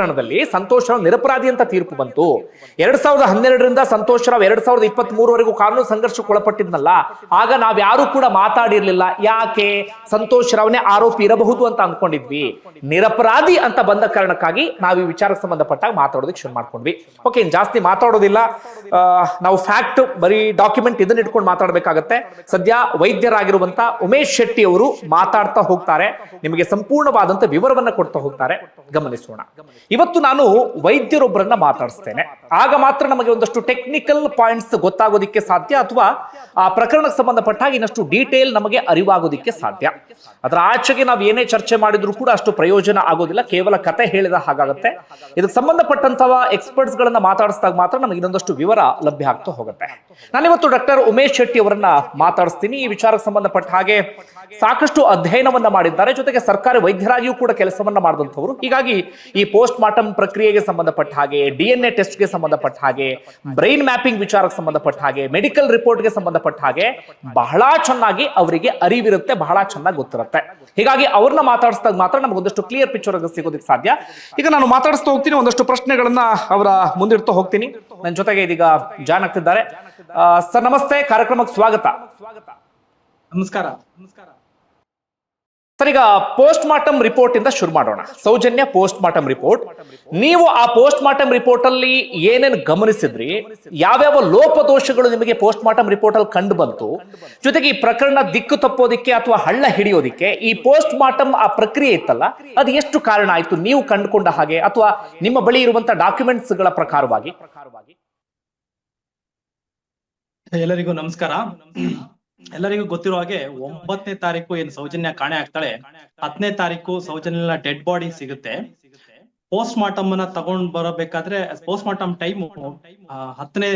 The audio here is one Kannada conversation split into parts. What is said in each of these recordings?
ಪ್ರಕರಣದಲ್ಲಿ ಸಂತೋಷ್ ರಾವ್ ನಿರಪರಾಧಿ ಅಂತ ತೀರ್ಪು ಬಂತು. 2012ರಿಂದ ಸಂತೋಷ್ ರಾವ್ 2023ವರೆಗೂ ಕಾನೂನು ಸಂಘರ್ಷಕ್ಕೆ ಒಳಪಟ್ಟಿದ್ನಲ್ಲ, ಆಗ ನಾವ್ಯಾರು ಕೂಡ ಮಾತಾಡಿರ್ಲಿಲ್ಲ. ಯಾಕೆ? ಸಂತೋಷ್ ರಾವ್ನೇ ಆರೋಪಿ ಇರಬಹುದು ಅಂತ ಅನ್ಕೊಂಡಿದ್ವಿ. ನಿರಪರಾಧಿ ಅಂತ ಬಂದ ಕಾರಣಕ್ಕಾಗಿ ನಾವು ಈ ವಿಚಾರಕ್ಕೆ ಸಂಬಂಧಪಟ್ಟಾಗ ಮಾತಾಡೋದಕ್ಕೆ ಶುರು ಮಾಡ್ಕೊಂಡ್ವಿ. ಓಕೆ, ಜಾಸ್ತಿ ಮಾತಾಡೋದಿಲ್ಲ. ನಾವು ಫ್ಯಾಕ್ಟ್ ಬರೀ ಡಾಕ್ಯುಮೆಂಟ್ ಇದನ್ನ ಇಟ್ಕೊಂಡು ಮಾತಾಡಬೇಕಾಗತ್ತೆ. ಸದ್ಯ ವೈದ್ಯರಾಗಿರುವಂತ ಉಮೇಶ್ ಶೆಟ್ಟಿ ಅವರು ಮಾತಾಡ್ತಾ ಹೋಗ್ತಾರೆ, ನಿಮಗೆ ಸಂಪೂರ್ಣವಾದಂತ ವಿವರವನ್ನ ಕೊಡ್ತಾ ಹೋಗ್ತಾರೆ. ಗಮನಿಸೋಣ. ಇವತ್ತು ನಾನು ವೈದ್ಯರೊಬ್ಬರನ್ನ ಮಾತಾಡಿಸ್ತೇನೆ, ಆಗ ಮಾತ್ರ ನಮಗೆ ಒಂದಷ್ಟು ಟೆಕ್ನಿಕಲ್ ಪಾಯಿಂಟ್ಸ್ ಗೊತ್ತಾಗೋದಿಕ್ಕೆ ಸಾಧ್ಯ, ಅಥವಾ ಆ ಪ್ರಕರಣಕ್ಕೆ ಸಂಬಂಧಪಟ್ಟ ಹಾಗೆ ಇನ್ನಷ್ಟು ಡೀಟೇಲ್ ನಮಗೆ ಅರಿವಾಗೋದಿಕ್ಕೆ ಸಾಧ್ಯ. ಅದರ ಆಚೆಗೆ ನಾವು ಏನೇ ಚರ್ಚೆ ಮಾಡಿದ್ರು ಕೂಡ ಅಷ್ಟು ಪ್ರಯೋಜನ ಆಗೋದಿಲ್ಲ, ಕೇವಲ ಕತೆ ಹೇಳಿದ ಹಾಗಾಗುತ್ತೆ. ಇದಕ್ಕೆ ಸಂಬಂಧಪಟ್ಟಂತಹ ಎಕ್ಸ್ಪರ್ಟ್ಸ್ ಗಳನ್ನ ಮಾತಾಡಿಸಿದಾಗ ಮಾತ್ರ ನಮಗೆ ಇನ್ನೊಂದಷ್ಟು ವಿವರ ಲಭ್ಯ ಆಗ್ತಾ ಹೋಗುತ್ತೆ. ನಾನಿವತ್ತು ಡಾಕ್ಟರ್ ಉಮೇಶ್ ಶೆಟ್ಟಿ ಅವರನ್ನ ಮಾತಾಡಿಸ್ತೀನಿ. ಈ ವಿಚಾರಕ್ಕೆ ಸಂಬಂಧಪಟ್ಟ ಹಾಗೆ ಸಾಕಷ್ಟು ಅಧ್ಯಯನವನ್ನ ಮಾಡಿದ್ದಾರೆ, ಜೊತೆಗೆ ಸರ್ಕಾರಿ ವೈದ್ಯರಾಗಿಯೂ ಕೂಡ ಕೆಲಸವನ್ನ ಮಾಡಿದಂಥವರು. ಹೀಗಾಗಿ ಈ ಪೋಸ್ಟ್ ಮಾರ್ಟಮ್ ಪ್ರಕ್ರಿಯೆಗೆ ಸಂಬಂಧಪಟ್ಟ ಹಾಗೆ, DNA ಟೆಸ್ಟ್ಗೆ ಸಂಬಂಧಪಟ್ಟ ಹಾಗೆ, ಬ್ರೈನ್ ಮ್ಯಾಪಿಂಗ್ ವಿಚಾರಕ್ಕೆ ಸಂಬಂಧಪಟ್ಟ ಹಾಗೆ, ಮೆಡಿಕಲ್ ರಿಪೋರ್ಟ್ಗೆ ಸಂಬಂಧಪಟ್ಟ ಹಾಗೆ ಬಹಳ ಚೆನ್ನಾಗಿ ಅವರಿಗೆ ಅರಿವಿರುತ್ತೆ, ಬಹಳ ಚೆನ್ನಾಗಿ ಗೊತ್ತಿರುತ್ತೆ. ಹೀಗಾಗಿ ಅವ್ರನ್ನ ಮಾತಾಡಿಸಿದಾಗ ಮಾತ್ರ ನಮ್ಗೆ ಒಂದಷ್ಟು ಕ್ಲಿಯರ್ ಪಿಕ್ಚರ್ ಸಿಗೋದಕ್ಕೆ ಸಾಧ್ಯ. ಈಗ ನಾನು ಮಾತಾಡಿಸ್ತಾ ಹೋಗ್ತೀನಿ, ಒಂದಷ್ಟು ಪ್ರಶ್ನೆಗಳನ್ನ ಅವರ ಮುಂದಿಡ್ತಾ ಹೋಗ್ತೀನಿ. ನನ್ನ ಜೊತೆಗೆ ಇದೀಗ ಜಾಯ್ನ್ ಆಗ್ತಿದ್ದಾರೆ. ಸರ್ ನಮಸ್ತೆ, ಕಾರ್ಯಕ್ರಮಕ್ಕೆ ಸ್ವಾಗತ. ನಮಸ್ಕಾರ. ಸರ್, ಈಗ ಪೋಸ್ಟ್ ಮಾರ್ಟಮ್ ರಿಪೋರ್ಟ್ ಇಂದ ಶುರು ಮಾಡೋಣ. ಸೌಜನ್ಯ ಪೋಸ್ಟ್ ಮಾರ್ಟಮ್ ರಿಪೋರ್ಟ್, ನೀವು ಆ ಪೋಸ್ಟ್ ಮಾರ್ಟಮ್ ರಿಪೋರ್ಟ್ ಅಲ್ಲಿ ಏನೇನು ಗಮನಿಸಿದ್ರಿ, ಯಾವ್ಯಾವ ಲೋಪದೋಷಗಳು ನಿಮಗೆ ಪೋಸ್ಟ್ ಮಾರ್ಟಮ್ ರಿಪೋರ್ಟ್ ಅಲ್ಲಿ ಕಂಡು ಬಂತು, ಜೊತೆಗೆ ಈ ಪ್ರಕರಣ ದಿಕ್ಕು ತಪ್ಪೋದಿಕ್ಕೆ ಅಥವಾ ಹಳ್ಳ ಹಿಡಿಯೋದಿಕ್ಕೆ ಈ ಪೋಸ್ಟ್ ಮಾರ್ಟಮ್ ಆ ಪ್ರಕ್ರಿಯೆ ಇತ್ತಲ್ಲ, ಅದು ಎಷ್ಟು ಕಾರಣ ಆಯ್ತು ನೀವು ಕಂಡುಕೊಂಡ ಹಾಗೆ, ಅಥವಾ ನಿಮ್ಮ ಬಳಿ ಇರುವಂತಹ ಡಾಕ್ಯುಮೆಂಟ್ಸ್ ಗಳ ಪ್ರಕಾರವಾಗಿ? ಎಲ್ಲರಿಗೂ ನಮಸ್ಕಾರ. ಎಲ್ಲರಿಗೂ ಗೊತ್ತಿರೋ ಹಾಗೆ 9ನೇ ತಾರೀಕು ಏನ್ ಸೌಜನ್ಯ ಕಾಣೆ ಆಗ್ತಾಳೆ, 10ನೇ ತಾರೀಕು ಸೌಜನ್ಯ ಡೆಡ್ ಬಾಡಿ ಸಿಗುತ್ತೆ. ಪೋಸ್ಟ್ ಮಾರ್ಟಮ್ ಅನ್ನ ತಗೊಂಡ್ ಬರಬೇಕಾದ್ರೆ ಪೋಸ್ಟ್ ಮಾರ್ಟಮ್ ಟೈಮ್ 10ನೇ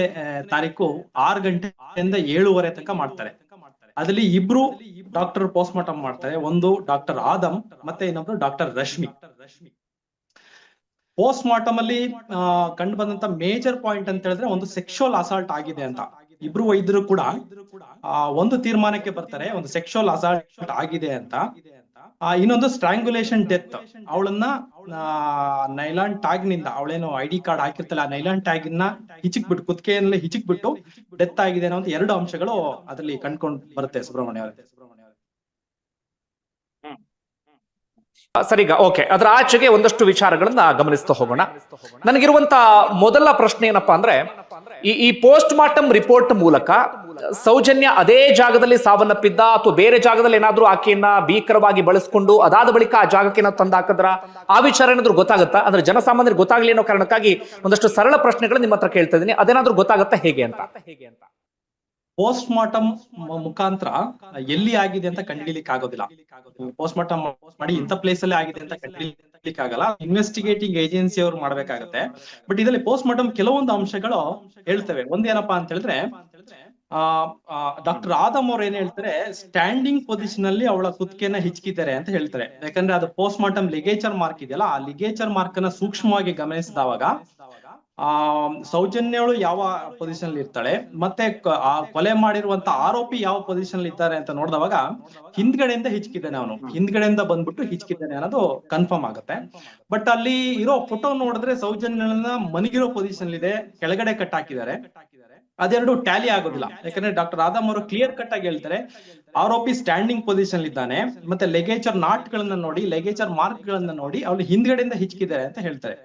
ತಾರೀಕು 6 ಗಂಟೆಯಿಂದ 7:30 ತನಕ ಮಾಡ್ತಾರೆ. ಅದ್ರಲ್ಲಿ ಇಬ್ರು ಡಾಕ್ಟರ್ ಪೋಸ್ಟ್ ಮಾರ್ಟಮ್ ಮಾಡ್ತಾರೆ. ಒಂದು ಡಾಕ್ಟರ್ ಆದಮ್ ಮತ್ತೆ ಇನ್ನೊಬ್ರು ಡಾಕ್ಟರ್ ರಶ್ಮಿ. ಪೋಸ್ಟ್ ಮಾರ್ಟಮ್ ಅಲ್ಲಿ ಕಂಡು ಬಂದಂತ ಮೇಜರ್ ಪಾಯಿಂಟ್ ಅಂತ ಹೇಳಿದ್ರೆ ಒಂದು ಸೆಕ್ಷುವಲ್ ಅಸಾಲ್ಟ್ ಆಗಿದೆ ಅಂತ. ಇಬ್ರು ವೈದ್ಯರು ಕೂಡ ಒಂದು ತೀರ್ಮಾನಕ್ಕೆ ಬರ್ತಾರೆ, ಒಂದು ಸೆಕ್ಷುವಲ್ ಅಸಾಲ್ಟ್ ಆಗಿದೆ ಅಂತ. ಇನ್ನೊಂದು ಸ್ಟ್ರಾಂಗ್ಯುಲೇಷನ್ ಡೆತ್. ಅವಳನ್ನ ನೈಲಾನ್ ಟ್ಯಾಗ್ ನಿಂದ, ಅವಳೇನು ID ಕಾರ್ಡ್ ಹಾಕಿರ್ತಲ್ಲ, ಆ ನೈಲಾನ್ ಟ್ಯಾಗ್ ನ ಹಿಚಿಕ್ಬಿಟ್ಟು, ಕುತ್ತಿಗೆಯಲ್ಲಿ ಹಿಚಿಕ್ಬಿಟ್ಟು ಡೆತ್ ಆಗಿದೆ ಅನ್ನೋ 2 ಅಂಶಗಳು ಅದ್ರಲ್ಲಿ ಕಂಡ್ಕೊಂಡ್ ಬರುತ್ತೆ. ಸುಬ್ರಹ್ಮಣ್ಯ ಅವರೇ. ಸರಿಗ, ಓಕೆ. ಅದರ ಆಚೆಗೆ ಒಂದಷ್ಟು ವಿಚಾರಗಳನ್ನ ಗಮನಿಸ್ತಾ ಹೋಗೋಣ. ನನಗಿರುವಂತ ಮೊದಲ ಪ್ರಶ್ನೆ ಏನಪ್ಪಾ ಅಂದ್ರೆ, ಈ ಪೋಸ್ಟ್ ಮಾರ್ಟಮ್ ರಿಪೋರ್ಟ್ ಮೂಲಕ ಸೌಜನ್ಯ ಅದೇ ಜಾಗದಲ್ಲಿ ಸಾವನ್ನಪ್ಪಿದ್ದ ಅಥವಾ ಬೇರೆ ಜಾಗದಲ್ಲಿ ಏನಾದ್ರೂ ಆಕೆಯನ್ನ ಭೀಕರವಾಗಿ ಬಳಸ್ಕೊಂಡು ಅದಾದ ಬಳಿಕ ಆ ಜಾಗಕ್ಕೆ ಏನಾದ್ರು ತಂದು ಹಾಕಿದ್ರ, ಆ ವಿಚಾರ ಏನಾದ್ರು ಗೊತ್ತಾಗುತ್ತಾ? ಅಂದ್ರೆ ಜನಸಾಮಾನ್ಯರಿಗೆ ಗೊತ್ತಾಗ್ಲಿ ಅನ್ನೋ ಕಾರಣಕ್ಕಾಗಿ ಒಂದಷ್ಟು ಸರಳ ಪ್ರಶ್ನೆಗಳು ನಿಮ್ಮ ಹತ್ರ ಕೇಳ್ತಾ ಇದೀನಿ, ಅದೇನಾದ್ರೂ ಗೊತ್ತಾಗುತ್ತಾ ಹೇಗೆ ಅಂತ? ಪೋಸ್ಟ್ ಮಾರ್ಟಮ್ ಮುಖಾಂತರ ಎಲ್ಲಿ ಆಗಿದೆ ಅಂತ ಕಂಡುಹಿಡಿಯಲಿಕ್ಕೆ ಆಗೋದಿಲ್ಲ. ಪೋಸ್ಟ್ ಮಾರ್ಟಮ್ ಮಾಡಿ ಇಂಥ ಪ್ಲೇಸ್ ಅಲ್ಲಿ ಆಗಿದೆ ಅಂತ ಕಂಡುಹಿಡಿಯಲಿಕ್ಕೆ ಆಗಲ್ಲ, ಇನ್ವೆಸ್ಟಿಗೇಟಿಂಗ್ ಏಜೆನ್ಸಿ ಅವ್ರು ಮಾಡ್ಬೇಕಾಗತ್ತೆ. ಬಟ್ ಇದರಲ್ಲಿ ಪೋಸ್ಟ್ ಮಾರ್ಟಮ್ ಕೆಲವೊಂದು ಅಂಶಗಳು ಹೇಳ್ತವೆ. ಒಂದೇನಪ್ಪಾ ಅಂತ ಹೇಳಿದ್ರೆ, ಡಾಕ್ಟರ್ ಆದಮ್ ಅವ್ರು ಏನ್ ಹೇಳ್ತಾರೆ, ಸ್ಟ್ಯಾಂಡಿಂಗ್ ಪೊಸಿಷನ್ ಅಲ್ಲಿ ಅವಳ ಕುತ್ತಿಗೆನ ಹಿಚ್ಕಿದ್ದಾರೆ ಅಂತ ಹೇಳ್ತಾರೆ. ಯಾಕಂದ್ರೆ ಅದು ಪೋಸ್ಟ್ ಮಾರ್ಟಮ್ ಲಿಗೇಚರ್ ಮಾರ್ಕ್ ಇದೆಯಲ್ಲ, ಆ ಲಿಗೇಚರ್ ಮಾರ್ಕ್ ಅನ್ನ ಸೂಕ್ಷ್ಮವಾಗಿ ಗಮನಿಸಿದವಾಗ ಸೌಜನ್ಯಳು ಯಾವ ಪೊಸಿಷನ್ ಅಲ್ಲಿ ಇರ್ತಾಳೆ, ಮತ್ತೆ ಕೊಲೆ ಮಾಡಿರುವಂತ ಆರೋಪಿ ಯಾವ ಪೊಸಿಷನ್ ಅಲ್ಲಿ ಇದ್ದಾರೆ ಅಂತ ನೋಡಿದವಾಗ ಹಿಂದ್ಗಡೆಯಿಂದ ಹಿಚ್ಕಿದ್ದಾನೆ, ಅವನು ಹಿಂದ್ಗಡೆಯಿಂದ ಬಂದ್ಬಿಟ್ಟು ಹಿಚ್ಕಿದ್ದಾನೆ ಅನ್ನೋದು ಕನ್ಫರ್ಮ್ ಆಗುತ್ತೆ. ಬಟ್ ಅಲ್ಲಿ ಇರೋ ಫೋಟೋ ನೋಡಿದ್ರೆ ಸೌಜನ್ಯನ ಮನಗಿರೋ ಪೊಸಿಷನ್ ಇದೆ, ಕೆಳಗಡೆ ಕಟ್ ಹಾಕಿದ್ದಾರೆ. ಅದೆರಡು ಟ್ಯಾಲಿ ಆಗೋದಿಲ್ಲ. ಯಾಕಂದ್ರೆ ಡಾಕ್ಟರ್ ಆದಮ್ ಅವರು ಕ್ಲಿಯರ್ ಕಟ್ ಆಗಿ ಹೇಳ್ತಾರೆ, ಆರೋಪಿ ಸ್ಟ್ಯಾಂಡಿಂಗ್ ಪೊಸಿಷನ್ ಇದ್ದಾನೆ, ಮತ್ತೆ ಲೆಗೇಚರ್ ನಾಟ್ ಗಳನ್ನ ನೋಡಿ, ಲೆಗೇಚರ್ ಮಾರ್ಕ್ ಗಳನ್ನ ನೋಡಿ ಅವ್ರು ಹಿಂದ್ಗಡೆಯಿಂದ ಹಿಚ್ಕಿದ್ದಾರೆ ಅಂತ ಹೇಳ್ತಾರೆ.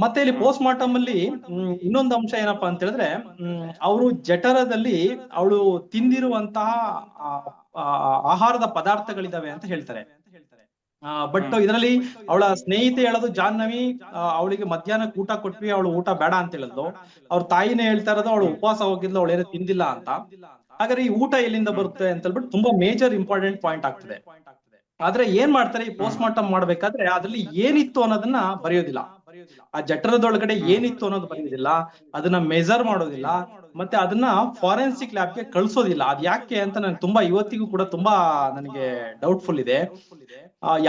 ಮತ್ತೆ ಇಲ್ಲಿ ಪೋಸ್ಟ್ ಮಾರ್ಟಮ್ ಅಲ್ಲಿ ಇನ್ನೊಂದು ಅಂಶ ಏನಪ್ಪಾ ಅಂತ ಹೇಳಿದ್ರೆ, ಅವರು ಜಠರದಲ್ಲಿ ಅವಳು ತಿಂದಿರುವಂತಹ ಆಹಾರದ ಪದಾರ್ಥಗಳಿದಾವೆ ಅಂತ ಹೇಳ್ತಾರೆ. ಬಟ್ ಇದರಲ್ಲಿ ಅವಳ ಸ್ನೇಹಿತೆ ಹೇಳೋದು, ಜಾಹ್ನವಿ ಅವಳಿಗೆ ಮಧ್ಯಾಹ್ನಕ್ಕೆ ಊಟ ಕೊಟ್ವಿ, ಅವಳು ಊಟ ಬೇಡ ಅಂತ ಹೇಳಿದ್ಲು. ಅವ್ರ ತಾಯಿನೇ ಹೇಳ್ತಾ ಇರೋದು ಅವಳು ಉಪವಾಸ ಹೋಗಿದ್ಲು, ಅವಳೇನು ತಿಂದಿಲ್ಲ ಅಂತ. ಹಾಗಾದ್ರೆ ಈ ಊಟ ಎಲ್ಲಿಂದ ಬರುತ್ತೆ ಅಂತ ಹೇಳ್ಬಿಟ್ಟು ತುಂಬಾ ಮೇಜರ್ ಇಂಪಾರ್ಟೆಂಟ್ ಪಾಯಿಂಟ್ ಆಗ್ತದೆ. ಆದ್ರೆ ಏನ್ ಮಾಡ್ತಾರೆ, ಈ ಪೋಸ್ಟ್ ಮಾರ್ಟಮ್ ಮಾಡ್ಬೇಕಾದ್ರೆ ಅದ್ರಲ್ಲಿ ಏನಿತ್ತು ಅನ್ನೋದನ್ನ ಬರೆಯೋದಿಲ್ಲ. ಆ ಜಠರದೊಳಗಡೆ ಏನಿತ್ತು ಅನ್ನೋದು ಬರೆಯೋದಿಲ್ಲ, ಅದನ್ನ ಮೆಜರ್ ಮಾಡೋದಿಲ್ಲ, ಮತ್ತೆ ಅದನ್ನ ಫಾರೆನ್ಸಿಕ್ ಲ್ಯಾಬ್ಗೆ ಕಳ್ಸೋದಿಲ್ಲ. ಅದ್ ಯಾಕೆ ಅಂತ ನನ್ಗೆ ತುಂಬಾ ಇವತ್ತಿಗೂ ಕೂಡ ತುಂಬಾ ನನಗೆ ಡೌಟ್ಫುಲ್ ಇದೆ.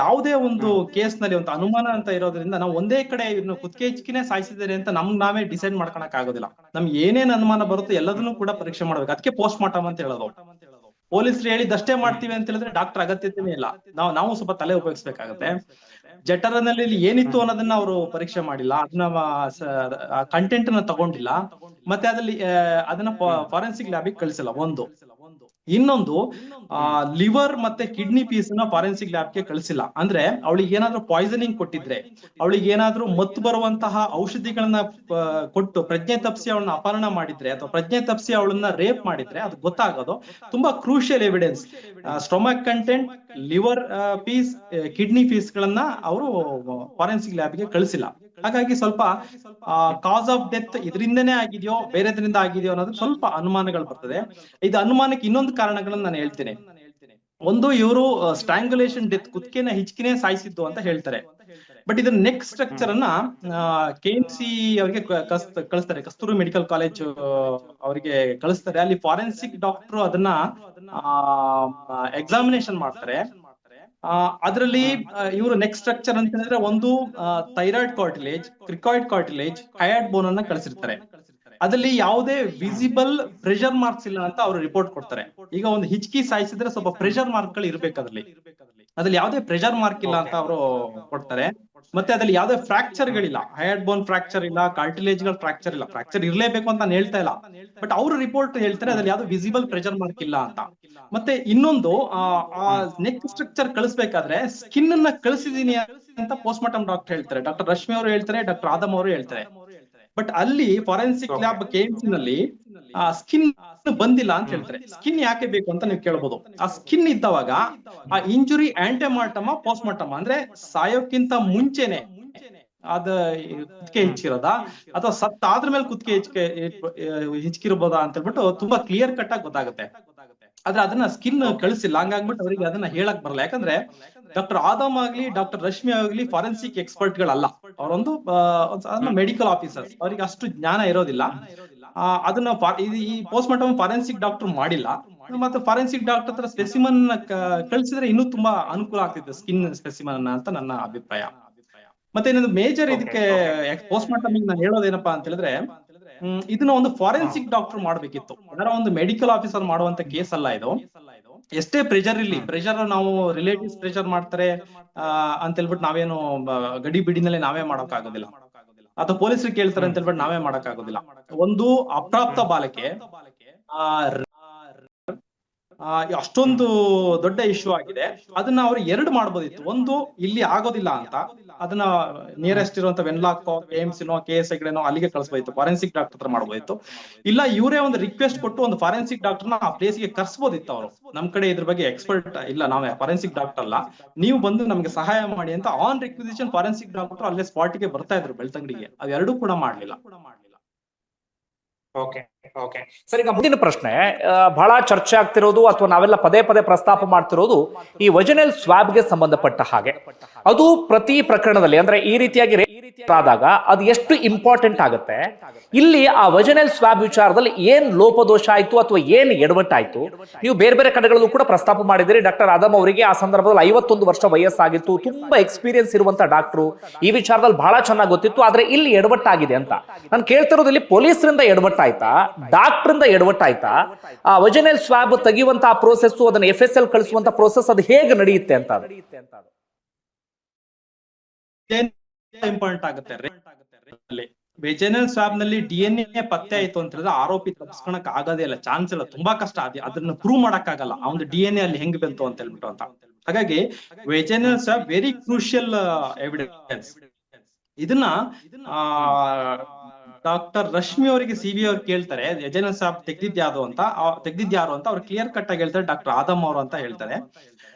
ಯಾವುದೇ ಒಂದು ಕೇಸ್ ನಲ್ಲಿ ಒಂದು ಅನುಮಾನ ಅಂತ ಇರೋದ್ರಿಂದ ನಾವು ಒಂದೇ ಕಡೆ ಇವ್ರನ್ನ ಕುತ್ತಿಗೆ ಹಿಚ್ಕಿನೇ ಸಾಯಿಸಿದ್ದಾರೆ ಅಂತ ನಾವೇ ಡಿಸೈಡ್ ಮಾಡ್ಕೊಳಕ್ ಆಗೋದಿಲ್ಲ. ನಮ್ಗೆ ಏನೇನ್ ಅನುಮಾನ ಬರುತ್ತೆ ಎಲ್ಲದನ್ನು ಕೂಡ ಪರೀಕ್ಷೆ ಮಾಡ್ಬೇಕು. ಅದಕ್ಕೆ ಪೋಸ್ಟ್ ಮಾರ್ಟಮ್ ಅಂತ ಹೇಳೋದು. ಪೊಲೀಸರು ಹೇಳಿದಷ್ಟೇ ಮಾಡ್ತೀವಿ ಅಂತ ಹೇಳಿದ್ರೆ ಡಾಕ್ಟರ್ ಅಗತ್ಯತೆನೇ ಇಲ್ಲ. ನಾವು ಸ್ವಲ್ಪ ತಲೆ ಉಪಯೋಗಿಸ್ಬೇಕಾಗತ್ತೆ. ಜಠರನಲ್ಲಿ ಏನಿತ್ತು ಅನ್ನೋದನ್ನ ಅವರು ಪರೀಕ್ಷೆ ಮಾಡಿಲ್ಲ, ಅದನ್ನ ಕಂಟೆಂಟ್ ನ ತಗೊಂಡಿಲ್ಲ, ಮತ್ತೆ ಅದ್ರಲ್ಲಿ ಅದನ್ನ ಫಾರೆನ್ಸಿಕ್ ಲ್ಯಾಬಿಗೆ ಕಳಿಸಿಲ್ಲ. ಒಂದು ಇನ್ನೊಂದು ಲಿವರ್ ಮತ್ತೆ ಕಿಡ್ನಿ ಪೀಸ್ ನ ಫಾರೆನ್ಸಿಕ್ ಲ್ಯಾಬ್ಗೆ ಕಳಿಸಿಲ್ಲ. ಅಂದ್ರೆ ಅವಳಿಗೆ ಏನಾದ್ರೂ ಪಾಯ್ಸನಿಂಗ್ ಕೊಟ್ಟಿದ್ರೆ, ಅವಳಿಗೆ ಏನಾದ್ರೂ ಮತ್ತು ಬರುವಂತಹ ಔಷಧಿಗಳನ್ನ ಕೊಟ್ಟು ಪ್ರಜ್ಞೆ ತಪ್ಪಿಸಿ ಅವಳನ್ನ ಅಪಹರಣ ಮಾಡಿದ್ರೆ ಅಥವಾ ಪ್ರಜ್ಞೆ ತಪ್ಪಿಸಿ ಅವಳನ್ನ ರೇಪ್ ಮಾಡಿದ್ರೆ ಅದು ಗೊತ್ತಾಗೋದು. ತುಂಬಾ crucial evidence. Stomach content, liver piece, kidney piece ಗಳನ್ನ ಅವರು ಫಾರೆನ್ಸಿಕ್ ಲ್ಯಾಬ್ಗೆ ಕಳಿಸಿಲ್ಲ. ಹಾಗಾಗಿ ಸ್ವಲ್ಪ ಕಾಸ್ ಆಫ್ ಡೆತ್ ಇದರಿಂದನೇ ಆಗಿದೆಯೋ ಬೇರೆದ್ರಿಂದ ಆಗಿದೆಯೋ ಅನ್ನೋದು ಸ್ವಲ್ಪ ಅನುಮಾನಗಳು ಬರ್ತದೆ. ಇದು ಅನುಮಾನಕ್ಕೆ ಇನ್ನೊಂದು ಕಾರಣಗಳನ್ನ ನಾನು ಹೇಳ್ತೇನೆ. ಒಂದು, ಇವರು ಸ್ಟ್ರಾಂಗ್ಯುಲೇಷನ್ ಡೆತ್, ಕುತ್ತಿಗೆನ ಹಿಚ್ಕಿನೇ ಸಾಯಿಸಿದ್ದು ಅಂತ ಹೇಳ್ತಾರೆ. ಬಟ್ ಇದನ್ನ ನೆಕ್ ಸ್ಟ್ರಕ್ಚರ್ ಅನ್ನ KMC ಅವರಿಗೆ ಕಳಿಸ್ತಾರೆ, ಕಸ್ತೂರಿ ಮೆಡಿಕಲ್ ಕಾಲೇಜ್ ಅವರಿಗೆ ಕಳಿಸ್ತಾರೆ. ಅಲ್ಲಿ ಫಾರೆನ್ಸಿಕ್ ಡಾಕ್ಟರ್ ಅದನ್ನ ಎಕ್ಸಾಮಿನೇಷನ್ ಮಾಡ್ತಾರೆ. ಅದರಲ್ಲಿ ಇವರು ನೆಕ್ ಸ್ಟ್ರಕ್ಚರ್ ಅಂತ ಹೇಳಿದ್ರೆ ಒಂದು ಥೈರಾಯ್ಡ್ ಕಾರ್ಟಿಲೇಜ್, ಕ್ರಿಕಾಯ್ಡ್ ಕಾರ್ಟಿಲೇಜ್, ಹಯಾಡ್ ಬೋನ್ ಅನ್ನ ಕಳಿಸಿರ್ತಾರೆ. ಅದ್ರಲ್ಲಿ ಯಾವುದೇ ವಿಸಿಬಲ್ ಪ್ರೆಷರ್ ಮಾರ್ಕ್ಸ್ ಇಲ್ಲ ಅಂತ ಅವರು ರಿಪೋರ್ಟ್ ಕೊಡ್ತಾರೆ. ಈಗ ಒಂದು ಹಿಚ್ಕಿ ಸಾಯಿಸಿದ್ರೆ ಸ್ವಲ್ಪ ಪ್ರೆಷರ್ ಮಾರ್ಕ್ ಗಳು ಇರ್ಬೇಕು ಅದ್ರಲ್ಲಿ ಯಾವುದೇ ಪ್ರೆಷರ್ ಮಾರ್ಕ್ ಇಲ್ಲ ಅಂತ ಅವರು ಕೊಡ್ತಾರೆ. ಮತ್ತೆ ಅದ್ರಲ್ಲಿ ಯಾವುದೇ ಫ್ರಾಕ್ಚರ್ ಗಳಿಲ್ಲ, ಹಯಾಡ್ ಬೋನ್ ಫ್ರಾಕ್ಚರ್ ಇಲ್ಲ, ಕಾರ್ಟಿಲೇಜ್ ಗಳ ಫ್ರಾಕ್ಚರ್ ಇಲ್ಲ. ಫ್ರಾಕ್ಚರ್ ಇರ್ಲೇಬೇಕು ಅಂತ ನಾನು ಹೇಳ್ತಾ ಇಲ್ಲ, ಬಟ್ ಅವರು ರಿಪೋರ್ಟ್ ಹೇಳ್ತಾರೆ ಅದ್ರಲ್ಲಿ ಯಾವ್ದು ವಿಸಿಬಲ್ ಪ್ರೆಷರ್ ಮಾರ್ಕ್ ಇಲ್ಲ ಅಂತ. ಮತ್ತೆ ಇನ್ನೊಂದು, ನೆಕ್ ಸ್ಟ್ರಕ್ಚರ್ ಕಳಿಸ್ಬೇಕಾದ್ರೆ ಸ್ಕಿನ್ ಅನ್ನ ಕಳಿಸಿದೀನಿ ಅಂತ ಪೋಸ್ಟ್ ಮಾರ್ಟಮ್ ಡಾಕ್ಟರ್ ಹೇಳ್ತಾರೆ, ಡಾಕ್ಟರ್ ರಶ್ಮಿ ಅವರು ಹೇಳ್ತಾರೆ, ಡಾಕ್ಟರ್ ಆದಮ್ ಅವರು ಹೇಳ್ತಾರೆ. ಬಟ್ ಅಲ್ಲಿ ಫಾರೆನ್ಸಿಕ್ ಲ್ಯಾಬ್ KMC ನಲ್ಲಿ ಸ್ಕಿನ್ ಬಂದಿಲ್ಲ ಅಂತ ಹೇಳ್ತಾರೆ. ಸ್ಕಿನ್ ಯಾಕೆ ಬೇಕು ಅಂತ ನೀವು ಕೇಳಬಹುದು. ಆ ಸ್ಕಿನ್ ಇದ್ದವಾಗ ಆ ಇಂಜುರಿ ಆಂಟೆಮಾರ್ಟಮ, ಪೋಸ್ಟ್ ಮಾರ್ಟಮ, ಅಂದ್ರೆ ಸಾಯೋಕ್ಕಿಂತ ಮುಂಚೆನೆ ಅದ ಕುತ್ತಿಗೆ ಹಿಚ್ಕಿರೋದಾ ಅಥವಾ ಸತ್ತಾದ್ರ ಮೇಲೆ ಕುತ್ತಿಗೆ ಹಿಚ್ಕಿರ್ಬೋದಾ ಅಂತ ಹೇಳ್ಬಿಟ್ಟು ತುಂಬಾ ಕ್ಲಿಯರ್ ಕಟ್ ಆಗಿ ಗೊತ್ತಾಗುತ್ತೆ. ಆದ್ರೆ ಅದನ್ನ ಸ್ಕಿನ್ ಕಳಿಸಿಲ್ಲ, ಹಂಗಾಗ್ಬಿಟ್ಟು ಅವರಿಗೆ ಅದನ್ನ ಹೇಳಕ್ ಬರಲ್ಲ. ಯಾಕಂದ್ರೆ ಡಾಕ್ಟರ್ ಆದಮ್ ಆಗ್ಲಿ ಡಾಕ್ಟರ್ ರಶ್ಮಿ ಆಗ್ಲಿ ಫಾರೆನ್ಸಿಕ್ ಎಕ್ಸ್ಪರ್ಟ್ ಗಳಲ್ಲ, ಅವರೊಂದು ಮೆಡಿಕಲ್ ಆಫೀಸರ್ಸ್, ಅವರಿಗೆ ಅಷ್ಟು ಜ್ಞಾನ ಇರೋದಿಲ್ಲ. ಅದನ್ನ ಈ ಪೋಸ್ಟ್ ಮಾರ್ಟಮ್ ಫಾರೆನ್ಸಿಕ್ ಡಾಕ್ಟರ್ ಮಾಡಿಲ್ಲ. ಮತ್ತೆ ಫಾರೆನ್ಸಿಕ್ ಡಾಕ್ಟರ್ ಹತ್ರ ಸ್ಪೆಸಿಮನ್ ಕಳಿಸಿದ್ರೆ ಇನ್ನೂ ತುಂಬಾ ಅನುಕೂಲ ಆಗ್ತಿತ್ತು, ಸ್ಕಿನ್ ಸ್ಪೆಸಿಮನ್ ಅಂತ ನನ್ನ ಅಭಿಪ್ರಾಯ. ಮತ್ತೆ ಇನ್ನೊಂದು ಮೇಜರ್ ಇದಕ್ಕೆ ಪೋಸ್ಟ್ ಮಾರ್ಟಮ್ ನಾನು ಹೇಳೋದೇನಪ್ಪಾ ಅಂತ ಹೇಳಿದ್ರೆ, ಇದನ್ನ ಒಂದು ಫಾರೆನ್ಸಿಕ್ ಡಾಕ್ಟರ್ ಮಾಡ್ಬೇಕಿತ್ತು, ಯಾರೋ ಒಂದು ಮೆಡಿಕಲ್ ಆಫೀಸರ್ ಮಾಡುವಂತ ಕೇಸ್ ಅಲ್ಲ ಇದು. ಎಷ್ಟೇ ಪ್ರೆಷರ್ ಇಲ್ಲಿ, ಪ್ರೆಷರ್ ನಾವು ರಿಲೇಟಿವ್ಸ್ ಪ್ರೆಷರ್ ಮಾಡ್ತಾರೆ ಅಂತ ಹೇಳ್ಬಿಟ್ಟು ನಾವೇನು ಗಡಿ ಬಿಡಿನಲ್ಲೇ ನಾವೇ ಮಾಡಕ್ ಆಗೋದಿಲ್ಲ, ಅಥವಾ ಪೊಲೀಸರು ಕೇಳ್ತಾರೆ ಅಂತ ಹೇಳ್ಬಿಟ್ಟು ನಾವೇ ಮಾಡಕ್ ಆಗೋದಿಲ್ಲ. ಒಂದು ಅಪ್ರಾಪ್ತ ಬಾಲಕೆ ಅಷ್ಟೊಂದು ದೊಡ್ಡ ಇಶ್ಯೂ ಆಗಿದೆ, ಅದನ್ನ ಅವ್ರು ಎರಡು ಮಾಡ್ಬೋದಿತ್ತು. ಒಂದು, ಇಲ್ಲಿ ಆಗೋದಿಲ್ಲ ಅಂತ ಅದನ್ನ ನಿಯರೆಸ್ಟ್ ಇರುವಂತ ವೆನ್ಲಾಕ್ KMC KS ಹೆಗ್ಡೆನೋ ಅಲ್ಲಿಗೆ ಕಳಿಸ್ಬೋದಿತ್ತು, ಫಾರೆನ್ಸಿಕ್ ಡಾಕ್ಟರ್ ಹತ್ರ ಮಾಡ್ಬೋದಿತ್ತು. ಇಲ್ಲ ಇವರೇ ಒಂದು ರಿಕ್ವೆಸ್ಟ್ ಕೊಟ್ಟು ಒಂದು ಫಾರೆನ್ಸಿಕ್ ಡಾಕ್ಟರ್ನ ಆ ಪ್ಲೇಸ್ಗೆ ಕರ್ಸ್ಬೋದಿತ್ತು. ಅವರು ನಮ್ ಕಡೆ ಇದ್ರ ಬಗ್ಗೆ ಎಕ್ಸ್ಪರ್ಟ್ ಇಲ್ಲ, ನಾವೇ ಫಾರೆನ್ಸಿಕ್ ಡಾಕ್ಟರ್ ಅಲ್ಲ, ನೀವು ಬಂದು ನಮ್ಗೆ ಸಹಾಯ ಮಾಡಿ ಅಂತ ಆನ್ ರಿಕ್ವಿಸಿಷನ್ ಫಾರೆನ್ಸಿಕ್ ಡಾಕ್ಟರ್ ಅಲ್ಲೇ ಸ್ಪಾಟ್ಗೆ ಬರ್ತಾ ಇದ್ರು ಬೆಳ್ತಂಗಡಿಗೆ. ಅವೆರಡೂ ಕೂಡ ಮಾಡ್ಲಿಲ್ಲ. ಓಕೆ ಓಕೆ ಸರ್, ಈಗ ಮುಂದಿನ ಪ್ರಶ್ನೆ ಬಹಳ ಚರ್ಚೆ ಆಗ್ತಿರೋದು ಅಥವಾ ನಾವೆಲ್ಲ ಪದೇ ಪದೇ ಪ್ರಸ್ತಾಪ ಮಾಡ್ತಿರೋದು ಈ ವಜನಲ್ ಸ್ವಾಬ್ಗೆ ಸಂಬಂಧಪಟ್ಟ ಹಾಗೆ. ಅದು ಪ್ರತಿ ಪ್ರಕರಣದಲ್ಲಿ ಅಂದ್ರೆ ಈ ರೀತಿಯಾಗಿ ಆದಾಗ ಅದು ಎಷ್ಟು ಇಂಪಾರ್ಟೆಂಟ್ ಆಗುತ್ತೆ. ಇಲ್ಲಿ ಆ ವಜನಲ್ ಸ್ವಾಬ್ ವಿಚಾರದಲ್ಲಿ ಏನ್ ಲೋಪದೋಷ ಆಯ್ತು ಅಥವಾ ಏನ್ ಎಡವಟ್ಟಾಯ್ತು, ನೀವು ಬೇರೆ ಬೇರೆ ಕಡೆಗಳಲ್ಲೂ ಕೂಡ ಪ್ರಸ್ತಾಪ ಮಾಡಿದಿರಿ. ಡಾಕ್ಟರ್ ಆದಮ್ ಅವರಿಗೆ ಆ ಸಂದರ್ಭದಲ್ಲಿ 51 ವರ್ಷ ವಯಸ್ಸಾಗಿತ್ತು, ತುಂಬಾ ಎಕ್ಸ್ಪೀರಿಯನ್ಸ್ ಇರುವಂತ ಡಾಕ್ಟ್ರು, ಈ ವಿಚಾರದಲ್ಲಿ ಬಹಳ ಚೆನ್ನಾಗಿ ಗೊತ್ತಿತ್ತು. ಆದ್ರೆ ಇಲ್ಲಿ ಎಡವಟ್ಟಾಗಿದೆ ಅಂತ ನಾನು ಕೇಳ್ತಿರೋದು, ಇಲ್ಲಿ ಪೊಲೀಸರಿಂದ ಎಡವಟ್ಟಾಯ್ತಾ, ಡಾಕ್ಟರ್ ಎಡವಟ್ಟಾಯ್ತಾ? ಆ ವಜನಲ್ ಸ್ವಾಬ್ ತೆಗೆಯುವಂತ ಪ್ರೋಸೆಸ್, ಅದನ್ನ FSL ಕಳಿಸುವಂತ ಪ್ರೋಸೆಸ್ ಅದು ಹೇಗೆ ನಡೆಯುತ್ತೆ ಅಂತ ಇಂಪಾರ್ಟೆಂಟ್ ಆಗುತ್ತೆ. ವೆಜನಲ್ ಸ್ವಾಬ್ ನಲ್ಲಿ DNA ಪತ್ತೆ ಆಯ್ತು ಅಂತ ಹೇಳಿದ್ರೆ ಆರೋಪಿ ತಪ್ಪಿಸ್ಕೊಳಕ್ ಆಗೋದೇ ಇಲ್ಲ, ಚಾನ್ಸ್ ಇಲ್ಲ, ತುಂಬಾ ಕಷ್ಟ. ಅದನ್ನ ಪ್ರೂವ್ ಮಾಡಕ್ ಆಗಲ್ಲ ಅವನು DNA ಅಲ್ಲಿ ಹೆಂಗ್ ಬಂತು ಅಂತ ಹೇಳ್ಬಿಟ್ಟು ಅಂತ. ಹಾಗಾಗಿ vaginal swab very crucial evidence. ಇದನ್ನ ಡಾಕ್ಟರ್ ರಶ್ಮಿ ಅವರಿಗೆ CBI ಅವ್ರು ಕೇಳ್ತಾರೆ, ವೆಜನಲ್ ಸ್ವಾಬ್ ತೆಗ್ದಿದ್ಯಾರು ಅಂತ ಅವ್ರು ಕ್ಲಿಯರ್ ಕಟ್ ಆಗಿ ಹೇಳ್ತಾರೆ ಡಾಕ್ಟರ್ ಆದಮ್ ಅವರು ಅಂತ ಹೇಳ್ತಾರೆ.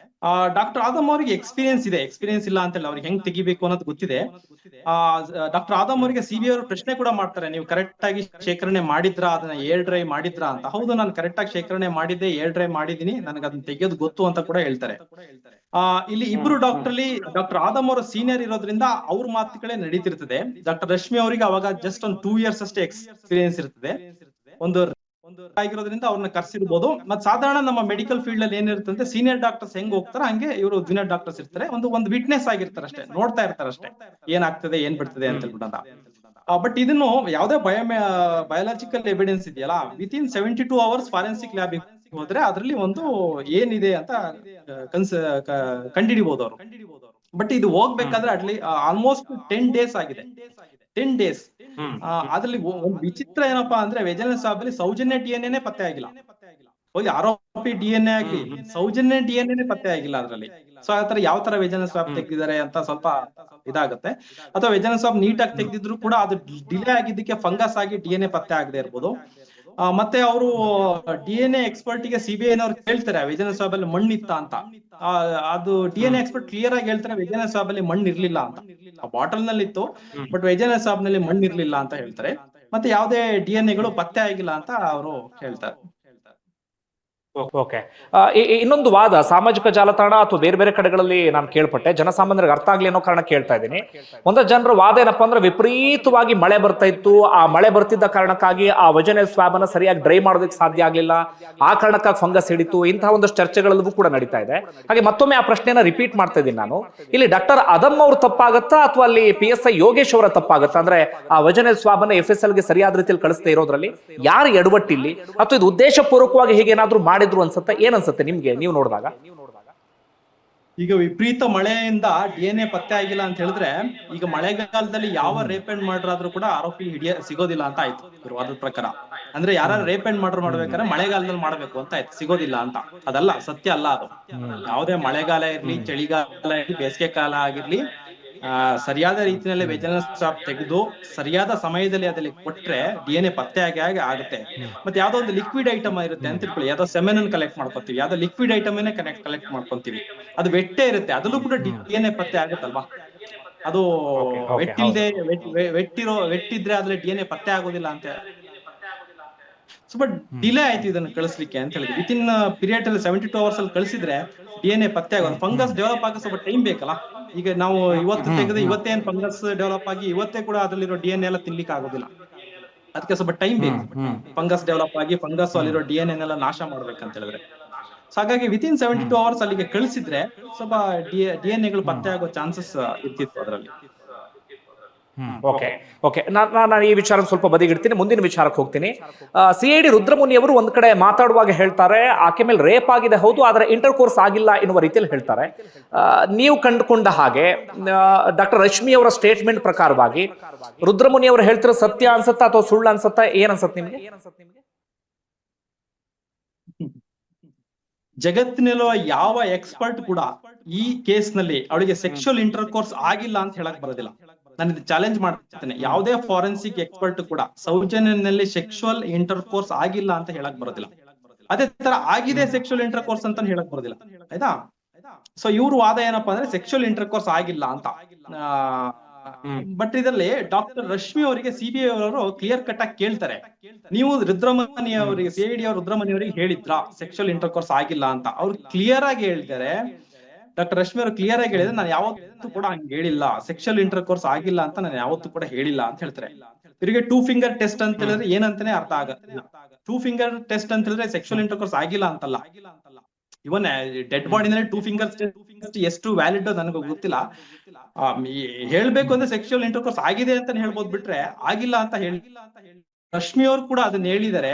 ಡಾಕ್ಟರ್ ಆದಮ್ ಅವರಿಗೆ ಎಕ್ಸ್ಪೀರಿಯನ್ಸ್ ಇದೆ, ಎಕ್ಸ್ಪೀರಿಯನ್ಸ್ ಇಲ್ಲ ಅಂತ ಹೇಳಿ ಅವ್ರಿಗೆ ಹೆಂಗ್ ತೆಗಿಬೇಕು ಅನ್ನೋದು ಗೊತ್ತಿದೆ. ಡಾಕ್ಟರ್ ಆದಮ್ ಅವರಿಗೆ CBI ಅವರು ಪ್ರಶ್ನೆ ಕೂಡ ಮಾಡ್ತಾರೆ, ನೀವು ಕರೆಕ್ಟ್ ಆಗಿ ಶೇಖರಣೆ ಮಾಡಿದ್ರಾ, ಅದನ್ನ ಏರ್ ಡ್ರೈ ಮಾಡಿದ್ರಾ ಅಂತ. ಹೌದು, ನಾನು ಕರೆಕ್ಟ್ ಆಗಿ ಶೇಖರಣೆ ಮಾಡಿದ್ದೆ, ಏರ್ ಡ್ರೈ ಮಾಡಿದೀನಿ, ನನಗೆ ಅದನ್ನ ತೆಗಿಯೋದು ಗೊತ್ತು ಅಂತ ಕೂಡ ಹೇಳ್ತಾರೆ. ಇಲ್ಲಿ ಇಬ್ರು ಡಾಕ್ಟರ್ ಆದಮ್ ಅವರು ಸೀನಿಯರ್ ಇರೋದ್ರಿಂದ ಅವ್ರ ಮಾತುಗಳೇ ನಡೀತಿರ್ತದೆ. ಡಾಕ್ಟರ್ ರಶ್ಮಿ ಅವರಿಗೆ ಅವಾಗ ಜಸ್ಟ್ ಒಂದು 2 years ಅಷ್ಟೇ ಎಕ್ಸ್ಪೀರಿಯನ್ಸ್ ಇರ್ತದೆ, ಒಂದು ಆಗಿರೋದ್ರಿಂದ ಅವ್ರನ್ನ ಕರ್ಸಿರ್ಬೋದು. ಮತ್ತೆ ಸಾಧಾರಣ ನಮ್ಮ ಮೆಡಿಕಲ್ ಫೀಲ್ಡ್ ಅಲ್ಲಿ ಏನಿರುತ್ತೆ, ಸೀನಿಯರ್ ಡಾಕ್ಟರ್ಸ್ ಹೆಂಗ್ ಹೋಗ್ತಾರೆ ಹಂಗೆ ಇವರು ಜೂನಿಯರ್ ಡಾಕ್ಟರ್ಸ್ ಇರ್ತಾರೆ, ಒಂದು ವಿಟ್ನೆಸ್ ಆಗಿರ್ತಾರೆ ಅಷ್ಟೇ, ನೋಡ್ತಾ ಇರ್ತಾರೆ ಅಷ್ಟೇ ಏನಾಗ್ತದೆ ಏನ್ ಬಿಡ್ತದೆ ಅಂತ ಹೇಳ್ಬಿಟ್ಟು. ಬಟ್ ಇದನ್ನು ಯಾವ್ದೇ ಬಯೋಲಾಜಿಕಲ್ ಎವಿಡೆನ್ಸ್ ಇದೆಯಲ್ಲ, ವಿತಿನ್ 72 hours ಫಾರೆನ್ಸಿಕ್ ಲ್ಯಾಬ್ ಹೋದ್ರೆ ಅದ್ರಲ್ಲಿ ಒಂದು ಏನಿದೆ ಅಂತ ಕಂಡಿಡಿಬಹುದು ಅವರು. ಬಟ್ ಇದು ಹೋಗ್ಬೇಕಾದ್ರೆ ಅಟ್ಲಿ ಆಲ್ಮೋಸ್ಟ್ 10 ಡೇಸ್ ಆಗಿದೆ. 10 ಡೇಸ್. ಅದ್ರಲ್ಲಿ ಒಂದು ವಿಚಿತ್ರ ಏನಪ್ಪಾ ಅಂದ್ರೆ ವಿಜಿಲೆನ್ಸ್ ಲ್ಯಾಬ್ ಅಲ್ಲಿ ಸೌಜನ್ಯ DNA ಪತ್ತೆ ಆಗಿಲ್ಲ. ಹೋಗಿ ಆರೋಪಿ DNA ಆಗ್ಲಿ, ಸೌಜನ್ಯ DNA ಪತ್ತೆ ಆಗಿಲ್ಲ ಅದ್ರಲ್ಲಿ. ಸೊ ಆತರ ಯಾವ ತರ ವಿಜಿಲೆನ್ಸ್ ಲ್ಯಾಬ್ ತೆಗ್ದಿದ್ದಾರೆ ಅಂತ ಸ್ವಲ್ಪ ಇದಾಗುತ್ತೆ. ಅಥವಾ ವಿಜಿಲೆನ್ಸ್ ಲ್ಯಾಬ್ ನೀಟಾಗಿ ತೆಗ್ದಿದ್ರು ಕೂಡ ಅದು ಡಿಲೇ ಆಗಿದ್ದಕ್ಕೆ ಫಂಗಸ್ ಆಗಿ DNA ಪತ್ತೆ ಆಗದೆ ಇರ್ಬೋದು. ಮತ್ತೆ ಅವರು DNA ಎಕ್ಸ್ಪರ್ಟ್ ಗೆ CBI ನವ್ರು ಕೇಳ್ತಾರೆ ವಿಜಿಲೆನ್ಸ್ ಲ್ಯಾಬ್ ಅಲ್ಲಿ ಮಣ್ಣಿತ್ತ ಅಂತ. ಅದು DNA ಎಕ್ಸ್ಪರ್ಟ್ ಕ್ಲಿಯರ್ ಆಗಿ ಹೇಳ್ತಾರೆ ವಿಜಿಲೆನ್ಸ್ ಲ್ಯಾಬ್ ಅಲ್ಲಿ ಮಣ್ಣು ಇರ್ಲಿಲ್ಲ ಅಂತ. ಆ ಬಾಟಲ್ ನಲ್ಲಿ ಇತ್ತು, ಬಟ್ ವಿಜಿಲೆನ್ಸ್ ಲ್ಯಾಬ್ ನಲ್ಲಿ ಮಣ್ಣು ಇರ್ಲಿಲ್ಲ ಅಂತ ಹೇಳ್ತಾರೆ. ಮತ್ತೆ ಯಾವುದೇ DNA ಪತ್ತೆ ಆಗಿಲ್ಲ ಅಂತ ಅವರು ಹೇಳ್ತಾರೆ. ಓಕೆ. ಇನ್ನೊಂದು ವಾದ ಸಾಮಾಜಿಕ ಜಾಲತಾಣ ಅಥವಾ ಬೇರೆ ಬೇರೆ ಕಡೆಗಳಲ್ಲಿ ನಾನು ಕೇಳ್ಪಟ್ಟೆ, ಜನಸಾಮಾನ್ಯರಿಗೆ ಅರ್ಥ ಆಗ್ಲಿ ಅನ್ನೋ ಕಾರಣ ಕೇಳ್ತಾ ಇದ್ದೀನಿ. ಒಂದಷ್ಟು ಜನರ ವಾದ ಏನಪ್ಪಾ ಅಂದ್ರೆ ವಿಪರೀತವಾಗಿ ಮಳೆ ಬರ್ತಾ ಇತ್ತು, ಆ ಮಳೆ ಬರ್ತಿದ್ದ ಕಾರಣಕ್ಕಾಗಿ ಆ ವಜನೆ ಸ್ವಾಬ್ ಅನ್ನ ಸರಿಯಾಗಿ ಡ್ರೈ ಮಾಡೋದಕ್ಕೆ ಸಾಧ್ಯ ಆಗ್ಲಿಲ್ಲ, ಆ ಕಾರಣಕ್ಕಾಗಿ ಫಂಗಸ್ ಹಿಡಿತು, ಇಂತಹ ಒಂದಷ್ಟು ಚರ್ಚೆಗಳಲ್ಲೂ ಕೂಡ ನಡೀತಾ ಇದೆ. ಹಾಗೆ ಮತ್ತೊಮ್ಮೆ ಆ ಪ್ರಶ್ನೆಯನ್ನ ರಿಪೀಟ್ ಮಾಡ್ತಾ ಇದ್ದೀನಿ ನಾನು. ಇಲ್ಲಿ ಡಾಕ್ಟರ್ ಅದಮ್ ಅವ್ರು ತಪ್ಪಾಗತ್ತಾ ಅಥವಾ ಅಲ್ಲಿ PSI ಯೋಗೇಶ್ ಅವರ ತಪ್ಪಾಗತ್ತಾ? ಅಂದ್ರೆ ಆ ವಜನೆ ಸ್ವಾಬ್ ಅನ್ನ FSL ಗೆ ಸರಿಯಾದ ರೀತಿಯಲ್ಲಿ ಕಳಿಸದೇ ಇರೋದ್ರಲ್ಲಿ ಯಾರು ಎಡವಟ್ಟಿಲ್ಲಿ, ಅಥವಾ ಇದು ಉದ್ದೇಶ ಪೂರ್ವಕವಾಗಿ ಹೀಗೇನಾದ್ರೂ ಮಾಡಿದ್ರು ಅನ್ಸುತ್ತೆ? ಏನ್ ಅನ್ಸುತ್ತೆ ನಿಮ್ಗೆ ನೀವು ನೋಡಿದಾಗ? ಈಗ ವಿಪರೀತ ಮಳೆಯಿಂದ DNA ಪತ್ತೆ ಆಗಿಲ್ಲ ಅಂತ ಹೇಳಿದ್ರೆ, ಈಗ ಮಳೆಗಾಲದಲ್ಲಿ ಯಾವ ರೇಪ್ ಅಂಡ್ ಮರ್ಡರ್ ಆದ್ರೂ ಕೂಡ ಆರೋಪಿ ಸಿಗೋದಿಲ್ಲ ಅಂತ ಆಯ್ತು ಇರುವಾದ ಪ್ರಕಾರ. ಅಂದ್ರೆ ಯಾರು ರೇಪ್ ಅಂಡ್ ಮರ್ಡರ್ ಮಾಡ್ಬೇಕಾದ್ರೆ ಮಳೆಗಾಲದಲ್ಲಿ ಮಾಡ್ಬೇಕು ಅಂತ ಆಯ್ತು, ಸಿಗೋದಿಲ್ಲ ಅಂತ. ಅದಲ್ಲ, ಸತ್ಯ ಅಲ್ಲ ಅದು. ಯಾವುದೇ ಮಳೆಗಾಲ ಇರ್ಲಿ, ಚಳಿಗಾಲ ಇರ್ಲಿ, ಬೇಸಿಗೆ ಕಾಲ ಆಗಿರ್ಲಿ, ಸರಿಯಾದ ರೀತಿಯಲ್ಲಿ ವಿಜಿಲೆನ್ಸ್ ಲ್ಯಾಬ್ ತೆಗೆದು ಸರಿಯಾದ ಸಮಯದಲ್ಲಿ ಅದಲ್ಲಿ ಕೊಟ್ರೆ DNA ಪತ್ತೆ ಆಗಿ ಆಗುತ್ತೆ. ಮತ್ತೆ ಯಾವ್ದೋ ಒಂದು ಲಿಕ್ವಿಡ್ ಐಟಮ್ ಇರುತ್ತೆ ಅಂತ ತಿಳ್ಕೊಳ್ಳಿ, ಯಾವ್ದೋ ಸೆಮೆನ್ ಅನ್ನು ಕಲೆಕ್ಟ್ ಮಾಡ್ಕೊತೀವಿ, ಯಾವ್ದೋ ಲಿಕ್ವಿಡ್ ಐಟಮ್ ಕಲೆಕ್ಟ್ ಮಾಡ್ಕೊಂತೀವಿ, ಅದು ವೆಟ್ಟೆ ಇರುತ್ತೆ, ಅದಲ್ಲೂ ಕೂಡ DNA ಪತ್ತೆ ಆಗುತ್ತಲ್ವಾ. ಅದು ವೆಟ್ಟಿದ್ರೆ ಅದ್ರಲ್ಲಿ DNA ಪತ್ತೆ ಆಗೋದಿಲ್ಲ ಅಂತ. ಸೊ ಬಟ್ ಡಿಲೇ ಆಯ್ತು ಇದನ್ನ ಕಳಿಸ್ಲಿಕ್ಕೆ ಅಂತ ಹೇಳಿದ್ವಿ. ವಿತಿನ್ ಪೀರಿಯಡ್ ಅಲ್ಲಿ 72 hours ಅಲ್ಲಿ ಕಳಿಸಿದ್ರೆ DNA ಪತ್ತೆ ಆಗೋದು. ಫಂಗಸ್ ಡೆವಲಪ್ ಆಗ ಸ್ವಲ್ಪ ಟೈಮ್ ಬೇಕಲ್ಲ. ಈಗ ನಾವು ಇವತ್ತು ತೆಗೆದು ಇವತ್ತೇನ್ ಫಂಗಸ್ ಡೆವಲಪ್ ಆಗಿ ಇವತ್ತೇ ಕೂಡ ಅದ್ರಲ್ಲಿರೋ DNA ಎಲ್ಲ ತಿನ್ಲಿಕ್ಕೆ ಆಗೋದಿಲ್ಲ. ಅದಕ್ಕೆ ಸ್ವಲ್ಪ ಟೈಮ್ ಬೇಕು ಫಂಗಸ್ ಡೆವಲಪ್ ಆಗಿ, ಫಂಗಸ್ ಅಲ್ಲಿರೋ DNA ನಾಶ ಮಾಡ್ಬೇಕಂತ ಹೇಳಿದ್ರೆ. ಸೊ ಹಾಗಾಗಿ ವಿತಿನ್ 72 hours ಅಲ್ಲಿಗೆ ಕಳಿಸಿದ್ರೆ ಸ್ವಲ್ಪ DNA ಪತ್ತೆ ಆಗೋ ಚಾನ್ಸಸ್ ಇರ್ತಿತ್ತು ಅದರಲ್ಲಿ. ಓಕೆ ಓಕೆ, ನಾನು ಈ ವಿಚಾರ ಸ್ವಲ್ಪ ಬದಿಗಿಡ್ತೀನಿ, ಮುಂದಿನ ವಿಚಾರಕ್ಕೆ ಹೋಗ್ತೀನಿ. CID ರುದ್ರಮುನಿ ಅವರು ಒಂದ್ ಕಡೆ ಮಾತಾಡುವಾಗ ಹೇಳ್ತಾರೆ, ಆಕೆ ಮೇಲೆ ರೇಪ್ ಆಗಿದೆ ಹೌದು, ಆದ್ರೆ ಇಂಟರ್ ಕೋರ್ಸ್ ಆಗಿಲ್ಲ ಎನ್ನುವ ರೀತಿಯಲ್ಲಿ ಹೇಳ್ತಾರೆ. ನೀವು ಕಂಡುಕೊಂಡ ಹಾಗೆ ಡಾಕ್ಟರ್ ರಶ್ಮಿ ಅವರ ಸ್ಟೇಟ್ಮೆಂಟ್ ಪ್ರಕಾರವಾಗಿ ರುದ್ರಮುನಿ ಅವರು ಹೇಳ್ತಿರೋ ಸತ್ಯ ಅನ್ಸತ್ತಾ ಅಥವಾ ಸುಳ್ಳು ಅನ್ಸತ್ತಾ? ಏನ್ ಅನ್ಸತ್ತೆ ನಿಮ್ಗೆ? ಜಗತ್ತಿನಲ್ಲಿರುವ ಯಾವ ಎಕ್ಸ್ಪರ್ಟ್ ಕೂಡ ಈ ಕೇಸ್ ನಲ್ಲಿ ಅವಳಿಗೆ ಸೆಕ್ಷುವಲ್ ಇಂಟರ್ ಕೋರ್ಸ್ ಆಗಿಲ್ಲ ಅಂತ ಹೇಳಕ್ ಬರೋದಿಲ್ಲ. ನಾನು ಇದು ಚಾಲೆಂಜ್ ಮಾಡ್ತೇನೆ, ಯಾವುದೇ ಫಾರೆನ್ಸಿಕ್ ಎಕ್ಸ್ಪರ್ಟ್ ಕೂಡ ಸೌಜನ್ಯನಲ್ಲಿ ಸೆಕ್ಷುವಲ್ ಇಂಟರ್ ಕೋರ್ಸ್ ಆಗಿಲ್ಲ ಅಂತ ಹೇಳಕ್ ಬರೋದಿಲ್ಲ. ಅದೇ ತರ ಆಗಿದೆ ಸೆಕ್ಷುವಲ್ ಇಂಟರ್ ಕೋರ್ಸ್ ಅಂತ ಹೇಳಕ್ ಬರೋದಿಲ್ಲ, ಆಯ್ತಾ? ಸೊ ಇವ್ರ ವಾದ ಏನಪ್ಪಾ ಅಂದ್ರೆ ಸೆಕ್ಷುವಲ್ ಇಂಟರ್ ಕೋರ್ಸ್ ಆಗಿಲ್ಲ ಅಂತ. ಬಟ್ ಇದರಲ್ಲಿ ಡಾಕ್ಟರ್ ರಶ್ಮಿ ಅವರಿಗೆ CBI ಅವರು ಕ್ಲಿಯರ್ ಕಟ್ ಆಗಿ ಕೇಳ್ತಾರೆ, ನೀವು ರುದ್ರಮುನಿ ಅವರಿಗೆ CID ಅವರು ರುದ್ರಮುನಿ ಅವರಿಗೆ ಹೇಳಿದ್ರಾ ಸೆಕ್ಷುವಲ್ ಇಂಟರ್ ಕೋರ್ಸ್ ಆಗಿಲ್ಲ ಅಂತ? ಅವ್ರು ಕ್ಲಿಯರ್ ಆಗಿ ಹೇಳ್ತಾರೆ, ಡಾಕ್ಟರ್ ರಶ್ಮಿ ಅವರು ಕ್ಲಿಯರ್ ಆಗಿ ಹೇಳಿದ್ರೆ ನಾನು ಯಾವತ್ತೂ ಕೂಡ ಹಂಗೆ ಹೇಳಿಲ್ಲ, ಸೆಕ್ಷುವಲ್ ಇಂಟರ್ ಕೋರ್ಸ್ ಆಗಿಲ್ಲ ಅಂತ ನಾನು ಯಾವತ್ತೂ ಕೂಡ ಹೇಳಿಲ್ಲ ಅಂತ ಹೇಳ್ತಾರೆ. ಇವರಿಗೆ 2 ಫಿಂಗರ್ ಟೆಸ್ಟ್ ಅಂತ ಹೇಳಿದ್ರೆ ಏನಂತಾನೆ ಅರ್ಥ ಆಗಲ್ಲ. 2 ಫಿಂಗರ್ ಟೆಸ್ಟ್ ಅಂತ ಹೇಳಿದ್ರೆ ಸೆಕ್ಷುವಲ್ ಇಂಟರ್ ಕೋರ್ಸ್ ಆಗಿಲ್ಲ ಅಂತಲ್ಲ. ಇವನ್ ಡೆಡ್ ಬಾಡಿನಲ್ಲಿ 2 ಫಿಂಗರ್ಸ್ ಎಷ್ಟು ವ್ಯಾಲಿಡ್ ನನಗೆ ಗೊತ್ತಿಲ್ಲ. ಹೇಳ್ಬೇಕು ಅಂದ್ರೆ ಸೆಕ್ಷುವಲ್ ಇಂಟರ್ ಕೋರ್ಸ್ ಆಗಿದೆ ಅಂತ ಹೇಳ್ಬೋದು, ಬಿಟ್ರೆ ಆಗಿಲ್ಲ ಅಂತ ಹೇಳಿಲ್ಲ. ರಶ್ಮಿ ಅವರು ಕೂಡ ಅದನ್ನ ಹೇಳಿದರೆ,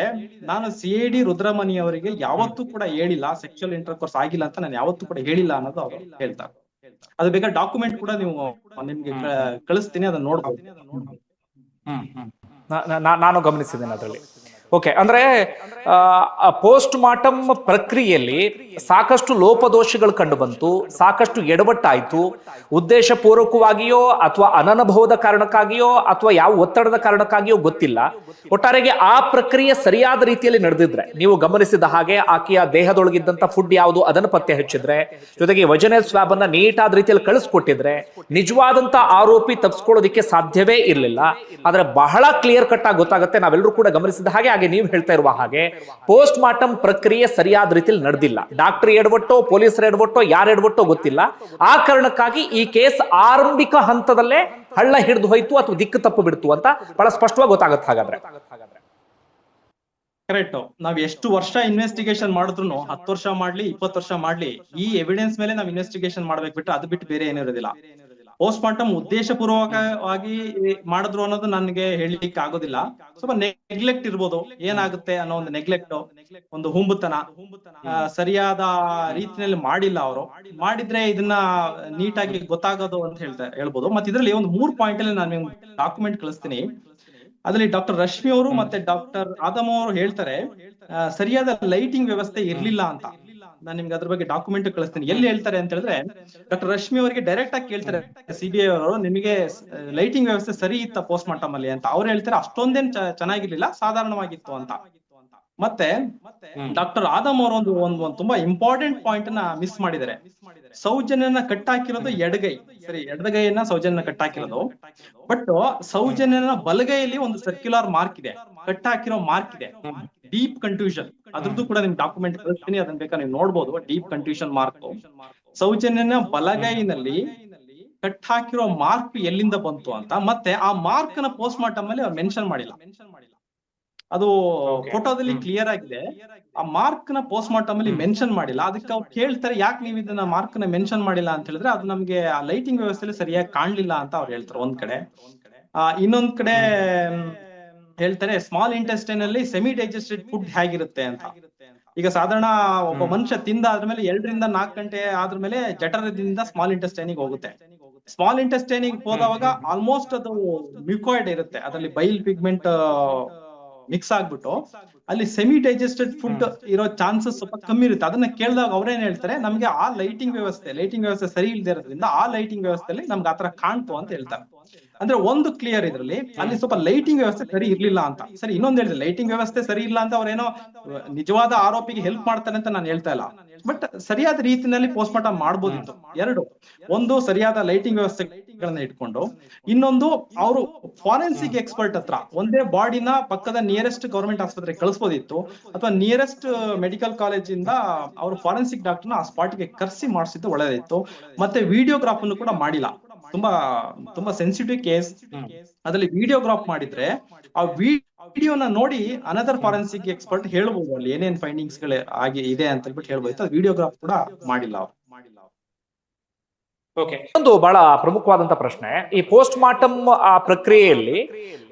ನಾನು CID ರುದ್ರಮುನಿ ಅವರಿಗೆ ಯಾವತ್ತೂ ಕೂಡ ಹೇಳಿಲ್ಲ ಸೆಕ್ಷುವಲ್ ಇಂಟರ್ ಕೋರ್ಸ್ ಆಗಿಲ್ಲ ಅಂತ ನಾನು ಯಾವತ್ತೂ ಕೂಡ ಹೇಳಿಲ್ಲ ಅನ್ನೋದು ಅವರು ಹೇಳ್ತಾರೆ. ಅದು ಬೇಕಾದ್ರೆ ಡಾಕ್ಯುಮೆಂಟ್ ಕೂಡ ನೀವು ನಿಮ್ಗೆ ಕಳಿಸ್ತೀನಿ, ಅದನ್ನ ನೋಡ್ಬೋದು. ನಾನು ಗಮನಿಸಿದ್ದೇನೆ ಅದರಲ್ಲಿ. ಓಕೆ, ಅಂದ್ರೆ ಪೋಸ್ಟ್ ಮಾರ್ಟಮ್ ಪ್ರಕ್ರಿಯೆಯಲ್ಲಿ ಸಾಕಷ್ಟು ಲೋಪದೋಷಗಳು ಕಂಡು ಬಂತು, ಸಾಕಷ್ಟು ಎಡವಟ್ಟಾಯ್ತು. ಉದ್ದೇಶ ಪೂರ್ವಕವಾಗಿಯೋ ಅಥವಾ ಅನನುಭವದ ಕಾರಣಕ್ಕಾಗಿಯೋ ಅಥವಾ ಯಾವ ಒತ್ತಡದ ಕಾರಣಕ್ಕಾಗಿಯೋ ಗೊತ್ತಿಲ್ಲ. ಒಟ್ಟಾರೆಗೆ ಆ ಪ್ರಕ್ರಿಯೆ ಸರಿಯಾದ ರೀತಿಯಲ್ಲಿ ನಡೆದಿದ್ರೆ, ನೀವು ಗಮನಿಸಿದ ಹಾಗೆ ಆಕೆಯ ದೇಹದೊಳಗಿದ್ದಂತ ಫುಡ್ ಯಾವುದು ಅದನ್ನು ಪತ್ತೆ ಹಚ್ಚಿದ್ರೆ, ಜೊತೆಗೆ ವಜನೆ ಸ್ವಾಬ್ ಅನ್ನ ನೀಟಾದ ರೀತಿಯಲ್ಲಿ ಕಳಿಸ್ಕೊಟ್ಟಿದ್ರೆ ನಿಜವಾದಂತ ಆರೋಪಿ ತಪ್ಪಿಸ್ಕೊಳ್ಳೋದಿಕ್ಕೆ ಸಾಧ್ಯವೇ ಇರಲಿಲ್ಲ. ಆದ್ರೆ ಬಹಳ ಕ್ಲಿಯರ್ ಕಟ್ ಆಗಿ ಗೊತ್ತಾಗುತ್ತೆ, ನಾವೆಲ್ಲರೂ ಕೂಡ ಗಮನಿಸಿದ ಹಾಗೆ ನೀವು ಹೇಳ್ತಾ ಇರುವ ಹಾಗೆ ಪೋಸ್ಟ್ ಮಾರ್ಟಮ್ ಪ್ರಕ್ರಿಯೆ ಸರಿಯಾದ ರೀತಿಯಲ್ಲಿ ನಡೆದಿಲ್ಲ. ಡಾಕ್ಟರ್ ಎಡವಟ್ಟೋ, ಪೊಲೀಸರ ಎಡವಟ್ಟೋ, ಯಾರ ಎಡವಟ್ಟೋ ಗೊತ್ತಿಲ್ಲ. ಆ ಕಾರಣಕ್ಕಾಗಿ ಈ ಕೇಸ್ ಆರಂಭಿಕ ಹಂತದಲ್ಲೇ ಹಳ್ಳ ಹಿಡಿದು ಹೋಯ್ತು ಅಥವಾ ದಿಕ್ಕು ತಪ್ಪು ಬಿಡ್ತು ಅಂತ ಬಹಳ ಸ್ಪಷ್ಟವಾಗಿ ಗೊತ್ತಾಗುತ್ತೆ. ಹಾಗಾದ್ರೆ ಕರೆಕ್ಟ್. ನಾವ್ ಎಷ್ಟು ವರ್ಷ ಇನ್ವೆಸ್ಟಿಗೇಷನ್ ಮಾಡಿದ್ರು, 10 ವರ್ಷ ಮಾಡ್ಲಿ 20 ವರ್ಷ ಮಾಡ್ಲಿ, ಈ ಎವಿಡೆನ್ಸ್ ಮೇಲೆ ನಾವ್ ಇನ್ವೆಸ್ಟಿಗೇಷನ್ ಮಾಡ್ಬೇಕು ಬಿಟ್ಟು ಅದು ಬಿಟ್ಟು ಬೇರೆ ಏನಿರೋದಿಲ್ಲ. ಪೋಸ್ಟ್ ಮಾರ್ಟಮ್ ಉದ್ದೇಶಪೂರ್ವಕವಾಗಿ ಮಾಡಿದ್ರು ಅನ್ನೋದು ನನಗೆ ಹೇಳಲಿಕ್ಕೆ ಆಗೋದಿಲ್ಲ. ಸ್ವಲ್ಪ ನೆಗ್ಲೆಕ್ಟ್ ಇರ್ಬೋದು, ಏನಾಗುತ್ತೆ ಅನ್ನೋ ಒಂದು ನೆಗ್ಲೆಕ್ಟ್, ಒಂದು ಹುಂಬುತನ, ಸರಿಯಾದ ರೀತಿಯಲ್ಲಿ ಮಾಡಿಲ್ಲ ಅವರು. ಮಾಡಿದ್ರೆ ಇದನ್ನ ನೀಟಾಗಿ ಗೊತ್ತಾಗೋದು ಅಂತ ಹೇಳ್ಬೋದು. ಮತ್ತೆ ಇದರಲ್ಲಿ ಒಂದು 3 ಪಾಯಿಂಟ್ ಅಲ್ಲಿ ನಾನು ಡಾಕ್ಯುಮೆಂಟ್ ಕಳಿಸ್ತೀನಿ. ಅದರಲ್ಲಿ ಡಾಕ್ಟರ್ ರಶ್ಮಿ ಅವರು ಮತ್ತೆ ಡಾಕ್ಟರ್ ಆದಮ್ ಅವರು ಹೇಳ್ತಾರೆ ಸರಿಯಾದ ಲೈಟಿಂಗ್ ವ್ಯವಸ್ಥೆ ಇರ್ಲಿಲ್ಲ ಅಂತ. ನಾನು ನಿಮ್ಗೆ ಅದ್ರ ಬಗ್ಗೆ ಡಾಕ್ಯುಮೆಂಟ್ ಕಳಿಸ್ತೀನಿ. ಎಲ್ಲಿ ಹೇಳ್ತಾರೆ ಅಂತ ಹೇಳಿದ್ರೆ, ಡಾಕ್ಟರ್ ರಶ್ಮಿ ಅವರಿಗೆ ಡೈರೆಕ್ಟ್ ಆಗಿ ಕೇಳ್ತಾರೆ ಸಿಬಿಐ ಅವರು, ನಿಮಗೆ ಲೈಟಿಂಗ್ ವ್ಯವಸ್ಥೆ ಸರಿ ಇತ್ತ ಪೋಸ್ಟ್ ಮಾರ್ಟಮ್ ಅಲ್ಲಿ ಅಂತ. ಅವ್ರು ಹೇಳ್ತಾರೆ ಅಷ್ಟೊಂದೇನ್ ಚೆನ್ನಾಗಿರ್ಲಿಲ್ಲ, ಸಾಧಾರಣವಾಗಿತ್ತು ಅಂತ. ಮತ್ತೆ ಡಾಕ್ಟರ್ ಆದಮ್ ಅವರು ಒಂದು ತುಂಬಾ ಇಂಪಾರ್ಟೆಂಟ್ ಪಾಯಿಂಟ್ ನ ಮಿಸ್ ಮಾಡಿದ್ದಾರೆ. ಸೌಜನ್ಯನ ಕಟ್ಟಾಕಿರೋದು ಎಡಗೈ, ಸರಿ, ಎಡಗೈಯನ್ನ ಸೌಜನ್ಯನ ಕಟ್ಟಾಕಿರೋದು. ಬಟ್ ಸೌಜನ್ಯನ ಬಲಗೈಯಲ್ಲಿ ಒಂದು ಸರ್ಕ್ಯುಲರ್ ಮಾರ್ಕ್ ಇದೆ, ಕಟ್ಟಾಕಿರೋ ಮಾರ್ಕ್ ಇದೆ, ಡೀಪ್ ಕನ್ಫ್ಯೂಷನ್. ಅದ್ರದ್ದು ಕೂಡ ನಿಮ್ ಡಾಕ್ಯುಮೆಂಟ್ ಕಳಿಸ್ತೀನಿ, ಅದನ್ನ ಬೇಕಾದ್ರೆ ನೀವು ನೋಡ್ಬೋದು. ಡೀಪ್ ಕನ್ಫ್ಯೂಷನ್ ಮಾರ್ಕ್, ಸೌಜನ್ಯನ ಬಲಗೈನಲ್ಲಿ ಕಟ್ ಹಾಕಿರೋ ಮಾರ್ಕ್ ಎಲ್ಲಿಂದ ಬಂತು ಅಂತ. ಮತ್ತೆ ಆ ಮಾರ್ಕ್ ನ ಪೋಸ್ಟ್ ಮಾರ್ಟಮ್ ಅಲ್ಲಿ ಮೆನ್ಷನ್ ಮಾಡಿಲ್ಲ. ಅದು ಫೋಟೋದಲ್ಲಿ ಕ್ಲಿಯರ್ ಆಗಿದೆ, ಆ ಮಾರ್ಕ್ ನ ಪೋಸ್ಟ್ ಮಾರ್ಟಮ್ ಅಲ್ಲಿ ಮೆನ್ಷನ್ ಮಾಡಿಲ್ಲ. ಅದಕ್ಕೆ ಅವ್ರು ಕೇಳ್ತಾರೆ, ಯಾಕೆ ನೀವು ಇದನ್ನ ಮಾರ್ಕ್ ನ ಮೆನ್ಷನ್ ಮಾಡಿಲ್ಲ ಅಂತ ಹೇಳಿದ್ರೆ, ಅದು ನಮ್ಗೆ ಆ ಲೈಟಿಂಗ್ ವ್ಯವಸ್ಥೆಯಲ್ಲಿ ಸರಿಯಾಗಿ ಕಾಣ್ಲಿಲ್ಲ ಅಂತ ಅವ್ರು ಹೇಳ್ತಾರೆ ಒಂದ್ ಕಡೆ. ಇನ್ನೊಂದ್ ಕಡೆ ಹೇಳ್ತಾರೆ ಸ್ಮಾಲ್ ಇಂಟೆಸ್ಟೈನ್ ಅಲ್ಲಿ ಸೆಮಿ ಡೈಜೆಸ್ಟೆಡ್ ಫುಡ್ ಹೇಗಿರುತ್ತೆ ಅಂತ. ಈಗ ಸಾಧಾರಣ ಒಬ್ಬ ಮನುಷ್ಯ ತಿಂದ ಆದ್ಮೇಲೆ 2 ರಿಂದ 4 ಗಂಟೆ ಆದ್ಮೇಲೆ ಜಠರದಿಂದ ಸ್ಮಾಲ್ ಇಂಟೆಸ್ಟೈನಿಗೆ ಹೋಗುತ್ತೆ. ಸ್ಮಾಲ್ ಇಂಟೆಸ್ಟೈನಿಗೆ ಹೋದವಾಗ ಆಲ್ಮೋಸ್ಟ್ ಅದು ಮ್ಯೂಕಾಯ್ಡ್ ಇರುತ್ತೆ, ಅದರಲ್ಲಿ ಬೈಲ್ ಪಿಗ್ಮೆಂಟ್ ಮಿಕ್ಸ್ ಆಗ್ಬಿಟ್ಟು ಅಲ್ಲಿ ಸೆಮಿ ಡೈಜೆಸ್ಟೆಡ್ ಫುಡ್ ಇರೋ ಚಾನ್ಸಸ್ ಸ್ವಲ್ಪ ಕಮ್ಮಿ ಇರುತ್ತೆ. ಅದನ್ನ ಕೇಳಿದಾಗ ಅವ್ರೇನ್ ಹೇಳ್ತಾರೆ, ನಮ್ಗೆ ಆ ಲೈಟಿಂಗ್ ವ್ಯವಸ್ಥೆ ಸರಿ ಇಲ್ದೇ ಇರೋದ್ರಿಂದ ಆ ಲೈಟಿಂಗ್ ವ್ಯವಸ್ಥೆಯಲ್ಲಿ ನಮ್ಗೆ ಆತರ ಕಾಣ್ತು ಅಂತ ಹೇಳ್ತಾರೆ. ಅಂದ್ರೆ ಒಂದು ಕ್ಲಿಯರ್ ಇದ್ರಲ್ಲಿ ಅಲ್ಲಿ ಸ್ವಲ್ಪ ಲೈಟಿಂಗ್ ವ್ಯವಸ್ಥೆ ಸರಿ ಇರ್ಲಿಲ್ಲ ಅಂತ. ಸರಿ, ಇನ್ನೊಂದ್ ಹೇಳಿದ್ರೆ ಲೈಟಿಂಗ್ ವ್ಯವಸ್ಥೆ ಸರಿ ಇಲ್ಲ ಅಂತ ಅವ್ರೇನೋ ನಿಜವಾದ ಆರೋಪಿಗೆ ಹೆಲ್ಪ್ ಮಾಡ್ತಾರೆ ಅಂತ ನಾನು ಹೇಳ್ತಾ ಇಲ್ಲ. ಬಟ್ ಸರಿಯಾದ ರೀತಿಯಲ್ಲಿ ಪೋಸ್ಟ್ ಮಾರ್ಟಮ್ ಮಾಡ್ಬೋದಿತ್ತು. ಒಂದು ಸರಿಯಾದ ಲೈಟಿಂಗ್ ವ್ಯವಸ್ಥೆಗಳನ್ನ ಇಟ್ಕೊಂಡು, ಇನ್ನೊಂದು ಅವರು ಫಾರೆನ್ಸಿಕ್ ಎಕ್ಸ್ಪರ್ಟ್ ಹತ್ರ ಒಂದೇ ಬಾಡಿನ ಪಕ್ಕದ ನಿಯರೆಸ್ಟ್ ಗವರ್ಮೆಂಟ್ ಆಸ್ಪತ್ರೆಗೆ ಕಳಿಸ್ಬೋದಿತ್ತು, ಅಥವಾ ನಿಯರೆಸ್ಟ್ ಮೆಡಿಕಲ್ ಕಾಲೇಜ್ ಇಂದ ಅವರು ಫಾರೆನ್ಸಿಕ್ ಡಾಕ್ಟರ್ನ ಆ ಸ್ಪಾಟ್ಗೆ ಕರ್ಸಿ ಮಾಡಿಸಿದ್ದು ಒಳ್ಳೆದಿತ್ತು. ಮತ್ತೆ ವಿಡಿಯೋಗ್ರಾಫ್ ಅನ್ನು ಕೂಡ ಮಾಡಿಲ್ಲ. ತುಂಬಾ ಸೆನ್ಸಿಟಿವ್ ಕೇಸ್, ಅದರಲ್ಲಿ ವಿಡಿಯೋಗ್ರಾಫ್ ಮಾಡಿದ್ರೆ ಆ ವಿಡಿಯೋನ ನೋಡಿ ಅನದರ್ ಫಾರೆನ್ಸಿಕ್ ಎಕ್ಸ್ಪರ್ಟ್ ಹೇಳ್ಬೋದು ಅಲ್ಲಿ ಏನೇನ್ ಫೈಂಡಿಂಗ್ಸ್ ಗಳು ಇದೆ ಅಂತ ಹೇಳ್ಬಿಟ್ಟು ಹೇಳ್ಬೋದು. ಅದು ವಿಡಿಯೋಗ್ರಾಫ್ ಕೂಡ ಮಾಡಿಲ್ಲ ಅವ್ರು. ಒಂದು ಬಹಳ ಪ್ರಮುಖವಾದಂತ ಪ್ರಶ್ನೆ, ಈ ಪೋಸ್ಟ್ ಮಾರ್ಟಮ್ ಆ ಪ್ರಕ್ರಿಯೆಯಲ್ಲಿ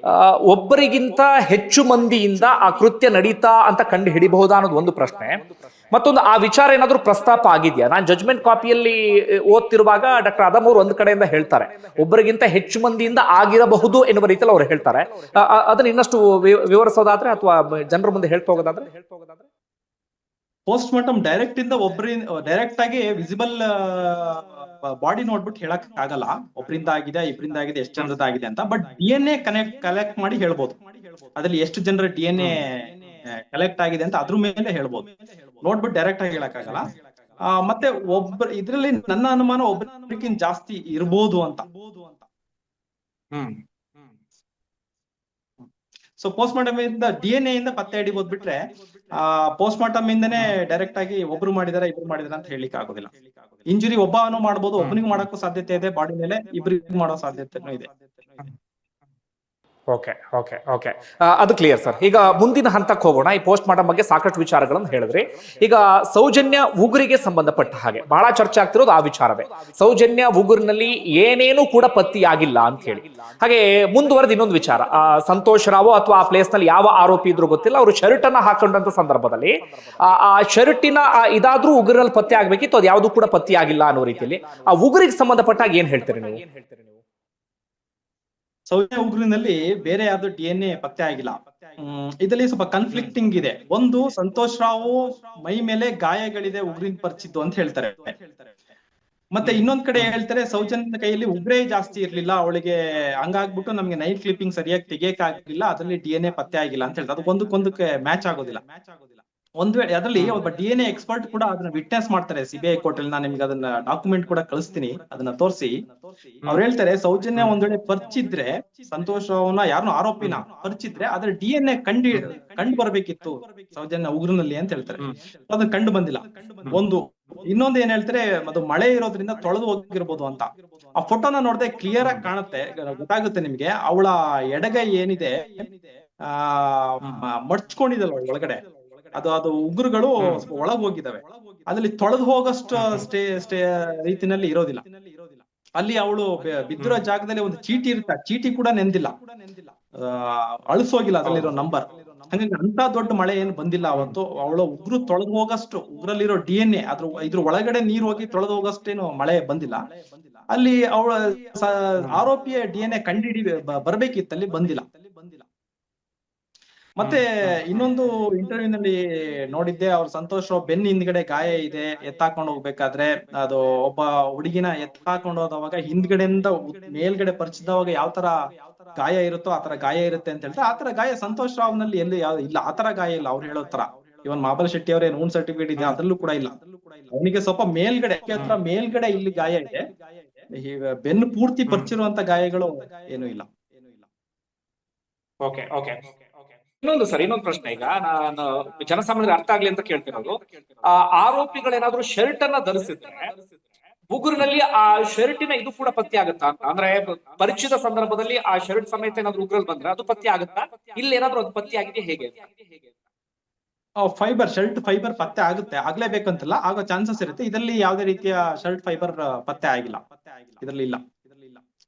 ಒಬ್ಬರಿಗಿಂತ ಹೆಚ್ಚು ಮಂದಿಯಿಂದ ಆ ಕೃತ್ಯ ನಡೀತಾ ಅಂತ ಕಂಡು ಹಿಡಿಬಹುದಾ ಅನ್ನೋದು ಒಂದು ಪ್ರಶ್ನೆ. ಮತ್ತೊಂದು, ಆ ವಿಚಾರ ಏನಾದ್ರೂ ಪ್ರಸ್ತಾಪ ಆಗಿದೆಯಾ? ನಾನು ಜಜ್ಮೆಂಟ್ ಕಾಪಿಯಲ್ಲಿ ಓದ್ತಿರುವಾಗ ಡಾಕ್ಟರ್ ಆದಮ್ ಅವರು ಒಂದ್ ಕಡೆಯಿಂದ ಹೇಳ್ತಾರೆ ಒಬ್ಬರಿಗಿಂತ ಹೆಚ್ಚು ಮಂದಿಯಿಂದ ಆಗಿರಬಹುದು ಎನ್ನುವ ರೀತಿಯಲ್ಲಿ ಅವ್ರು ಹೇಳ್ತಾರೆ. ಅದನ್ನ ಇನ್ನಷ್ಟು ವಿವರಿಸೋದಾದ್ರೆ ಅಥವಾ ಜನರ ಮುಂದೆ ಹೇಳ್ತಾ ಹೋಗೋದಾದ್ರೆ? ಪೋಸ್ಟ್ ಮಾರ್ಟಮ್ ಡೈರೆಕ್ಟ್ ಆಗಿ ವಿಸಿಬಲ್ ಬಾಡಿ ನೋಡ್ಬಿಟ್ಟು ಹೇಳಕ್ ಆಗಲ್ಲ, ಒಬ್ಬರಿಂದ ಆಗಿದೆ, ಇಬ್ಬರಿಂದ ಆಗಿದೆ, ಎಷ್ಟು ಜನರದ ಆಗಿದೆ ಅಂತ. ಬಟ್ DNA ಕಲೆಕ್ಟ್ ಮಾಡಿ ಹೇಳ್ಬೋದು, ಅದ್ರಲ್ಲಿ ಎಷ್ಟು ಜನರ DNA ಕಲೆಕ್ಟ್ ಆಗಿದೆ ಅಂತ ಅದ್ರ ಮೇಲೆ ಹೇಳ್ಬೋದು. ನೋಡ್ಬಿಟ್ಟು ಡೈರೆಕ್ಟ್ ಆಗಿ ಹೇಳಕ್ ಆಗಲ್ಲ. ಮತ್ತೆ ಇದ್ರಲ್ಲಿ ನನ್ನ ಅನುಮಾನ ಒಬ್ಬರಿಗಿಂತ ಜಾಸ್ತಿ ಇರ್ಬೋದು ಅಂತ. ಸೊ ಪೋಸ್ಟ್ ಮಾರ್ಟಮ್ ಇಂದ DNA ಇಂದ ಪತ್ತೆ ಹಿಡಿಬಹುದು ಬಿಟ್ರೆ, ಪೋಸ್ಟ್ ಮಾರ್ಟಮ್ ಇಂದನೇ ಡೈರೆಕ್ಟ್ ಆಗಿ ಒಬ್ರು ಮಾಡಿದಾರೆ ಇಬ್ರು ಮಾಡಿದಾರೆ ಅಂತ ಹೇಳಿಕ್ಕೆ ಆಗೋದಿಲ್ಲ. ಇಂಜುರಿ ಒಬ್ಬನು ಮಾಡ್ಬೋದು, ಒಬ್ಬನಿಗೆ ಮಾಡಕ್ಕೂ ಸಾಧ್ಯತೆ ಇದೆ, ಬಾಡಿ ಮೇಲೆ ಇಬ್ರಿಗೆ ಮಾಡೋ ಸಾಧ್ಯತೆನೂ ಇದೆ. ಓಕೆ ಓಕೆ ಓಕೆ ಅದು ಕ್ಲಿಯರ್ ಸರ್. ಈಗ ಮುಂದಿನ ಹಂತಕ್ಕೆ ಹೋಗೋಣ. ಈ ಪೋಸ್ಟ್ ಮಾರ್ಟಮ್ ಬಗ್ಗೆ ಸಾಕಷ್ಟು ವಿಚಾರಗಳನ್ನು ಹೇಳಿದ್ರಿ. ಈಗ ಸೌಜನ್ಯ ಉಗುರಿಗೆ ಸಂಬಂಧಪಟ್ಟ ಹಾಗೆ ಬಹಳ ಚರ್ಚೆ ಆಗ್ತಿರೋದು ಆ ವಿಚಾರವೇ. ಸೌಜನ್ಯ ಉಗುರಿನಲ್ಲಿ ಏನೇನೂ ಕೂಡ ಪತ್ತೆಯಾಗಿಲ್ಲ ಅಂತ ಹೇಳಿ. ಹಾಗೆ ಮುಂದುವರೆದ ಇನ್ನೊಂದು ವಿಚಾರ, ಸಂತೋಷ್ ರಾವ್ ಅಥವಾ ಆ ಪ್ಲೇಸ್ ನಲ್ಲಿ ಯಾವ ಆರೋಪಿ ಇದ್ರು ಗೊತ್ತಿಲ್ಲ, ಅವರು ಶರ್ಟ್ ಅನ್ನ ಹಾಕೊಂಡಂತ ಸಂದರ್ಭದಲ್ಲಿ ಆ ಶರ್ಟಿನ ಇದಾದ್ರೂ ಉಗುರಿನಲ್ಲಿ ಪತ್ತೆ ಆಗ್ಬೇಕಿತ್ತು, ಅದು ಯಾವ್ದು ಕೂಡ ಪತ್ತೆ ಆಗಿಲ್ಲ ಅನ್ನೋ ರೀತಿಯಲ್ಲಿ. ಆ ಉಗುರಿಗೆ ಸಂಬಂಧಪಟ್ಟಾಗ ಏನ್ ಹೇಳ್ತೀರಿ ನೀವು? ಸೌಜನ್ಯ ಉಗುರಿನಲ್ಲಿ ಬೇರೆ ಯಾವ್ದು DNA ಪತ್ತೆ ಆಗಿಲ್ಲ. ಇದರಲ್ಲಿ ಸ್ವಲ್ಪ ಕನ್ಫ್ಲಿಕ್ಟಿಂಗ್ ಇದೆ. ಒಂದು, ಸಂತೋಷ್ ರಾವ್ ಮೈ ಮೇಲೆ ಗಾಯಗಳಿದೆ, ಉಗುರಿನ ಪರಿಚಿದ್ದು ಅಂತ ಹೇಳ್ತಾರೆ. ಮತ್ತೆ ಇನ್ನೊಂದ್ ಕಡೆ ಹೇಳ್ತಾರೆ ಸೌಜನ್ಯ ಕೈಯಲ್ಲಿ ಉಗುರೇ ಜಾಸ್ತಿ ಇರ್ಲಿಲ್ಲ, ಅವಳಿಗೆ ಹಂಗಾಗ್ಬಿಟ್ಟು ನಮ್ಗೆ ನೈಟ್ ಕ್ಲಿಪ್ಪಿಂಗ್ ಸರಿಯಾಗಿ ತೆಗಿಯಕ್ ಆಗಿಲ್ಲ, ಅದ್ರಲ್ಲಿ DNA ಪತ್ತೆ ಆಗಿಲ್ಲ ಅಂತ ಹೇಳ್ತಾರೆ. ಅದು ಒಂದಕ್ಕೊಂದಕ್ಕೆ ಮ್ಯಾಚ್ ಆಗೋದಿಲ್ಲ. ಒಂದ್ ವೇಳೆ ಅದರಲ್ಲಿ ಒಬ್ಬ DNA ಎಕ್ಸ್ಪರ್ಟ್ ಕೂಡ ಅದನ್ನ ವಿಟ್ನೆಸ್ ಮಾಡ್ತಾರೆ ಸಿಬಿಐ ಕೋರ್ಟ್ ಅಲ್ಲಿ. ನಾನು ನಿಮ್ಗೆ ಅದನ್ನ ಡಾಕ್ಯುಮೆಂಟ್ ಕೂಡ ಕಳಿಸ್ತೀನಿ, ಅದನ್ನ ತೋರಿಸಿ. ಅವ್ರು ಹೇಳ್ತಾರೆ ಸೌಜನ್ಯ ಒಂದ್ ವೇಳೆ ಪರಿಚಿದ್ರೆ, ಸಂತೋಷ್ ರಾವ್ನ ಯಾರನ್ನ ಆರೋಪಿನ ಪರಿಚಿದ್ರೆ ಅದ್ರ DNA ಕಂಡು ಬರ್ಬೇಕಿತ್ತು ಸೌಜನ್ಯ ಉಗುರಿನಲ್ಲಿ ಅಂತ ಹೇಳ್ತಾರೆ. ಅದನ್ನ ಕಂಡು ಬಂದಿಲ್ಲ. ಒಂದು, ಇನ್ನೊಂದು ಏನ್ ಹೇಳ್ತಾರೆ, ಅದು ಮಳೆ ಇರೋದ್ರಿಂದ ತೊಳೆದು ಹೋಗಿರ್ಬೋದು ಅಂತ. ಆ ಫೋಟೋನ ನೋಡಿದ್ರೆ ಕ್ಲಿಯರ್ ಆಗಿ ಕಾಣುತ್ತೆ, ಗೊತ್ತಾಗುತ್ತೆ ನಿಮ್ಗೆ. ಅವಳ ಎಡಗೈ ಏನಿದೆ ಮಡ್ಚ್ಕೊಂಡಿದಲ್ಲ ಒಳಗಡೆ, ಅದು ಉಗುರುಗಳು ಒಳಗ್ ಹೋಗಿದಾವೆ, ಅದ್ರಲ್ಲಿ ತೊಳೆದು ಹೋಗಷ್ಟು ರೀತಿನಲ್ಲಿ ಇರೋದಿಲ್ಲ. ಅಲ್ಲಿ ಅವಳು ಬಿದ್ದಿರೋ ಜಾಗದಲ್ಲಿ ಒಂದು ಚೀಟಿ ಇರುತ್ತೆ, ಆ ಚೀಟಿ ಕೂಡ ನೆಂದಿಲ್ಲ, ಅಳಿಸೋಗಿಲ್ಲ ಅದ್ರಲ್ಲಿರೋ ನಂಬರ್. ಹಂಗಾಗಿ ಅಂತ ದೊಡ್ಡ ಮಳೆ ಏನು ಬಂದಿಲ್ಲ ಅವತ್ತು. ಅವಳ ಉಗ್ರು ತೊಳೆದು ಹೋಗಷ್ಟು, ಉಗ್ರಲ್ಲಿರೋ DNA ಇದ್ರ ಒಳಗಡೆ ನೀರು ಹೋಗಿ ತೊಳೆದು ಹೋಗಷ್ಟೇನು ಮಳೆ ಬಂದಿಲ್ಲ. ಅಲ್ಲಿ ಅವಳ ಆರೋಪಿಯ DNA ಕಂಡಿಡಿ ಬರ್ಬೇಕಿತ್ತು, ಅಲ್ಲಿ ಬಂದಿಲ್ಲ. ಮತ್ತೆ ಇನ್ನೊಂದು ಇಂಟರ್ವ್ಯೂ ನಲ್ಲಿ ನೋಡಿದ್ದೆ, ಅವ್ರು ಸಂತೋಷ್ ರಾವ್ ಬೆನ್ನ ಹಿಂದ್ಗಡೆ ಗಾಯ ಇದೆ, ಎತ್ತಾಕೊಂಡು ಹೋಗ್ಬೇಕಾದ್ರೆ ಅದು ಒಬ್ಬ ಹುಡುಗಿನ ಎತ್ತಾಕೊಂಡು ಹೋದವಾಗ ಹಿಂದ್ಗಡೆಯಿಂದ ಮೇಲ್ಗಡೆ ಪರಿಚಿದವಾಗ ಯಾವ ತರ ಗಾಯ ಇರುತ್ತೋ ಆತರ ಗಾಯ ಇರುತ್ತೆ ಅಂತ ಹೇಳ್ತಾರೆ. ಆತರ ಗಾಯ ಸಂತೋಷ್ ರಾವ್ ನಲ್ಲಿ ಎಲ್ಲಿ ಯಾವ್ದು ಇಲ್ಲ, ಆತರ ಗಾಯ ಇಲ್ಲ ಅವ್ರು ಹೇಳೋ ತರ. ಇವನ್ ಮಾಬಲ್ ಶೆಟ್ಟಿ ಅವ್ರ ಏನ್ ಸರ್ಟಿಫಿಕೇಟ್ ಇದೆ ಅದ್ರಲ್ಲೂ ಕೂಡ ಇಲ್ಲ. ಅವನಿಗೆ ಸ್ವಲ್ಪ ಮೇಲ್ಗಡೆ ಹತ್ರ ಮೇಲ್ಗಡೆ ಇಲ್ಲಿ ಗಾಯ ಇದೆ, ಬೆನ್ನು ಪೂರ್ತಿ ಪರಿಚಿರುವಂತ ಗಾಯಗಳು ಏನು ಇಲ್ಲ. Okay okay. ಇನ್ನೊಂದು ಪ್ರಶ್ನೆ, ಈಗ ನಾನು ಜನಸಾಮಾನ್ಯರಿಗೆ ಅರ್ಥ ಆಗ್ಲಿ ಅಂತ ಕೇಳ್ತಿರೋದು, ಆ ಆರೋಪಿಗಳೇನಾದ್ರೂ ಶರ್ಟ್ ಅನ್ನ ಧರಿಸಿದ್ರೆ ಉಗುರಿನಲ್ಲಿ ಆ ಶರ್ಟಿನ ಇದು ಕೂಡ ಪತ್ತೆ ಆಗುತ್ತಾ ಅಂತ, ಅಂದ್ರೆ ಪರಿಚಿತ ಸಂದರ್ಭದಲ್ಲಿ ಆ ಶರ್ಟ್ ಸಮೇತ ಏನಾದ್ರು ಉಗುರಲ್ಲಿ ಬಂದ್ರೆ ಅದು ಪತ್ತೆ ಆಗುತ್ತಾ, ಇಲ್ಲಿ ಏನಾದ್ರು ಅದು ಪತ್ತೆ ಆಗಿದೆ ಹೇಗೆ? ಶರ್ಟ್ ಫೈಬರ್ ಪತ್ತೆ ಆಗುತ್ತೆ, ಆಗ್ಲೇಬೇಕಂತಲ್ಲ, ಆಗೋ ಚಾನ್ಸಸ್ ಇರುತ್ತೆ. ಇದರಲ್ಲಿ ಯಾವುದೇ ರೀತಿಯ ಶರ್ಟ್ ಫೈಬರ್ ಪತ್ತೆ ಆಗಿಲ್ಲ, ಇದರಲ್ಲಿ ಇಲ್ಲ.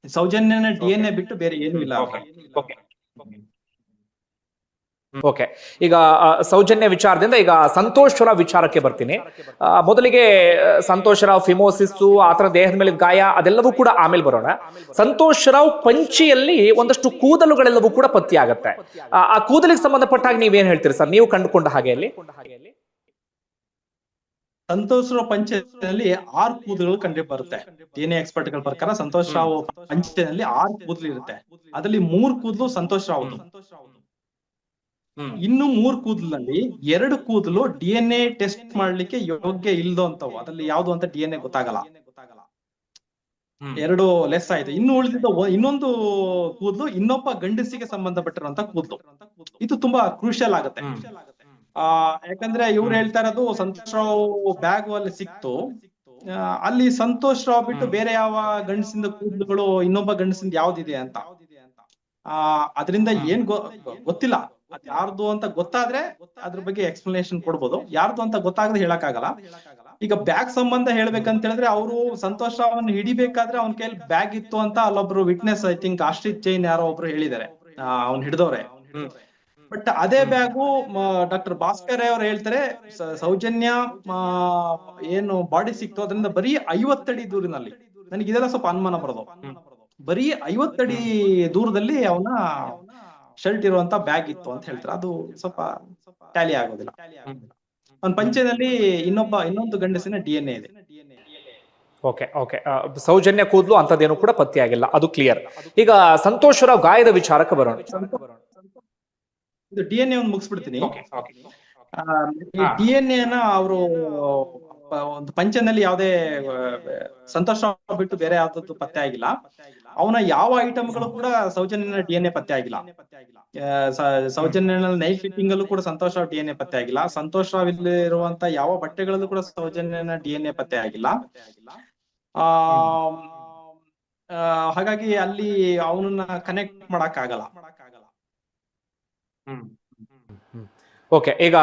ಸೌಜನ್ಯನ DNA ಬಿಟ್ಟು ಬೇರೆ ಏನು ಇಲ್ಲ. ಓಕೆ, ಈಗ ಸೌಜನ್ಯ ವಿಚಾರದಿಂದ ಈಗ ಸಂತೋಷ್ ರಾವ್ ವಿಚಾರಕ್ಕೆ ಬರ್ತೀನಿ. ಮೊದಲಿಗೆ ಸಂತೋಷ್ ರಾವ್ ಫಿಮೋಸಿಸ್, ಆತರ ದೇಹದ ಮೇಲೆ ಗಾಯ ಅದೆಲ್ಲವೂ ಕೂಡ ಆಮೇಲೆ ಬರೋಣ. ಸಂತೋಷ್ ರಾವ್ ಪಂಚಿಯಲ್ಲಿ ಒಂದಷ್ಟು ಕೂದಲುಗಳೆಲ್ಲವೂ ಕೂಡ ಪತ್ತೆ ಆಗತ್ತೆ. ಆ ಕೂದಲಿಗೆ ಸಂಬಂಧಪಟ್ಟಾಗ ನೀವೇನ್ ಹೇಳ್ತೀರಿ ಸರ್, ನೀವು ಕಂಡುಕೊಂಡ ಹಾಗೆ? ಅಲ್ಲಿ ಸಂತೋಷ್ ರಾವ್ ಪಂಚದಲ್ಲಿ 6 ಕೂದಲು ಕಂಡು ಬರುತ್ತೆ. DNA ಎಕ್ಸ್ಪರ್ಟ್ ಗಳ ಪ್ರಕಾರ ಸಂತೋಷ್ ರಾವ್ ಪಂಚದಲ್ಲಿ 6 ಕೂದಲು ಇರುತ್ತೆ. ಅದರಲ್ಲಿ 3 ಕೂದಲು ಸಂತೋಷ್ ರಾವ್, ಇನ್ನು 3 ಕೂದಲಲ್ಲಿ 2 ಕೂದಲು DNA ಟೆಸ್ಟ್ ಮಾಡ್ಲಿಕ್ಕೆ ಯೋಗ್ಯ ಇಲ್ದೋ ಅಂತವು, ಅದ್ರಲ್ಲಿ ಯಾವ್ದು ಅಂತ DNA ಗೊತ್ತಾಗಲ್ಲ. 2 ಲೆಸ್ ಆಯ್ತು. ಇನ್ನು ಉಳಿದಿದ್ದ ಇನ್ನೊಂದು ಕೂದಲು ಇನ್ನೊಬ್ಬ ಗಂಡಸಿಗೆ ಸಂಬಂಧಪಟ್ಟಿರುವಂತ ಕೂದಲು. ಇದು ತುಂಬಾ ಕ್ರೂಷಿಯಲ್ ಆಗುತ್ತೆ. ಯಾಕಂದ್ರೆ ಇವ್ರು ಹೇಳ್ತಾ ಇರೋದು ಸಂತೋಷ್ ರಾವ್ ಬ್ಯಾಗ್ ಅಲ್ಲಿ ಸಿಕ್ತು, ಅಲ್ಲಿ ಸಂತೋಷ್ ರಾವ್ ಬಿಟ್ಟು ಬೇರೆ ಯಾವ ಗಂಡಸಿಂದ ಕೂದಲುಗಳು ಇನ್ನೊಬ್ಬ ಗಂಡಸಿಂದ ಯಾವ್ದಿದೆ ಅಂತ. ಅದರಿಂದ ಏನ್ ಗೊತ್ತಿಲ್ಲ, ಅದ್ ಯಾರ್ದು ಅಂತ ಗೊತ್ತಾದ್ರೆ ಅದ್ರ ಬಗ್ಗೆ ಎಕ್ಸ್ಪ್ಲನೇಷನ್ ಕೊಡ್ಬೋದು, ಯಾರ್ದು ಅಂತ ಗೊತ್ತಾಗದೆ ಹೇಳಕ್ ಆಗಲ್ಲ. ಈಗ ಬ್ಯಾಗ್ ಸಂಬಂಧ ಹೇಳ್ಬೇಕಂತ ಹೇಳಿದ್ರೆ, ಅವರು ಸಂತೋಷ್ ರಾವ್ ಹಿಡಿಬೇಕಾದ್ರೆ ಅವನ ಕೈಯಲ್ಲಿ ಬ್ಯಾಗ್ ಇತ್ತು ಅಂತ ಅಲ್ಲೊಬ್ರು witness, I think Ashrith Jain ಯಾರೋ ಒಬ್ರು ಹೇಳಿದ್ದಾರೆ, ಅವ್ನ್ ಹಿಡಿದವ್ರೆ. ಬಟ್ ಅದೇ ಬ್ಯಾಗು ಡಾಕ್ಟರ್ ಭಾಸ್ಕರ್ ಅವ್ರು ಹೇಳ್ತಾರೆ, ಸೌಜನ್ಯ ಏನು ಬಾಡಿ ಸಿಕ್ತು ಅದರಿಂದ ಬರೀ 50 ಅಡಿ ದೂರಿನಲ್ಲಿ. ನನಗೆ ಇದೆಲ್ಲ ಸ್ವಲ್ಪ ಅನುಮಾನ ಬರೋದು, ಬರೀ 50 ಅಡಿ ದೂರದಲ್ಲಿ ಅವನ ಶರ್ಟ್ ಇರುವಂತ ಬ್ಯಾಗ್ ಇತ್ತು ಅಂತ ಹೇಳ್ತಾರೆ. ಅದು ಸ್ವಲ್ಪ ಟ್ಯಾಲಿ ಆಗೋದಿಲ್ಲ. ಅವನ ಪಂಚೆನಲ್ಲಿ ಇನ್ನೊಂದು ಗಂಡಸಿನ DNA ಇದೆ. ಓಕೆ ಓಕೆ, ಸೌಜನ್ಯ ಕೂದಲು ಅಂತದೇನು ಕೂಡ ಪತ್ತೆ ಆಗಿಲ್ಲ, ಅದು ಕ್ಲಿಯರ್. ಈಗ ಸಂತೋಷ್ ರಾವ್ ಗಾಯದ ವಿಚಾರಕ್ಕೆ ಬರೋಣ. ಇದು DNA ಒಂದು ಮುಗಿಸ್ಬಿಡ್ತೀನಿ. DNA ನ ಅವರು ಒಂದು ಪಂಚನಲ್ಲಿ ಯಾವುದೇ ಸಂತೋಷ ಬಿಟ್ಟು ಬೇರೆ ಯಾವ್ದದ್ದು ಪತ್ತೆ ಆಗಿಲ್ಲ. ಅವನ ಯಾವ ಐಟಮ್ಗಳು ಕೂಡ ಸೌಜನ್ಯನ DNA ಪತ್ತೆ ಆಗಿಲ್ಲ. ಸೌಜನ್ಯನ ನೈಟ್ ಫಿಟ್ಟಿಂಗ್ ಅಲ್ಲೂ ಕೂಡ ಸಂತೋಷ್ ರಾವ್ DNA ಪತ್ತೆ ಆಗಿಲ್ಲ. ಸಂತೋಷ್ ರಾವ್ ಇಲ್ಲಿ ಇರುವಂತ ಯಾವ ಬಟ್ಟೆಗಳಲ್ಲೂ ಕೂಡ ಸೌಜನ್ಯನ DNA ಪತ್ತೆ ಆಗಿಲ್ಲ. ಹಾಗಾಗಿ ಅಲ್ಲಿ ಅವನನ್ನ ಕನೆಕ್ಟ್ ಮಾಡಕ್ ಆಗಲ್ಲ. ಓಕೆ, ಈಗ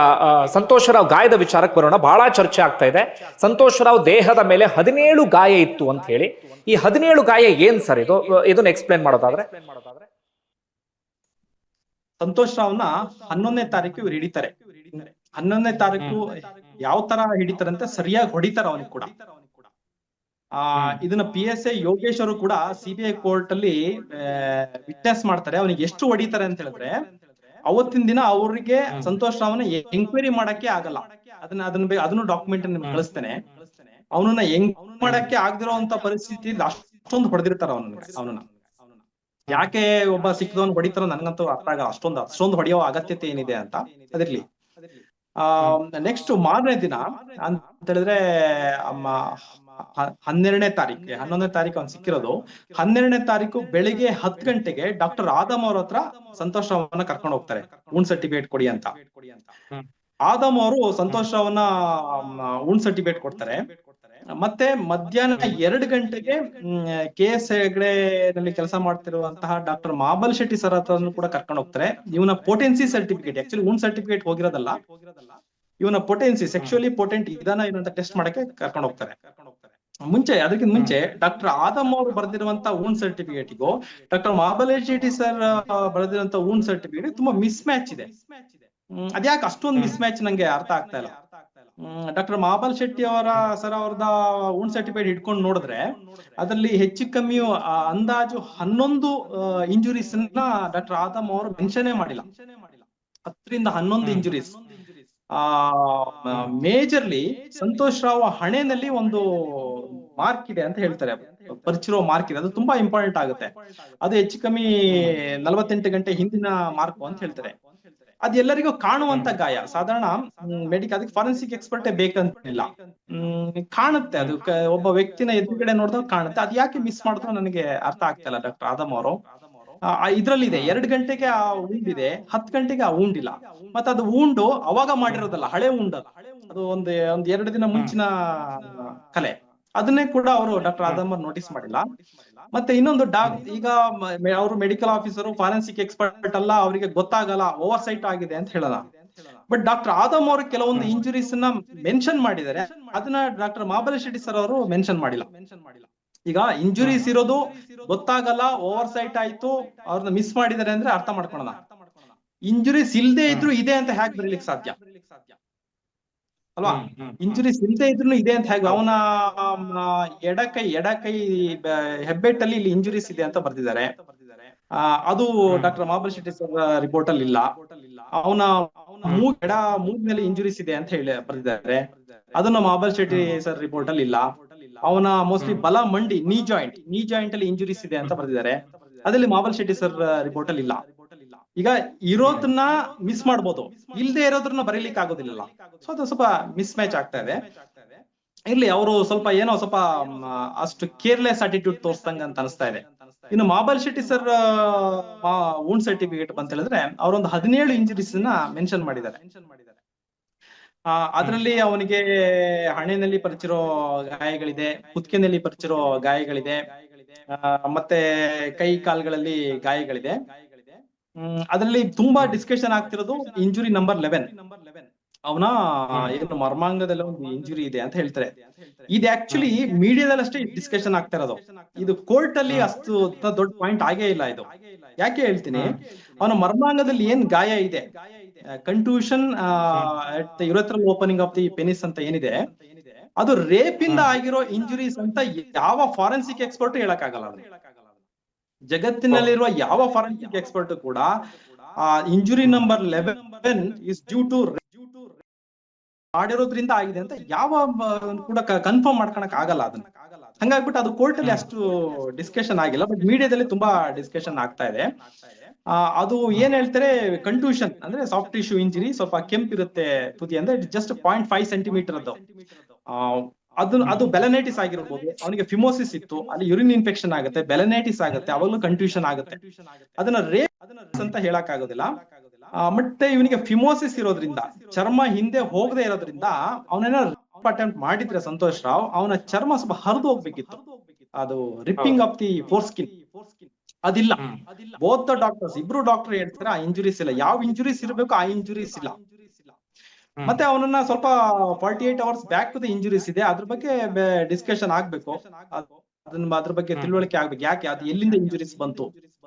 ಸಂತೋಷ್ ರಾವ್ ಗಾಯದ ವಿಚಾರಕ್ಕೆ ಬರೋಣ. ಬಹಳ ಚರ್ಚೆ ಆಗ್ತಾ ಇದೆ, ಸಂತೋಷ್ ರಾವ್ ದೇಹದ ಮೇಲೆ 17 ಗಾಯ ಇತ್ತು ಅಂತ ಹೇಳಿ. ಈ 17 ಗಾಯ ಏನ್ ಸರ್ ಇದನ್ನ ಎಕ್ಸ್ಪ್ಲೇನ್ ಮಾಡೋದಾದ್ರೆ? ಸಂತೋಷ್ ರಾವ್ನ 11ನೇ ತಾರೀಕು ಇವ್ರು ಹಿಡಿತಾರೆ. 11ನೇ ತಾರೀಕು ಯಾವ ತರ ಹಿಡಿತಾರಂತೆ, ಸರಿಯಾಗಿ ಹೊಡಿತಾರ ಅವನಿಗೆ ಕೂಡ. ಇದನ್ನ PSI ಯೋಗೇಶ್ ಅವರು ಕೂಡ CBI ಕೋರ್ಟ್ ಅಲ್ಲಿ ವಿಟ್ನೆಸ್ ಮಾಡ್ತಾರೆ. ಅವನಿಗೆ ಎಷ್ಟು ಹೊಡಿತಾರೆ ಅಂತ ಹೇಳಿದ್ರೆ, ಅವತ್ತಿನ ದಿನ ಅವ್ರಿಗೆ ಸಂತೋಷ್ ರಾವ್ನ ಎಂಕ್ವೈರಿ ಮಾಡಕ್ಕೆ ಆಗಲ್ಲ. ಅದನ್ನು ಡಾಕ್ಯುಮೆಂಟ್ ನಿಮ್ಗೆ ಕಳಿಸ್ತೇನೆ. ಅವನನ್ನ ಮಾಡಕ್ಕೆ ಆಗದಿರೋಂತ ಪರಿಸ್ಥಿತಿ ಅಷ್ಟೊಂದು ಹೊಡೆದಿರ್ತಾರ ಅವನನ್ನ. ಯಾಕೆ ಒಬ್ಬ ಸಿಕ್ಕದವನ್ ಹೊಡಿತಾರ ನನ್ಗಂತೂ ಅರ್ಥ ಆಗಲ್ಲ. ಅಷ್ಟೊಂದು ಹೊಡೆಯೋ ಅಗತ್ಯತೆ ಏನಿದೆ ಅಂತ. ಅದಿರ್ಲಿ. ನೆಕ್ಸ್ಟ್ ಮಾರನೇ ದಿನ ಅಂತ ಹೇಳಿದ್ರೆ 12ನೇ ತಾರೀಕು 11ನೇ ತಾರೀಕು ಅವ್ನು ಸಿಕ್ಕಿರೋದು. 12ನೇ ತಾರೀಕು ಬೆಳಿಗ್ಗೆ 10 ಗಂಟೆಗೆ ಡಾಕ್ಟರ್ ಆದಮ್ ಅವ್ರ ಹತ್ರ ಸಂತೋಷ್ ರಾವ್ನ ಕರ್ಕೊಂಡು ಹೋಗ್ತಾರೆ, ಊನ್ ಸರ್ಟಿಫಿಕೇಟ್ ಕೊಡಿ ಅಂತ. ಆದಮ್ ಅವರು ಸಂತೋಷ್ ರಾವ್ನ ಊನ್ ಸರ್ಟಿಫಿಕೇಟ್ ಕೊಡ್ತಾರೆ. ಮತ್ತೆ ಮಧ್ಯಾಹ್ನ 2 ಗಂಟೆಗೆ KS ಹೆಗ್ಡೆ ನಲ್ಲಿ ಕೆಲಸ ಮಾಡ್ತಿರುವಂತಹ ಡಾಕ್ಟರ್ ಮಾಬಲ್ ಶೆಟ್ಟಿ ಸರ್ ಹತ್ರನು ಕೂಡ ಕರ್ಕೊಂಡು ಹೋಗ್ತಾರೆ. ಇವನ ಪೊಟೆನ್ಸಿ ಸರ್ಟಿಫಿಕೇಟ್, ಆಕ್ಚುಲಿ ಊನ್ ಸರ್ಟಿಫಿಕೇಟ್ ಹೋಗಿರೋದಲ್ಲ, ಇವನ ಪೊಟೆನ್ಸಿ ಸೆಕ್ಸುವಲಿ ಪೊಟೆಂಟ್ ಇದಾನ ಏನಂತ ಟೆಸ್ಟ್ ಮಾಡಕ್ಕೆ ಕರ್ಕೊಂಡು ಹೋಗ್ತಾರೆ. ಅದಕ್ಕಿಂತ ಮುಂಚೆ ಡಾಕ್ಟರ್ ಆದಮ್ ಅವರು ಬರೆದಿರುವಂತ ವೂಂಡ್ ಸರ್ಟಿಫಿಕೇಟ್ಗೂ ಡಾಕ್ಟರ್ ಮಹಾಬಲೇಶ್ ಶೆಟ್ಟಿ ಸರ್ ಬರೆದಿರುವಂತ ವೂಂಡ್ ಸರ್ಟಿಫಿಕೇಟ್ ತುಂಬಾ ಮಿಸ್ ಮ್ಯಾಚ್ ಇದೆ. ಅದ್ಯಾಕೆ ಅಷ್ಟೊಂದು ಮಿಸ್ ಮ್ಯಾಚ್ ನಂಗೆ ಅರ್ಥ ಆಗ್ತಾ ಇಲ್ಲ. ಡಾಕ್ಟರ್ ಮಹಾಬಲ್ ಶೆಟ್ಟಿ ಅವರದ ವೂಂಡ್ ಸರ್ಟಿಫಿಕೇಟ್ ಇಟ್ಕೊಂಡು ನೋಡಿದ್ರೆ ಅದರಲ್ಲಿ ಹೆಚ್ಚು ಕಮ್ಮಿ ಅಂದಾಜು 11 ಇಂಜುರೀಸ್ ಡಾಕ್ಟರ್ ಆದಮ್ ಅವರು ಮೆನ್ಷನ್ ಮಾಡಿಲ್ಲ. 10ರಿಂದ 11 ಇಂಜುರೀಸ್. ಮೇಜರ್ಲಿ ಸಂತೋಷ್ ರಾವ್ ಹಣೆನಲ್ಲಿ ಒಂದು ಮಾರ್ಕ್ ಇದೆ ಅಂತ ಹೇಳ್ತಾರೆ, ಪರಿಚಿರೋ ಮಾರ್ಕ್ ಇದೆ. ಅದು ತುಂಬಾ ಇಂಪಾರ್ಟೆಂಟ್ ಆಗುತ್ತೆ. ಅದು ಹೆಚ್ಚು ಕಮ್ಮಿ 48 ಗಂಟೆ ಹಿಂದಿನ ಮಾರ್ಕ್ ಅಂತ ಹೇಳ್ತಾರೆ. ಅದ್ ಎಲ್ಲರಿಗೂ ಕಾಣುವಂತ ಗಾಯ. ಸಾಧಾರಣ ಅದಕ್ಕೆ ಫಾರೆನ್ಸಿಕ್ ಎಕ್ಸ್ಪರ್ಟೇ ಬೇಕಂತಿಲ್ಲ, ಕಾಣುತ್ತೆ. ಅದು ಒಬ್ಬ ವ್ಯಕ್ತಿನ ಎದುರುಗಡೆ ನೋಡಿದಾಗ ಕಾಣುತ್ತೆ. ಅದ್ ಯಾಕೆ ಮಿಸ್ ಮಾಡಿದ್ರು ನನಗೆ ಅರ್ಥ ಆಗ್ತಾ ಇಲ್ಲ ಡಾಕ್ಟರ್ ಆದಮ್ ಅವರು. ಇದ್ರಲ್ಲಿದೆ 2 ಗಂಟೆಗೆ ಆ ವೂಂಡ್ ಇದೆ, 10 ಗಂಟೆಗೆ ಆ ವೂಂಡ್ ಇಲ್ಲ. ಮತ್ತೆ ಅದು ವೂಂಡು ಅವಾಗ ಮಾಡಿರೋದಲ್ಲ, ಹಳೆ ವೂಂಡ್ ಅದು ಒಂದ್ 2 ದಿನ ಮುಂಚಿನ ಕಲೆ. ಅದನ್ನೇ ಕೂಡ ಅವರು ಡಾಕ್ಟರ್ ಆದಮ್ ಅವರು ನೋಟಿಸ್ ಮಾಡಿಲ್ಲ. ಮತ್ತೆ ಇನ್ನೊಂದು ಈಗ ಅವರು ಮೆಡಿಕಲ್ ಆಫೀಸರು, ಫಾರೆನ್ಸಿಕ್ ಎಕ್ಸ್ಪರ್ಟ್ ಅಲ್ಲ, ಅವರಿಗೆ ಗೊತ್ತಾಗಲ್ಲ, ಓವರ್ ಸೈಟ್ ಆಗಿದೆ ಅಂತ ಹೇಳಲ್ಲ. ಬಟ್ ಡಾಕ್ಟರ್ ಆದಮ್ ಅವರು ಕೆಲವೊಂದು ಇಂಜುರೀಸ್ ಮೆನ್ಷನ್ ಮಾಡಿದ್ದಾರೆ, ಅದನ್ನ ಡಾಕ್ಟರ್ ಮಹಾಬಲೇಶ್ ಶೆಟ್ಟಿ ಸರ್ ಅವರು ಮೆನ್ಷನ್ ಮಾಡಿಲ್ಲ. ಈಗ ಇಂಜುರೀಸ್ ಇರೋದು ಗೊತ್ತಾಗಲ್ಲ, ಓವರ್ ಸೈಟ್ ಆಯ್ತು, ಅವ್ರನ್ನ ಮಿಸ್ ಮಾಡಿದ್ದಾರೆ ಅಂದ್ರೆ ಅರ್ಥ ಮಾಡ್ಕೊಳ್ಳೋಣ. ಇಂಜುರೀಸ್ ಇಲ್ದೇ ಇದ್ರು ಇದೆ ಅಂತ ಹೇಗೆ ಬರೀಲಿಕ್ಕೆ ಸಾಧ್ಯ ಅಲ್ವಾ? ಇಂಜುರೀಸ್ ಇಲ್ದೇ ಇದ್ರು ಇದೆ ಅಂತ ಹೇಗೆ? ಅವನ ಎಡಕೈ ಹೆಬ್ಬೆಟ್ಟಲ್ಲಿ ಇಲ್ಲಿ ಇಂಜುರೀಸ್ ಇದೆ ಅಂತ ಬರ್ದಿದ್ದಾರೆ. ಅದು doctor Mahabal Shetty sir report ಅಲ್ಲಿ ಇಲ್ಲ. ಅವನ ಮೂಗ್ನಲ್ಲಿ ಇಂಜುರೀಸ್ ಇದೆ ಅಂತ ಹೇಳಿ ಬರ್ದಿದ್ದಾರೆ. ಅದನ್ನ ಮಹಾಬಲ್ ಶೆಟ್ಟಿ ಸರ್ ರಿಪೋರ್ಟ್ ಅಲ್ಲಿ ಇಲ್ಲ. ಅವನ ಮೋಸ್ಟ್ಲಿ ಬಲ ಮಂಡಿ ನೀ ಜಾಯಿಂಟ್ ಅಲ್ಲಿ ಇಂಜುರೀಸ್ ಇದೆ ಅಂತ ಬರ್ದಿದ್ದಾರೆ. ಅದ್ರಲ್ಲಿ ಮಹಾಬಲ್ ಶೆಟ್ಟಿ ಸರ್ ರಿಪೋರ್ಟ್ ಅಲ್ಲಿ ಇಲ್ಲ. ಈಗ ಇರೋದನ್ನ ಮಿಸ್ ಮಾಡ್ಬೋದು, ಇಲ್ದೇ ಇರೋದ್ರನ್ನ ಬರೀಲಿಕ್ಕೆ ಆಗೋದಿಲ್ಲ. ಸೊ ಅದು ಸ್ವಲ್ಪ ಮಿಸ್ ಮ್ಯಾಚ್ ಆಗ್ತಾ ಇದೆ. ಇರ್ಲಿ, ಅವರು ಸ್ವಲ್ಪ ಅಷ್ಟು ಕೇರ್ಲೆಸ್ ಆಟಿಟ್ಯೂಡ್ ತೋರ್ಸ್ದಂಗ ಅಂತ ಅನಿಸ್ತಾ ಇದೆ. ಇನ್ನು Mahabal Shetty sir wound certificate ಅಂತ ಹೇಳಿದ್ರೆ ಅವರೊಂದು 17 ಇಂಜುರೀಸ್ ಮೆನ್ಷನ್ ಮಾಡಿದ್ದಾರೆ. ಅದರಲ್ಲಿ ಅವನಿಗೆ ಹಣೆಯಲ್ಲಿ ಪರಿಚಿರೋ ಗಾಯಗಳಿದೆ, ಕುತ್ತಿಗೆನಲ್ಲಿ ಪರಿಚಿರೋ ಗಾಯಗಳಿದೆ, ಮತ್ತೆ ಕೈ ಕಾಲ್ಗಳಲ್ಲಿ ಗಾಯಗಳಿದೆ. ಅದರಲ್ಲಿ ತುಂಬಾ ಡಿಸ್ಕಷನ್ ಆಗ್ತಿರೋದು ಇಂಜುರಿ ನಂಬರ್ 11. ಅವನ ಏನು ಮರ್ಮಾಂಗದಲ್ಲಿ ಒಂದು ಇಂಜುರಿ ಇದೆ ಅಂತ ಹೇಳ್ತಾರೆ. ಇದು ಆಕ್ಚುಲಿ ಮೀಡಿಯಾದಲ್ಲಿ ಅಷ್ಟೇ ಡಿಸ್ಕಷನ್ ಆಗ್ತಾ ಇರೋದು. ಇದು ಕೋರ್ಟ್ ಅಲ್ಲಿ ಅಷ್ಟು ದೊಡ್ಡ ಪಾಯಿಂಟ್ ಆಗೇ ಇಲ್ಲ. ಇದು ಯಾಕೆ ಹೇಳ್ತೀನಿ, ಅವನ ಮರ್ಮಾಂಗದಲ್ಲಿ ಏನ್ ಗಾಯ ಇದೆ, ಕಂಟ್ಯೂಷನ್ ಯುರೆಥ್ರಲ್ ಓಪನಿಂಗ್ ಆಫ್ ದಿ ಪೆನಿಸ್ ಅಂತ ಏನಿದೆ, ಅದು ರೇಪ್ ಇಂದ ಆಗಿರೋ ಇಂಜುರೀಸ್ ಅಂತ ಯಾವ ಫಾರೆನ್ಸಿಕ್ ಎಕ್ಸ್ಪರ್ಟ್ ಹೇಳಕ್ಕಾಗಲ್ಲ. ಜಗತ್ತಿನಲ್ಲಿರುವ ಯಾವ ಫಾರೆನ್ಸಿಕ್ ಎಕ್ಸ್ಪರ್ಟ್ ಕೂಡ injury number 11 is due to ಮಾಡಿರೋದ್ರಿಂದ ಆಗಿದೆ ಅಂತ ಯಾವ ಕೂಡ ಕನ್ಫರ್ಮ್ ಮಾಡ್ಕೊಳಕ್ ಆಗಲ್ಲ ಅದನ್ನ. ಹಂಗಾಗ್ಬಿಟ್ಟು ಅದು ಕೋರ್ಟ್ ಅಲ್ಲಿ ಅಷ್ಟು ಡಿಸ್ಕಷನ್ ಆಗಿಲ್ಲ. ಬಟ್ ಮೀಡಿಯಾದಲ್ಲಿ ತುಂಬಾ ಡಿಸ್ಕಷನ್ ಆಗ್ತಾ ಇದೆ. ಅದು ಏನ್ ಹೇಳ್ತಾರೆ, ಕಂಟ್ಯೂಷನ್ ಅಂದ್ರೆ ಸಾಫ್ಟ್ ಟಿಶ್ಯೂ ಇಂಜುರಿ, ಸ್ವಲ್ಪ ಕೆಂಪಿರುತ್ತೆ ತುದಿ, ಅಂದ್ರೆ ಜಸ್ಟ್ 0.5 ಸೆಂಟಿಮೀಟರ್ ಅದು. ಅದು ಬೆಲನೈಟಿಸ್ ಆಗಿರ್ಬೋದು. ಅವನಿಗೆ ಫಿಮೋಸಿಸ್ ಇತ್ತು, ಅಲ್ಲಿ ಯುರಿನ್ ಇನ್ಫೆಕ್ಷನ್ ಆಗುತ್ತೆ, ಬೆಲನೈಟಿಸ್ ಆಗುತ್ತೆ, ಅವಾಗಲೂ ಕನ್ಫ್ಯೂಷನ್ ಆಗುತ್ತೆ. ಅದನ್ನ ರೇಪ್ ಅಂತ ಹೇಳಕ್ ಆಗೋದಿಲ್ಲ. ಮತ್ತೆ ಇವನಿಗೆ ಫಿಮೋಸಿಸ್ ಇರೋದ್ರಿಂದ, ಚರ್ಮ ಹಿಂದೆ ಹೋಗದೆ ಇರೋದ್ರಿಂದ, ಅವನೇನಾದ್ರು ಅಟೆಂಪ್ಟ್ ಮಾಡಿದ್ರೆ ಸಂತೋಷ್ ರಾವ್, ಅವನ ಚರ್ಮ ಸ್ವಲ್ಪ ಹರಿದು ಹೋಗ್ಬೇಕಿತ್ತು. ಅದು ripping of the four skin ಅದಿಲ್ಲ. ಬೋತ್ ದ ಡಾಕ್ಟರ್ಸ್, ಇಬ್ರು ಡಾಕ್ಟರ್ ಹೇಳ್ತಾರೆ ಆ ಇಂಜುರೀಸ್ ಇಲ್ಲ. ಯಾವ ಇಂಜುರೀಸ್ ಇರಬೇಕು ಆ ಇಂಜುರೀಸ್ ಇಲ್ಲ. ಮತ್ತೆ ಅವನನ್ನ ಸ್ವಲ್ಪ 48 ಅವರ್ಸ್ ಬ್ಯಾಕ್ ದ ಇಂಜುರೀಸ್ ಇದೆ, ಅದ್ರ ಬಗ್ಗೆ ಡಿಸ್ಕಷನ್ ಆಗ್ಬೇಕು. ಅದ್ರ ಬಗ್ಗೆ ತಿಳುವಳಿಕೆ ಆಗ್ಬೇಕು. ಯಾಕೆ ಅದು ಎಲ್ಲಿಂದ ಇಂಜುರೀಸ್ ಬಂತು,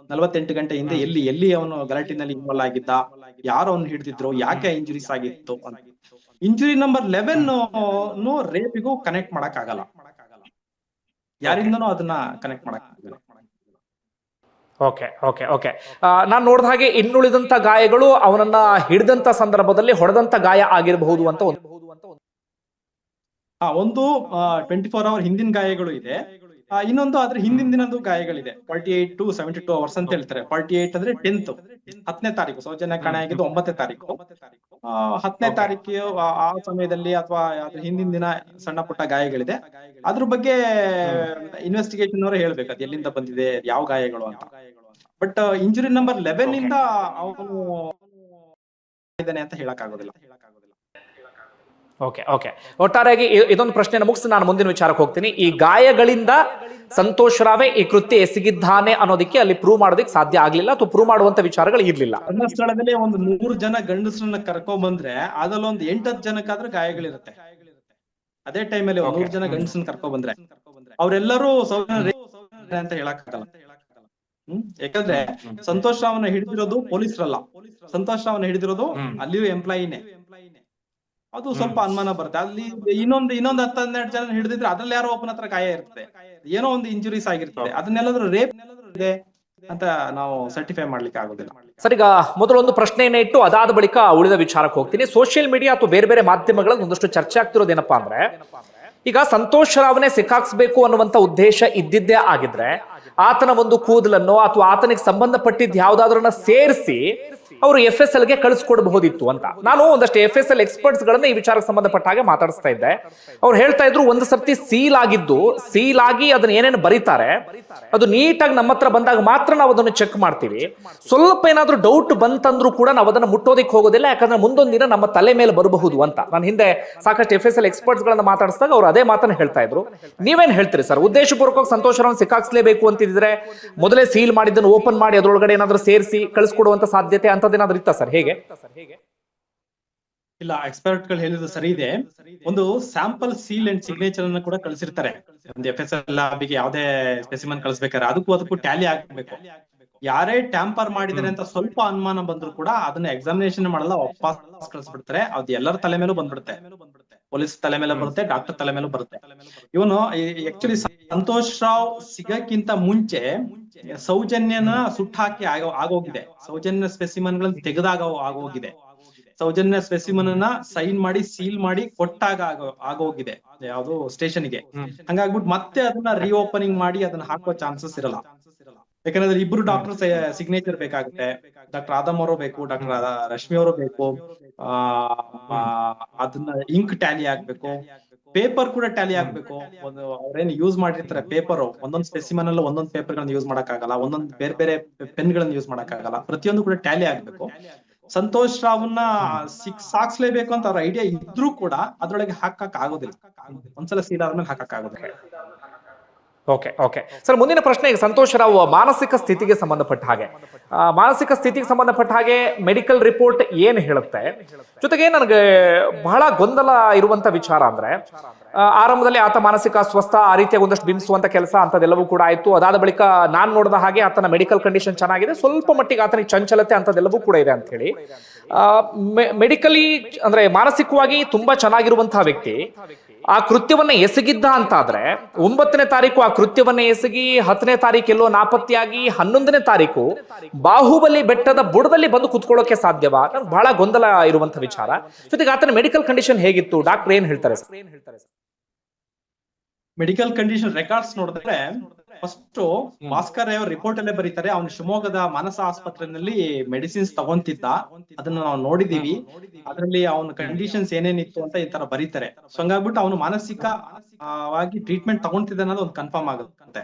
48 ಗಂಟೆ ಹಿಂದೆ ಎಲ್ಲಿ ಅವನು ಗಲಾಟಿನಲ್ಲಿ ಇನ್ವಾಲ್ವ್ ಆಗಿದ್ದ, ಯಾರು ಅವನು ಹಿಡಿದಿದ್ರು, ಯಾಕೆ ಇಂಜುರೀಸ್ ಆಗಿತ್ತು ಅಂತ. ಇಂಜುರಿ ನಂಬರ್ 11 ರೇಪಿಗೂ ಕನೆಕ್ಟ್ ಮಾಡಕ್ ಆಗಲ್ಲ, ಯಾರಿಂದನೂ ಅದನ್ನ ಕನೆಕ್ಟ್ ಮಾಡಕ್ ಆಗಲ್ಲ. ಓಕೆ ಓಕೆ ಓಕೆ ನಾನ್ ನೋಡಿದ ಹಾಗೆ ಇನ್ನುಳಿದಂತ ಗಾಯಗಳು ಅವನನ್ನ ಹಿಡಿದಂತ ಸಂದರ್ಭದಲ್ಲಿ ಹೊಡೆದಂತ ಗಾಯ ಆಗಿರಬಹುದು ಅಂತ ಒಂದು 24 ಅವರ್ ಹಿಂದಿನ ಗಾಯಗಳು ಇದೆ. ಇನ್ನೊಂದು ಅದ್ರ ಹಿಂದಿನ ದಿನದ್ದು ಗಾಯಗಳಿದೆ. 48 to 72 ಅವರ್ಸ್ ಅಂತ ಹೇಳ್ತಾರೆ. 48 ಅಂದ್ರೆ 10ನೇ ತಾರೀಕು, ಸೌಜನ್ಯ ಕಾಣೆ ಆಗಿದ್ದು 9ನೇ ತಾರೀಕು. 10ನೇ ತಾರೀಕು ಆ ಸಮಯದಲ್ಲಿ ಅಥವಾ ಅದ್ರ ಹಿಂದಿನ ದಿನ ಸಣ್ಣ ಪುಟ್ಟ ಗಾಯಗಳಿದೆ. ಅದ್ರ ಬಗ್ಗೆ ಇನ್ವೆಸ್ಟಿಗೇಷನ್ ಅವರೇ ಹೇಳ್ಬೇಕು ಅದು ಎಲ್ಲಿಂದ ಬಂದಿದೆ, ಯಾವ ಗಾಯಗಳು ಅಂತ. ಬಟ್ ಇಂಜುರಿ ನಂಬರ್ 11 ಇಂದ ಅವನು ಇದ್ದಾನೆ ಅಂತ ಹೇಳಕ್ ಆಗೋದಿಲ್ಲ. ಓಕೆ ಓಕೆ ಒಟ್ಟಾರೆಯಾಗಿ ಇದೊಂದು ಪ್ರಶ್ನೆ ಮುಗಿಸಿ ನಾನು ಮುಂದಿನ ವಿಚಾರಕ್ಕೆ ಹೋಗ್ತೀನಿ. ಈ ಗಾಯಗಳಿಂದ ಸಂತೋಷ್ ರಾವೇ ಈ ಕೃತ್ಯ ಎಸಗಿದ್ದಾನೆ ಅನ್ನೋದಕ್ಕೆ ಅಲ್ಲಿ ಪ್ರೂವ್ ಮಾಡೋದಕ್ಕೆ ಸಾಧ್ಯ ಆಗ್ಲಿಲ್ಲ, ಅಥವಾ ಪ್ರೂವ್ ಮಾಡುವಂತ ವಿಚಾರಗಳು ಇರ್ಲಿಲ್ಲ. ಸ್ಥಳದಲ್ಲಿ ಒಂದು 100 ಜನ ಗಂಡಸರನ್ನ ಕರ್ಕೊಂಡ್ ಬಂದ್ರೆ ಅದ್ರಲ್ಲಿ ಒಂದು 8-10 ಜನಕ್ಕಾದ್ರೂ ಗಾಯಗಳಿರುತ್ತೆ. ಅದೇ ಟೈಮಲ್ಲಿ 100 ಜನ ಗಂಡಸರನ್ನ ಕರ್ಕೊಂಡ್ ಬಂದ್ರೆ ಅವರೆಲ್ಲರೂ ಅಂತ ಹೇಳಕ್ಕಾಗಲ್ಲ. ಯಾಕಂದ್ರೆ ಸಂತೋಷ್ ರಾವ್ನ ಹಿಡಿದಿರೋದು ಪೊಲೀಸರಲ್ಲ, ಸಂತೋಷ್ ರಾವ್ನ ಹಿಡಿದಿರೋದು ಅಲ್ಲಿಯೂ ಎಂಪ್ಲಾಯಿನೇ. ಅದು ಸ್ವಲ್ಪ ಅನುಮಾನ ಬರುತ್ತೆ. ಅಲ್ಲಿ ಇನ್ನೊಂದು 10-12 ಜನ ಹಿಡಿದಿದ್ರೆ ಅದ್ರಲ್ಲಿ ಯಾರೋ ಒಬ್ಬನ ಹತ್ರ ಗಾಯ ಇರ್ತದೆ, ಏನೋ ಒಂದು ಇಂಜುರೀಸ್ ಆಗಿರ್ತದೆ, ಅದನ್ನೆಲ್ಲಾದ್ರೂ ರೇಪ್ ಇದೆ ಅಂತ ನಾವು ಸರ್ಟಿಫೈ ಮಾಡ್ಲಿಕ್ಕೆ ಆಗೋದಿಲ್ಲ. ಸರ್, ಈಗ ಮೊದಲೊಂದು ಪ್ರಶ್ನೆಯನ್ನ ಇಟ್ಟು ಅದಾದ ಬಳಿಕ ಉಳಿದ ವಿಚಾರಕ್ಕೆ ಹೋಗ್ತೀನಿ. ಸೋಷಿಯಲ್ ಮೀಡಿಯಾ ಅಥವಾ ಬೇರೆ ಬೇರೆ ಮಾಧ್ಯಮಗಳಲ್ಲಿ ಒಂದಷ್ಟು ಚರ್ಚೆ ಆಗ್ತಿರೋದೇನಪ್ಪಾ ಅಂದ್ರೆ, ಈಗ ಸಂತೋಷ್ ರಾವ್ನೇ ಸಿಕ್ಕಾಕ್ಸ್ಬೇಕು ಅನ್ನುವಂತ ಉದ್ದೇಶ ಇದ್ದಿದ್ದೇ ಆಗಿದ್ರೆ ಆತನ ಒಂದು ಕೂದಲನ್ನು ಅಥವಾ ಆತನಿಗೆ ಸಂಬಂಧಪಟ್ಟಿದ್ದ ಯಾವ್ದಾದ್ರನ್ನ ಸೇರಿಸಿ ಅವರು FSL ಗೆ ಕಳಿಸ್ಕೊಡ್ಬಹುದಿತ್ತು ಅಂತ. ನಾನು ಒಂದಷ್ಟು FSL ಎಕ್ಸ್ಪರ್ಟ್ಸ್ ಗಳನ್ನ ಈ ವಿಚಾರಕ್ಕೆ ಸಂಬಂಧಪಟ್ಟ ಹಾಗೆ ಮಾತಾಡಿಸ್ತಾ ಇದ್ದೆ. ಅವ್ರು ಹೇಳ್ತಾ ಇದ್ರು, ಒಂದು ಸರ್ತಿ ಸೀಲ್ ಆಗಿ ಅದನ್ನ ಏನೇನು ಬರೀತಾರೆ ಅದು ನೀಟಾಗಿ ನಮ್ಮ ಹತ್ರ ಬಂದಾಗ ಮಾತ್ರ ನಾವು ಅದನ್ನು ಚೆಕ್ ಮಾಡ್ತೀವಿ. ಸ್ವಲ್ಪ ಏನಾದ್ರೂ ಡೌಟ್ ಬಂತಂದ್ರೂ ಕೂಡ ನಾವು ಅದನ್ನ ಮುಟ್ಟೋದಿಕ್ ಹೋಗೋದಿಲ್ಲ, ಯಾಕಂದ್ರೆ ಮುಂದೊಂದು ದಿನ ನಮ್ಮ ತಲೆ ಮೇಲೆ ಬರಬಹುದು ಅಂತ. ನಾನು ಹಿಂದೆ ಸಾಕಷ್ಟು FSL ಎಕ್ಸ್ಪರ್ಟ್ಸ್ ಗಳನ್ನ ಮಾತಾಡಿಸಿದಾಗ ಅವ್ರು ಅದೇ ಮಾತನ್ನ ಹೇಳ್ತಾ ಇದ್ರು. ನೀವೇನ್ ಹೇಳ್ತೀರಿ ಸರ್? ಉದ್ದೇಶಪೂರ್ವಕವಾಗಿ ಸಂತೋಷ್ ರಾವ್ ಸಿಕ್ಕಾಕ್ಸ್ಲೇಬೇಕು ಅಂತಿದ್ರೆ ಮೊದಲೇ ಸೀಲ್ ಮಾಡಿದ್ದನ್ನು ಓಪನ್ ಮಾಡಿ ಅದ್ರೊಳಗಡೆ ಏನಾದ್ರೂ ಸೇರಿಸಿ ಕಳಿಸ್ಕೊಡುವಂತ ಸಾಧ್ಯತೆ ಅಂತದೇನಾದ್ರೂ ಇತ್ತ ಸರ್? ಹೇಗೆ? ಇಲ್ಲ, ಎಕ್ಸ್ಪರ್ಟ್ ಗಳು ಹೇಳಿದ್ರು ಸರಿ ಇದೆ. ಒಂದು ಸ್ಯಾಂಪಲ್ ಸೀಲ್ ಅಂಡ್ ಸಿಗ್ನೇಚರ್ ಅನ್ನು ಕೂಡ ಕಳಿಸಿರ್ತಾರೆ. ಒಂದು FSL ಲ್ಯಾಬ್ಗೆ ಯಾವ್ದೇ ಸ್ಪೆಸಿಮನ್ ಕಳಿಸ್ಬೇಕಾದ್ರೆ ಅದಕ್ಕೂ ಟ್ಯಾಲಿ ಆಗ್ಬೇಕು. ಯಾರೇ ಟ್ಯಾಂಪರ್ ಮಾಡಿದಾರೆ ಅಂತ ಸ್ವಲ್ಪ ಅನುಮಾನ ಬಂದ್ರು ಕೂಡ ಅದನ್ನ ಎಕ್ಸಾಮಿನೇಷನ್ ಮಾಡಲ್ಲ, ವಾಪಸ್ ಕಳಿಸ್ಬಿಡ್ತಾರೆ. ಅದು ಎಲ್ಲರ ತಲೆ ಮೇಲೂ ಬಂದ್ಬಿಡುತ್ತೆ, ಪೊಲೀಸ್ ತಲೆ ಮೇಲೆ ಬರುತ್ತೆ, ಡಾಕ್ಟರ್ ತಲೆ ಮೇಲೂ ಬರುತ್ತೆ. ಇವನು ಆಕ್ಚುಲಿ ಸಂತೋಷ್ ರಾವ್ ಸಿಗಕ್ಕಿಂತ ಮುಂಚೆ ಸೌಜನ್ಯನ ಸುಟ್ಟ ಹಾಕಿ ಆಗೋಗಿದೆ, ಸೌಜನ್ಯ ಸ್ಪೆಸಿಮನ್ ಗಳನ್ನ ತೆಗೆದಾಗ ಆಗೋಗಿದೆ, ಸೌಜನ್ಯ ಸ್ಪೆಸಿಮನ್ ಅನ್ನ ಸೈನ್ ಮಾಡಿ ಸೀಲ್ ಮಾಡಿ ಕೊಟ್ಟಾಗ ಆಗೋಗಿದೆ ಯಾವ್ದು ಸ್ಟೇಷನ್ಗೆ. ಹಂಗಾಗ್ಬಿಟ್ಟು ಮತ್ತೆ ಅದನ್ನ ರಿಓಪನಿಂಗ್ ಮಾಡಿ ಅದನ್ನ ಹಾಕೋ ಚಾನ್ಸಸ್ ಇರಲ್ಲ. ಯಾಕಂದ್ರೆ ಇಬ್ರು ಡಾಕ್ಟರ್ ಸಿಗ್ನೇಚರ್ ಬೇಕಾಗುತ್ತೆ. ಡಾಕ್ಟರ್ ಆದಮ್ ಅವರು ಬೇಕು, ಡಾಕ್ಟರ್ ರಶ್ಮಿ ಅವರು ಬೇಕು. ಅದನ್ನ ಇಂಕ್ ಟ್ಯಾಲಿ ಆಗ್ಬೇಕು, ಪೇಪರ್ ಕೂಡ ಟ್ಯಾಲಿ ಆಗ್ಬೇಕು. ಒಂದು ಅವ್ರೇನ್ ಯೂಸ್ ಮಾಡಿರ್ತಾರೆ ಪೇಪರ್, ಒಂದೊಂದು ಸ್ಪೆಸಿಮನ್ ಅಲ್ಲ ಒಂದೊಂದು ಪೇಪರ್ ಗಳನ್ನ ಯೂಸ್ ಮಾಡಕ್ ಆಗಲ್ಲ, ಒಂದೊಂದು ಬೇರೆ ಬೇರೆ ಪೆನ್ ಗಳನ್ನ ಯೂಸ್ ಮಾಡಕ್ ಆಗಲ್ಲ. ಪ್ರತಿಯೊಂದು ಕೂಡ ಟ್ಯಾಲಿ ಆಗ್ಬೇಕು. ಸಂತೋಷ್ ರಾವ್ನ ಸಾಕ್ಸ್ಲೇಬೇಕು ಅಂತ ಅವ್ರ ಐಡಿಯಾ ಇದ್ರೂ ಕೂಡ ಅದ್ರೊಳಗೆ ಹಾಕಕ್ ಆಗೋದಿಲ್ಲ. ಒಂದ್ಸಲ ಸೀಲ್ ಆದ್ಮೇಲೆ ಹಾಕಕ್ ಆಗೋದಿಲ್ಲ. ಓಕೆ ಸರ್, ಮುಂದಿನ ಪ್ರಶ್ನೆ, ಈಗ ಸಂತೋಷ್ ರಾವ್ ಮಾನಸಿಕ ಸ್ಥಿತಿಗೆ ಸಂಬಂಧಪಟ್ಟ ಹಾಗೆ ಮೆಡಿಕಲ್ ರಿಪೋರ್ಟ್ ಏನ್ ಹೇಳುತ್ತೆ? ಜೊತೆಗೆ ನನಗೆ ಬಹಳ ಗೊಂದಲ ಇರುವಂತ ವಿಚಾರ ಅಂದ್ರೆ, ಆರಂಭದಲ್ಲಿ ಆತ ಮಾನಸಿಕ ಅಸ್ವಸ್ಥ, ಆ ರೀತಿಯಾಗಿ ಒಂದಷ್ಟು ಬಿಂಬಿಸುವಂತ ಕೆಲಸ ಅಂತದೆಲ್ಲವೂ ಕೂಡ ಆಯ್ತು. ಅದಾದ ಬಳಿಕ ನಾನ್ ನೋಡಿದ ಹಾಗೆ ಆತನ ಮೆಡಿಕಲ್ ಕಂಡೀಷನ್ ಚೆನ್ನಾಗಿದೆ, ಸ್ವಲ್ಪ ಮಟ್ಟಿಗೆ ಆತನಿಗೆ ಚಂಚಲತೆ ಅಂತದೆಲ್ಲವೂ ಕೂಡ ಇದೆ ಅಂತ ಹೇಳಿ. ಮೆಡಿಕಲಿ ಅಂದ್ರೆ ಮಾನಸಿಕವಾಗಿ ತುಂಬಾ ಚೆನ್ನಾಗಿರುವಂತಹ ವ್ಯಕ್ತಿ ಆ ಕೃತ್ಯವನ್ನ ಎಸಗಿದ್ದ ಅಂತಾದ್ರೆ 9ನೇ ತಾರೀಕು ಆ ಕೃತ್ಯವನ್ನ ಎಸಗಿ 10ನೇ ತಾರೀಕು ಎಲ್ಲೋ ನಾಪತ್ತೆಯಾಗಿ 11ನೇ ತಾರೀಕು ಬಾಹುಬಲಿ ಬೆಟ್ಟದ ಬುಡದಲ್ಲಿ ಬಂದು ಕುತ್ಕೊಳ್ಳೋಕೆ ಸಾಧ್ಯವಾ? ನನ್ಗೆ ಬಹಳ ಗೊಂದಲ ಇರುವಂತ ವಿಚಾರ. ಜೊತೆಗೆ ಆತನ ಮೆಡಿಕಲ್ ಕಂಡೀಷನ್ ಹೇಗಿತ್ತು? ಡಾಕ್ಟರ್ ಏನ್ ಹೇಳ್ತಾರೆ? ಮೆಡಿಕಲ್ ಕಂಡೀಷನ್ ರೆಕಾರ್ಡ್ಸ್ ನೋಡಿದ್ರೆ ಫಸ್ಟ್ ಭಾಸ್ಕರ್ ಅವ್ರ ರಿಪೋರ್ಟ್ ಅಲ್ಲೇ ಬರೀತಾರೆ, ಅವ್ನು ಶಿವಮೊಗ್ಗದ ಮಾನಸ ಆಸ್ಪತ್ರೆಯಲ್ಲಿ ಮೆಡಿಸಿನ್ಸ್ ತಗೊಂತಿದ್ದ, ಅದನ್ನ ನಾವು ನೋಡಿದೀವಿ. ಅದ್ರಲ್ಲಿ ಅವನ ಕಂಡೀಷನ್ಸ್ ಏನೇನಿತ್ತು ಅಂತ ಈ ತರ ಬರೀತಾರೆ. ಸೊ ಹಂಗಾಗ್ಬಿಟ್ಟು ಅವನು ಮಾನಸಿಕವಾಗಿ ಟ್ರೀಟ್ಮೆಂಟ್ ತಗೊಂತಿದ್ದ ಅನ್ನೋದು ಒಂದು ಕನ್ಫರ್ಮ್ ಆಗುತ್ತೆ.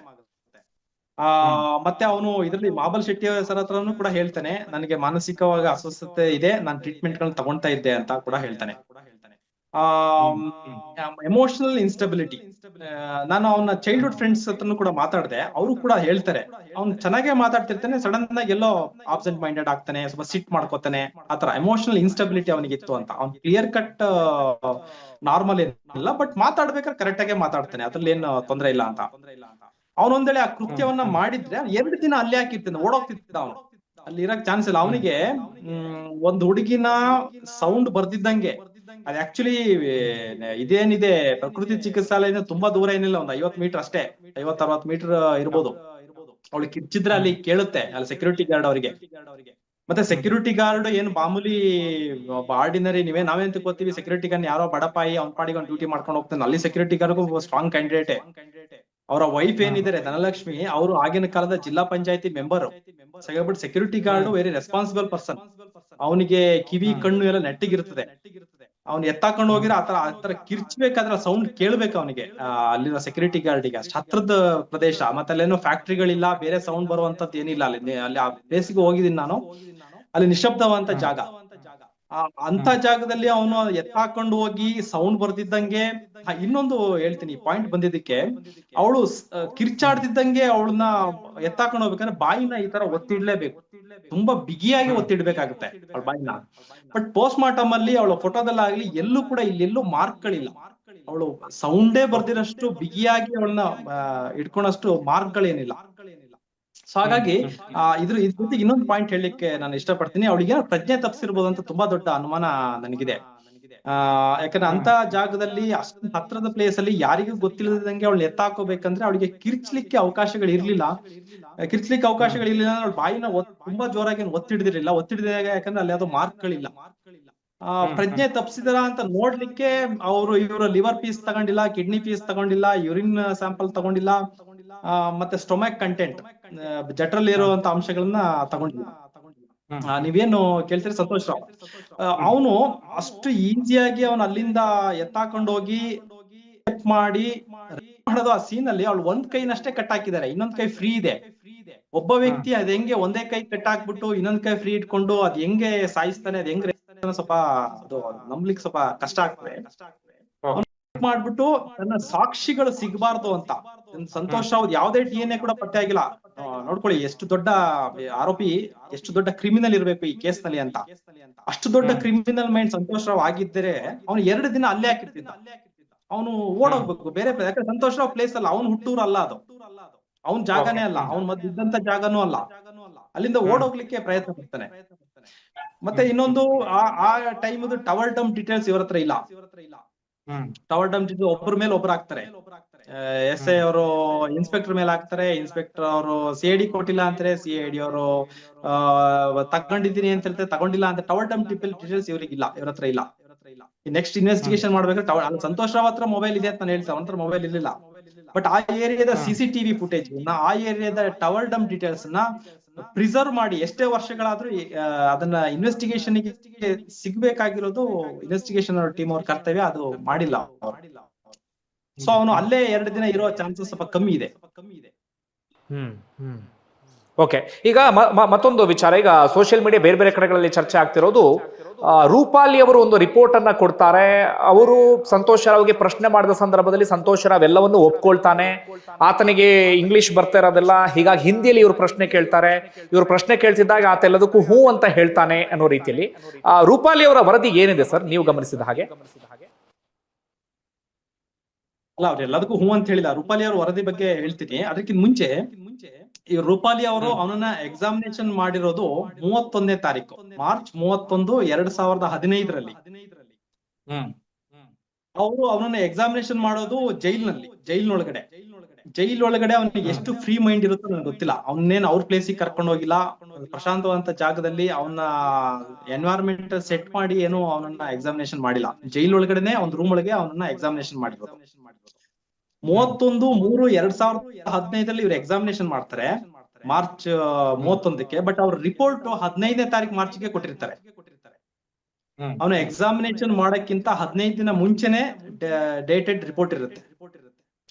ಮತ್ತೆ ಅವನು ಇದ್ರಲ್ಲಿ ಮಾಬಲ್ ಶೆಟ್ಟಿ ಸರ್ ಹತ್ರನು ಕೂಡ ಹೇಳ್ತಾನೆ, ನನಗೆ ಮಾನಸಿಕವಾಗಿ ಅಸ್ವಸ್ಥತೆ ಇದೆ, ನಾನು ಟ್ರೀಟ್ಮೆಂಟ್ ಗಳನ್ನ ತಗೊಂತಾ ಇದ್ದೆ ಅಂತ ಕೂಡ ಹೇಳ್ತಾನೆ. ಎಮೋಷನಲ್ ಇನ್ಸ್ಟೆಬಿಲಿಟಿ, ನಾನು ಅವನ ಚೈಲ್ಡ್ಹುಡ್ ಫ್ರೆಂಡ್ಸ್ ಹತ್ರನು ಕೂಡ ಮಾತಾಡಿದೆ, ಅವರು ಕೂಡ ಹೇಳ್ತಾರೆ ಅವ್ನು ಚೆನ್ನಾಗೇ ಮಾತಾಡ್ತಿರ್ತಾನೆ, ಸಡನ್ ಆಗಿ ಎಲ್ಲೋ ಆಬ್ಸೆಂಟ್ ಮೈಂಡೆಡ್ ಆಗ್ತಾನೆ, ಸ್ವಲ್ಪ ಸಿಟ್ ಮಾಡ್ಕೋತಾನೆ, ಆತರ ಎಮೋಷನಲ್ ಇನ್ಸ್ಟೆಬಿಲಿಟಿ ಅವನಿಗಿತ್ತು ಅಂತ. ಅವ್ನು ಕ್ಲಿಯರ್ ಕಟ್ ನಾರ್ಮಲ್ ಏನಿಲ್ಲ, ಬಟ್ ಮಾತಾಡ್ಬೇಕಾದ್ರೆ ಕರೆಕ್ಟ್ ಆಗೇ ಮಾತಾಡ್ತಾನೆ, ಅದ್ರಲ್ಲಿ ಏನು ತೊಂದರೆ ಇಲ್ಲ ಅಂತ. ಅವನೊಂದೇಳೆ ಆ ಕೃತ್ಯವನ್ನ ಮಾಡಿದ್ರೆ 2 ದಿನ ಅಲ್ಲೇ ಹಾಕಿರ್ತಾನೆ, ಓಡೋಗ್ತಿದ್ದ ಅವನು, ಅಲ್ಲಿ ಇರಕ್ ಚಾನ್ಸ್ ಇಲ್ಲ. ಅವನಿಗೆ ಒಂದು ಹುಡುಗಿನ ಸೌಂಡ್ ಬರ್ದಿದ್ದಂಗೆ, ಅದು ಆಕ್ಚುಲಿ ಇದೇನಿದೆ ಪ್ರಕೃತಿ ಚಿಕಿತ್ಸಾಲಯದಿಂದ ತುಂಬಾ ದೂರ ಏನಿಲ್ಲ, ಒಂದು 50 ಮೀಟರ್ ಅಷ್ಟೇ, 50-60 ಮೀಟರ್ ಇರ್ಬೋದು. ಅವಳು ಕಿರ್ಚಿದ್ರೆ ಅಲ್ಲಿ ಕೇಳುತ್ತೆ, ಅಲ್ಲಿ ಸೆಕ್ಯೂರಿಟಿ ಗಾರ್ಡ್ ಅವರಿಗೆ. ಮತ್ತೆ ಸೆಕ್ಯೂರಿಟಿ ಗಾರ್ಡ್ ಏನು ಮಾಮೂಲಿ ಆರ್ಡಿನರಿ ನಾವೇನ್ ತಿಳ್ಕೊತೀವಿ, ಸೆಕ್ಯೂರಿಟಿ ಗಾರ್ಡ್ ಯಾರೋ ಬಡಪಾಯಿ ಅವ್ನ ಪಾಡಿಗೆ ಅವ್ನು ಡ್ಯೂಟಿ ಮಾಡ್ಕೊಂಡು ಹೋಗ್ತಾನೆ. ಅಲ್ಲಿ ಸೆಕ್ಯೂರಿಟಿ ಗಾರ್ಡ್ಗೂ ಸ್ಟ್ರಾಂಗ್ ಕ್ಯಾಂಡಿಡೇಟ್. ಅವರ ವೈಫ್ ಏನಿದ್ದಾರೆ ಧನಲಕ್ಷ್ಮಿ, ಅವರು ಆಗಿನ ಕಾಲದ ಜಿಲ್ಲಾ ಪಂಚಾಯತಿ member. Security guard very responsible person. ಅವನಿಗೆ ಕಿವಿ ಕಣ್ಣು ಎಲ್ಲ ನೆಟ್ಟಿಗಿರ್ತದೆ. ಅವ್ನು ಎತ್ತಾಕೊಂಡು ಹೋಗಿರೋ ಆತರ ಕಿರ್ಚ್ಬೇಕಾದ್ರೆ ಸೌಂಡ್ ಕೇಳ್ಬೇಕು ಅವನಿಗೆ, ಅಲ್ಲಿರೋ ಸೆಕ್ಯೂರಿಟಿ ಗಾರ್ಡಿಗೆ. ಅಷ್ಟು ಹತ್ರದ ಪ್ರದೇಶ, ಮತ್ತೆ ಅಲ್ಲೇನೋ ಫ್ಯಾಕ್ಟ್ರಿಗಳಿಲ್ಲ, ಬೇರೆ ಸೌಂಡ್ ಬರುವಂತದ್ದು ಏನಿಲ್ಲ ಅಲ್ಲಿ ಆ ಪ್ಲೇಸ್ಗೆ ಹೋಗಿದ್ದೀನಿ ನಾನು. ಅಲ್ಲಿ ನಿಶಬ್ದವಂತ ಜಾಗ, ಅಂತ ಜಾಗದಲ್ಲಿ ಅವನು ಎತ್ತಾಕೊಂಡು ಹೋಗಿ ಸೌಂಡ್ ಬರ್ದಿದ್ದಂಗೆ. ಇನ್ನೊಂದು ಹೇಳ್ತೀನಿ, ಪಾಯಿಂಟ್ ಬಂದಿದ್ದಕ್ಕೆ, ಅವಳು ಕಿರ್ಚಾಡ್ತಿದ್ದಂಗೆ ಅವಳನ್ನ ಎತ್ತಾಕೊಂಡು ಹೋಗ್ಬೇಕಂದ್ರೆ ಬಾಯಿನ ಈ ತರ ಒತ್ತಿಡ್ಲೇಬೇಕು, ತುಂಬಾ ಬಿಗಿಯಾಗಿ ಒತ್ತಿಡ್ಬೇಕಾಗುತ್ತೆ ಅವಳ ಬಾಯಿನ. ಬಟ್ ಪೋಸ್ಟ್ ಮಾರ್ಟಮ್ ಅಲ್ಲಿ ಅವಳ ಫೋಟೋದಲ್ಲಾಗ್ಲಿ ಎಲ್ಲೂ ಕೂಡ ಇಲ್ಲೆಲ್ಲೂ ಮಾರ್ಕ್ಗಳಿಲ್ಲ, ಅವಳು ಸೌಂಡೇ ಬರ್ದಿರಷ್ಟು ಬಿಗಿಯಾಗಿ ಅವಳನ್ನ ಇಟ್ಕೊಳಷ್ಟು ಮಾರ್ಕ್ಗಳೇನಿಲ್ಲ. ಸೊ ಹಾಗಾಗಿ ಇದ್ರ ಜೊತೆಗೆ ಇನ್ನೊಂದು ಪಾಯಿಂಟ್ ಹೇಳಲಿಕ್ಕೆ ನಾನು ಇಷ್ಟಪಡ್ತೀನಿ. ಅವಳಿಗೆ ಪ್ರಜ್ಞೆ ತಪ್ಪಿಸಿರ್ಬೋದು ಅಂತ ತುಂಬಾ ದೊಡ್ಡ ಅನುಮಾನ ನನಗಿದೆ. ಯಾಕಂದ್ರೆ ಅಂತ ಜಾಗದಲ್ಲಿ ಅಷ್ಟು ಹತ್ರದ ಪ್ಲೇಸ್ ಅಲ್ಲಿ ಯಾರಿಗೂ ಗೊತ್ತಿಲ್ಲದಂಗೆ ಅವಳು ಎತ್ತಾಕೋಬೇಕಂದ್ರೆ ಅವಳಿಗೆ ಕಿರ್ಚ್ಲಿಕ್ಕೆ ಅವಕಾಶಗಳು ಇರ್ಲಿಲ್ಲ. ಕಿರ್ಚ್ಲಿಕ್ಕೆ ಅವಕಾಶಗಳಿರ್ಲಿಲ್ಲ ಅಂದ್ರೆ ಅವಳ ಬಾಯಿನ ತುಂಬಾ ಜೋರಾಗಿ ಒತ್ತಿಡ್ದಿರ್ಲಿಲ್ಲ. ಒತ್ತಿಡಿದಾಗ ಯಾಕಂದ್ರೆ ಅಲ್ಲಿ ಯಾವ್ದೋ ಮಾರ್ಕ್ಗಳಿಲ್ಲ. ಪ್ರಜ್ಞೆ ತಪ್ಪಿಸಿದಾರ ಅಂತ ನೋಡ್ಲಿಕ್ಕೆ ಇವರು ಲಿವರ್ ಪೀಸ್ ತಗೊಂಡಿಲ್ಲ, ಕಿಡ್ನಿ ಪೀಸ್ ತಗೊಂಡಿಲ್ಲ, ಯೂರಿನ್ ಸ್ಯಾಂಪಲ್ ತಗೊಂಡಿಲ್ಲ, ಮತ್ತೆ ಸ್ಟೊಮ್ಯಾಕ್ ಕಂಟೆಂಟ್ ಜಠರಲ್ಲಿ ಇರುವಂತ ಅಂಶಗಳನ್ನ ತಗೊಂಡಿಲ್ಲ. ನೀವೇನು ಕೇಳ್ತೀರಿ ಸಂತೋಷ್ ರಾವ್, ಅವನು ಅಷ್ಟು ಈಸಿಯಾಗಿ ಅವನು ಅಲ್ಲಿಂದ ಎತ್ತಾಕೊಂಡು ಹೋಗಿ ಮಾಡಿ ಮಾಡೋದು. ಆ ಸೀನ್ ಅಲ್ಲಿ ಅವಳು ಒಂದ್ ಕೈನಷ್ಟೇ ಕಟ್ ಹಾಕಿದ್ದಾರೆ, ಇನ್ನೊಂದ್ ಕೈ ಫ್ರೀ ಇದೆ. ಒಬ್ಬ ವ್ಯಕ್ತಿ ಅದ್ ಹೆಂಗೆ ಒಂದೇ ಕೈ ಕಟ್ ಹಾಕ್ಬಿಟ್ಟು ಇನ್ನೊಂದ್ ಕೈ ಫ್ರೀ ಇಟ್ಕೊಂಡು ಅದ್ ಹೆಂಗೆ ಸಾಯಿಸ್ತಾನೆ, ಅದ್ ಹೆಂಗ್ ಸ್ವಲ್ಪ ಅದು ನಂಬ್ಲಿಕ್ಕೆ ಸ್ವಲ್ಪ ಕಷ್ಟ ಆಗ್ತದೆ. ಮಾಡ್ಬಿಟ್ಟು ತನ್ನ ಸಾಕ್ಷಿಗಳು ಸಿಗಬಾರ್ದು ಅಂತ ಸಂತೋಷ್ ರಾವ್ ಯಾವ್ದೇ DNA ಕೂಡ ಪತ್ತೆ ಆಗಿಲ್ಲ. ನೋಡ್ಕೊಳ್ಳಿ ಎಷ್ಟು ದೊಡ್ಡ ಆರೋಪಿ, ಎಷ್ಟು ದೊಡ್ಡ ಕ್ರಿಮಿನಲ್ ಇರ್ಬೇಕು ಈ ಕೇಸ್ ನಲ್ಲಿ ಅಂತ. ಅಷ್ಟು ದೊಡ್ಡ ಕ್ರಿಮಿನಲ್ ಮೈಂಡ್ ಸಂತೋಷ್ ರಾವ್ ಆಗಿದ್ದರೆ ಅವನು 2 ದಿನ ಅಲ್ಲೇ ಹಾಕಿರ್ತಿದ್ದ. ಅವನು ಓಡೋಗ್ಬೇಕು ಬೇರೆ. ಯಾಕಂದ್ರೆ ಸಂತೋಷ್ ರಾವ್ ಪ್ಲೇಸ್ ಅಲ್ಲ, ಅವ್ನು ಹುಟ್ಟೂರು ಅಲ್ಲ, ಅದು ಅವ್ನ್ ಜಾಗನೇ ಅಲ್ಲ, ಅವ್ನ್ ಮೊದ್ಲು ಇದ್ದಂತ ಜಾಗನೂ ಅಲ್ಲ. ಅಲ್ಲಿಂದ ಓಡೋಗ್ಲಿಕ್ಕೆ ಪ್ರಯತ್ನ ಪಡ್ತಾನೆ. ಮತ್ತೆ ಇನ್ನೊಂದು ಆ ಟೈಮ್ ಟವರ್ ಡಂಪ್ ಡೀಟೇಲ್ಸ್ ಇವ್ರ ಹತ್ರ ಇಲ್ಲ. ಟವರ್ ಡಂಪ್ ಡೀಟೇಲ್ಸ್ ಒಬ್ಬರ ಮೇಲೆ ಒಬ್ರು ಹಾಕ್ತಾರೆ. SI ಅವರು ಇನ್ಸ್ಪೆಕ್ಟರ್ ಮೇಲೆ ಹಾಕ್ತಾರೆ, ಇನ್ಸ್ಪೆಕ್ಟರ್ ಅವರು CID ಕೊಟ್ಟಿಲ್ಲ ಅಂತಾರೆ, CID ಅವರು ತಗೊಂಡಿದ್ದೀನಿ ಅಂತ ಹೇಳ್ತಾರೆ, ತಗೊಂಡಿಲ್ಲ ಅಂತ. ಟವರ್ ಡಂಪ್ ಡೀಟೇಲ್ಸ್ ಇವ್ರಿಗಿಲ್ಲ, ಇವ್ರ ಹತ್ರ ಇಲ್ಲ. ನೆಕ್ಸ್ಟ್ ಇನ್ವೆಸ್ಟಿಗೇಷನ್ ಮಾಡ್ಬೇಕಾದ್ರೆ ಸಂತೋಷ್ ರಾವ್ ಹತ್ರ ಮೊಬೈಲ್ ಇದೆ ಅಂತ ನಾನು ಹೇಳ್ತೇನೆ, ಅವನ ಹತ್ರ ಮೊಬೈಲ್ ಇರ್ಲಿಲ್ಲ. ಬಟ್ ಆ ಏರಿಯಾದ CCTV ಫುಟೇಜ್ ಆ ಏರಿಯಾದ ಟವರ್ ಡಂಪ್ ಡೀಟೇಲ್ಸ್ ನ ಪ್ರಿಸರ್ವ್ ಮಾಡಿ ಎಷ್ಟೇ ವರ್ಷಗಳಾದ್ರೂ ಅದನ್ನ ಇನ್ವೆಸ್ಟಿಗೇಷನ್ ಗೆ ಸಿಗ್ಬೇಕಾಗಿರೋದು ಇನ್ವೆಸ್ಟಿಗೇಷನ್ ಟೀಮ್ ಅವ್ರ ಕರ್ತವ್ಯ, ಅದು ಮಾಡಿಲ್ಲ. ಸೊ ಅವನು ಅಲ್ಲೇ 2 ದಿನ ಇರೋ ಚಾನ್ಸಸ್ ಸ್ವಲ್ಪ ಕಮ್ಮಿ ಇದೆ. ಓಕೆ, ಈಗ ಮತ್ತೊಂದು ವಿಚಾರ. ಈಗ ಸೋಷಿಯಲ್ ಮೀಡಿಯಾ ಬೇರೆ ಬೇರೆ ಕಡೆಗಳಲ್ಲಿ ಚರ್ಚೆ ಆಗ್ತಿರೋದು, ರೂಪಾಲಿ ಅವರು ಒಂದು ರಿಪೋರ್ಟ್ ಅನ್ನ ಕೊಡ್ತಾರೆ. ಅವರು ಸಂತೋಷ್ ರಾವ್ಗೆ ಪ್ರಶ್ನೆ ಮಾಡಿದ ಸಂದರ್ಭದಲ್ಲಿ ಸಂತೋಷ್ ರಾವ್ ಎಲ್ಲವನ್ನು ಒಪ್ಕೊಳ್ತಾನೆ. ಆತನಿಗೆ ಇಂಗ್ಲಿಷ್ ಬರ್ತಾ ಇರೋದಿಲ್ಲ, ಹೀಗಾಗಿ ಹಿಂದಿಯಲ್ಲಿ ಇವರು ಪ್ರಶ್ನೆ ಕೇಳ್ತಾರೆ. ಇವರು ಪ್ರಶ್ನೆ ಕೇಳ್ತಿದ್ದಾಗ ಆತ ಎಲ್ಲದಕ್ಕೂ ಹೂ ಅಂತ ಹೇಳ್ತಾನೆ ಅನ್ನೋ ರೀತಿಯಲ್ಲಿ ರೂಪಾಲಿ ಅವರ ವರದಿ ಏನಿದೆ ಸರ್, ನೀವು ಗಮನಿಸಿದ ಹಾಗೆ? ಅಲ್ಲ, ಅವ್ರು ಎಲ್ಲದಕ್ಕೂ ಹೂ ಅಂತ ಹೇಳಿಲ್ಲ. ರೂಪಾಲಿ ಅವ್ರ ವರದಿ ಬಗ್ಗೆ ಹೇಳ್ತೀನಿ. ಅದಕ್ಕಿಂತ ಮುಂಚೆ ಈ ರೂಪಾಲಿ ಅವರು ಅವನನ್ನ ಎಕ್ಸಾಮಿನೇಷನ್ ಮಾಡಿರೋದು 31ನೇ ತಾರೀಕು ಮಾರ್ಚ್ 31, 2015ರಲ್ಲಿ. ಅವರು ಅವನನ್ನ ಎಕ್ಸಾಮಿನೇಷನ್ ಮಾಡೋದು ಜೈಲಿನೊಳಗಡೆ. ಅವನಿಗೆ ಎಷ್ಟು ಫ್ರೀ ಮೈಂಡ್ ಇರುತ್ತೋ ನನಗೆ ಗೊತ್ತಿಲ್ಲ. ಅವನ್ನೇನು ಅವ್ರ ಪ್ಲೇಸಿಗೆ ಕರ್ಕೊಂಡು ಹೋಗಿಲ್ಲ, ಪ್ರಶಾಂತವಂತ ಜಾಗದಲ್ಲಿ ಅವನ ಎನ್ವೈರನ್ಮೆಂಟ್ ಸೆಟ್ ಮಾಡಿ ಏನು ಅವನನ್ನ ಎಕ್ಸಾಮಿನೇಷನ್ ಮಾಡಿಲ್ಲ. ಜೈಲೊಳಗಡೆನೆ ಒಂದು ರೂಮ್ ಒಳಗೆ ಅವನನ್ನ ಎಕ್ಸಾಮಿನೇಷನ್ ಮಾಡಿರೋದು. 31/3/2015 ಇವ್ರು ಎಕ್ಸಾಮಿನೇಷನ್ ಮಾಡ್ತಾರೆ ಮಾರ್ಚ್ 31ಕ್ಕೆ. ಬಟ್ ಅವ್ರ ರಿಪೋರ್ಟ್ 15ನೇ ತಾರೀಕು ಮಾರ್ಚ್ಗೆ ಕೊಟ್ಟಿರ್ತಾರೆ. ಅವನು ಎಕ್ಸಾಮಿನೇಷನ್ ಮಾಡಕ್ಕಿಂತ 15 ದಿನ ಮುಂಚೆನೆ ಡೇಟೆಡ್ ರಿಪೋರ್ಟ್ ಇರುತ್ತೆ.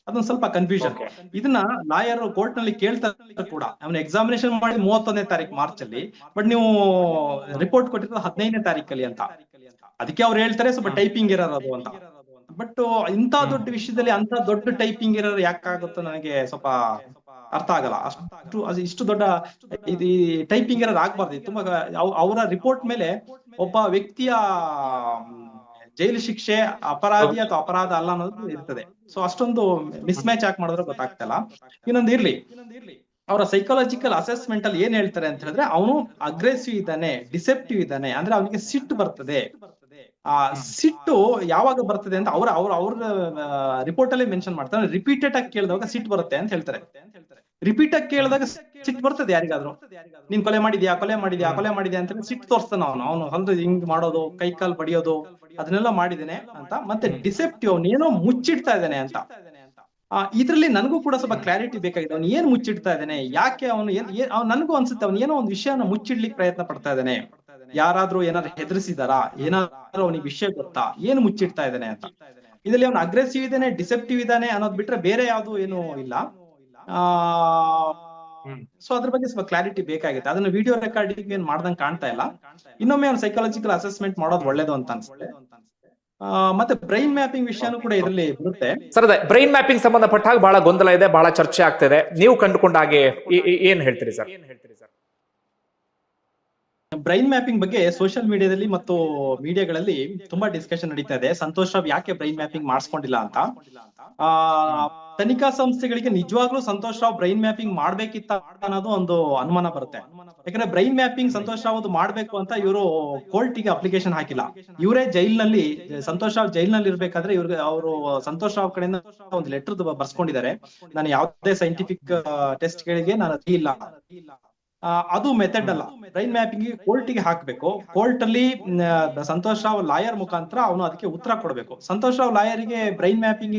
ಅದೊಂದು ಸ್ವಲ್ಪ ಕನ್ಫ್ಯೂಷನ್. ಇದನ್ನ ಲಾಯರ್ ಕೋರ್ಟ್ ನಲ್ಲಿ ಕೇಳ್ತಾರೆ ಕೂಡ. ಅವನು ಎಕ್ಸಾಮಿನೇಷನ್ ಮಾಡಿ 31ನೇ ತಾರೀಕು ಮಾರ್ಚ್ ಅಲ್ಲಿ, ಬಟ್ ನೀವು ರಿಪೋರ್ಟ್ ಕೊಟ್ಟಿರೋದು 15ನೇ ತಾರೀಕಲ್ಲಿ ಅಂತ. ಅದಕ್ಕೆ ಅವ್ರು ಹೇಳ್ತಾರೆ ಸ್ವಲ್ಪ ಟೈಪಿಂಗ್ ಎರರ್ ಅದು ಅಂತ. ಬಟ್ ಇಂತ ದೊಡ್ಡ ವಿಷಯದಲ್ಲಿ ಅಂತ ದೊಡ್ಡ ಟೈಪಿಂಗ್ ಎರರ್ ಯಾಕಾಗುತ್ತೋ ನನಗೆ ಸ್ವಲ್ಪ ಅರ್ಥ ಆಗಲ್ಲ. ಇಷ್ಟು ದೊಡ್ಡ ಇದು ಟೈಪಿಂಗ್ ಎರರ್ ಆಗ್ಬಾರ್ದು. ತುಂಬಾ ಅವರ ರಿಪೋರ್ಟ್ ಮೇಲೆ ಒಬ್ಬ ವ್ಯಕ್ತಿಯ ಜೈಲು ಶಿಕ್ಷೆ ಅಪರಾಧಿ ಅಥವಾ ಅಪರಾಧ ಅಲ್ಲ ಅನ್ನೋದು ಇರ್ತದೆ. ಸೊ ಅಷ್ಟೊಂದು ಮಿಸ್ ಮ್ಯಾಚ್ ಯಾಕೆ ಮಾಡಿದ್ರೆ ಗೊತ್ತಾಗ್ತಲ್ಲ. ಇನ್ನೊಂದು ಇರ್ಲಿ, ಅವರ ಸೈಕಾಲಜಿಕಲ್ ಅಸೆಸ್ಮೆಂಟ್ ಅಲ್ಲಿ ಏನ್ ಹೇಳ್ತಾರೆ ಅಂತ ಹೇಳಿದ್ರೆ, ಅವನು ಅಗ್ರೆಸಿವ್ ಇದ್ದಾನೆ, ಡಿಸೆಪ್ಟಿವ್ ಇದ್ದಾನೆ, ಅಂದ್ರೆ ಅವನಿಗೆ ಸಿಟ್ಟು ಬರ್ತದೆ. ಆ ಸಿಟ್ಟು ಯಾವಾಗ ಬರ್ತದೆ ಅಂತ ಅವ್ರ ರಿಪೋರ್ಟ್ ಅಲ್ಲಿ ಮೆನ್ಷನ್ ಮಾಡ್ತಾರೆ. ರಿಪೀಟೆಡ್ ಆಗಿ ಕೇಳಿದಾಗ ಸಿಟ್ಟು ಬರುತ್ತೆ ಅಂತ ಹೇಳ್ತಾರೆ. ರಿಪೀಟ್ ಆಗಿ ಕೇಳಿದಾಗ ಸಿಟ್ಟು ಬರ್ತದೆ ಯಾರಿಗಾದ್ರು. ನೀನ್ ಕೊಲೆ ಮಾಡಿದ್ಯಾ ಅಂತ ಸಿಟ್ಟು ತೋರಿಸ್ತಾನ ಅವನು ಅಂದ್ರೆ ಹಿಂಗ್ ಮಾಡೋದು, ಕೈ ಕಾಲ್ ಬಡಿಯೋದು, ಅದನ್ನೆಲ್ಲ ಮಾಡಿದ್ದೇನೆ ಅಂತ. ಮತ್ತೆ ಡಿಸೆಪ್ಟಿವ್, ಅವನೇನೋ ಮುಚ್ಚಿಡ್ತಾ ಇದ್ದಾನೆ ಅಂತ. ಇದ್ರಲ್ಲಿ ನನಗೂ ಕೂಡ ಸ್ವಲ್ಪ ಕ್ಲಾರಿಟಿ ಬೇಕಾಗಿದೆ. ಅವ್ನು ಏನ್ ಮುಚ್ಚಿಡ್ತಾ ಇದ್ದಾನೆ, ಯಾಕೆ ಅವನು ನನಗೂ ಅನ್ಸುತ್ತೆ ಅವ್ನು ಏನೋ ಒಂದು ವಿಷಯನ ಮುಚ್ಚಿಡ್ಲಿಕ್ಕೆ ಪ್ರಯತ್ನ ಪಡ್ತಾ ಇದ್ದಾನೆ. ಯಾರಾದ್ರೂ ಏನಾದ್ರು ಹೆದರ್ಸಿದಾರಾ, ಏನಾದ್ರು ಅವನಿಗೆ ವಿಷಯ ಗೊತ್ತಾ, ಏನು ಮುಚ್ಚಿಡ್ತಾ ಇದ್ದಾನೆ ಅಂತ. ಇದರಲ್ಲಿ ಅವನು ಅಗ್ರೆಸಿವ್ ಇದ್ದಾನೆ, ಡಿಸೆಪ್ಟಿವ್ ಇದ್ದಾನೆ ಅನ್ನೋದ್ ಬಿಟ್ರೆ ಬೇರೆ ಯಾವ್ದು ಏನು ಇಲ್ಲ. ಸೊ ಅದ್ರ ಬಗ್ಗೆ ಸ್ವಲ್ಪ ಕ್ಲಾರಿಟಿ ಬೇಕಾಗುತ್ತೆ. ಅದನ್ನ ವಿಡಿಯೋ ರೆಕಾರ್ಡಿಂಗ್ ಏನ್ ಮಾಡ್ದಂಗ್ ಕಾಣ್ತಾ ಇಲ್ಲ. ಇನ್ನೊಮ್ಮೆ ಅವ್ನು ಸೈಕಾಲಜಿಕಲ್ ಅಸೆಸ್ಮೆಂಟ್ ಮಾಡೋದು ಒಳ್ಳೇದು ಅಂತ ಅನ್ಸುತ್ತೆ. ಮತ್ತೆ ಬ್ರೈನ್ ಮ್ಯಾಪಿಂಗ್ ವಿಷಯನೂ ಕೂಡ ಇದರಲ್ಲಿ ಬರುತ್ತೆ ಸರ್. ಅದೇ ಬ್ರೈನ್ ಮ್ಯಾಪಿಂಗ್ ಸಂಬಂಧಪಟ್ಟಾಗ ಬಹಳ ಗೊಂದಲ ಇದೆ, ಬಹಳ ಚರ್ಚೆ ಆಗ್ತಿದೆ. ನೀವು ಕಂಡುಕೊಂಡ ಹಾಗೆ ಏನ್ ಹೇಳ್ತೀರಿ ಸರ್? ಬ್ರೈನ್ ಮ್ಯಾಪಿಂಗ್ ಬಗ್ಗೆ ಸೋಷಿಯಲ್ ಮೀಡಿಯಾದಲ್ಲಿ ಮತ್ತು ಮೀಡಿಯಾಗಳಲ್ಲಿ ತುಂಬಾ ಡಿಸ್ಕಷನ್ ನಡೀತಾ ಇದೆ. ಸಂತೋಷ್ ರಾವ್ ಯಾಕೆ ಬ್ರೈನ್ ಮ್ಯಾಪಿಂಗ್ ಮಾಡಿಸ್ಕೊಂಡಿಲ್ಲ ಅಂತ. ಆ ತನಿಖಾ ಸಂಸ್ಥೆಗಳಿಗೆ ನಿಜವಾಗ್ಲೂ ಸಂತೋಷ್ ರಾವ್ ಬ್ರೈನ್ ಮ್ಯಾಪಿಂಗ್ ಮಾಡ್ಬೇಕಿತ್ತ ಅನ್ನೋದು ಒಂದು ಅನುಮಾನ ಬರುತ್ತೆ. ಯಾಕಂದ್ರೆ ಬ್ರೈನ್ ಮ್ಯಾಪಿಂಗ್ ಸಂತೋಷ್ ರಾವ್ ಅದು ಮಾಡ್ಬೇಕು ಅಂತ ಇವರು ಕೋರ್ಟಿಗೆ ಅಪ್ಲಿಕೇಶನ್ ಹಾಕಿಲ್ಲ. ಇವರೇ ಜೈಲ್ನಲ್ಲಿ, ಸಂತೋಷ್ ರಾವ್ ಜೈಲ್ನಲ್ಲಿ ಇರ್ಬೇಕಾದ್ರೆ ಇವ್ರಿಗೆ ಅವರು ಸಂತೋಷ್ ರಾವ್ ಕಡೆಯಿಂದ ಒಂದು ಲೆಟರ್ ಬರ್ಸ್ಕೊಂಡಿದ್ದಾರೆ, ನಾನು ಯಾವುದೇ ಸೈಂಟಿಫಿಕ್ ಟೆಸ್ಟ್ ಗಳಿಗೆ ನಾನು ಇಲ್ಲ. ಅದು ಮೆಥಡ್ ಅಲ್ಲ. ಬ್ರೈನ್ ಮ್ಯಾಪಿಂಗ್ ಕೋರ್ಟಿಗೆ ಹಾಕ್ಬೇಕು. ಕೋರ್ಟ್ ಅಲ್ಲಿ ಸಂತೋಷ್ ರಾವ್ ಲಾಯರ್ ಮುಖಾಂತರ ಅವನು ಅದಕ್ಕೆ ಉತ್ತರ ಕೊಡ್ಬೇಕು. ಸಂತೋಷ್ ರಾವ್ ಲಾಯರ್ಗೆ ಬ್ರೈನ್ ಮ್ಯಾಪಿಂಗ್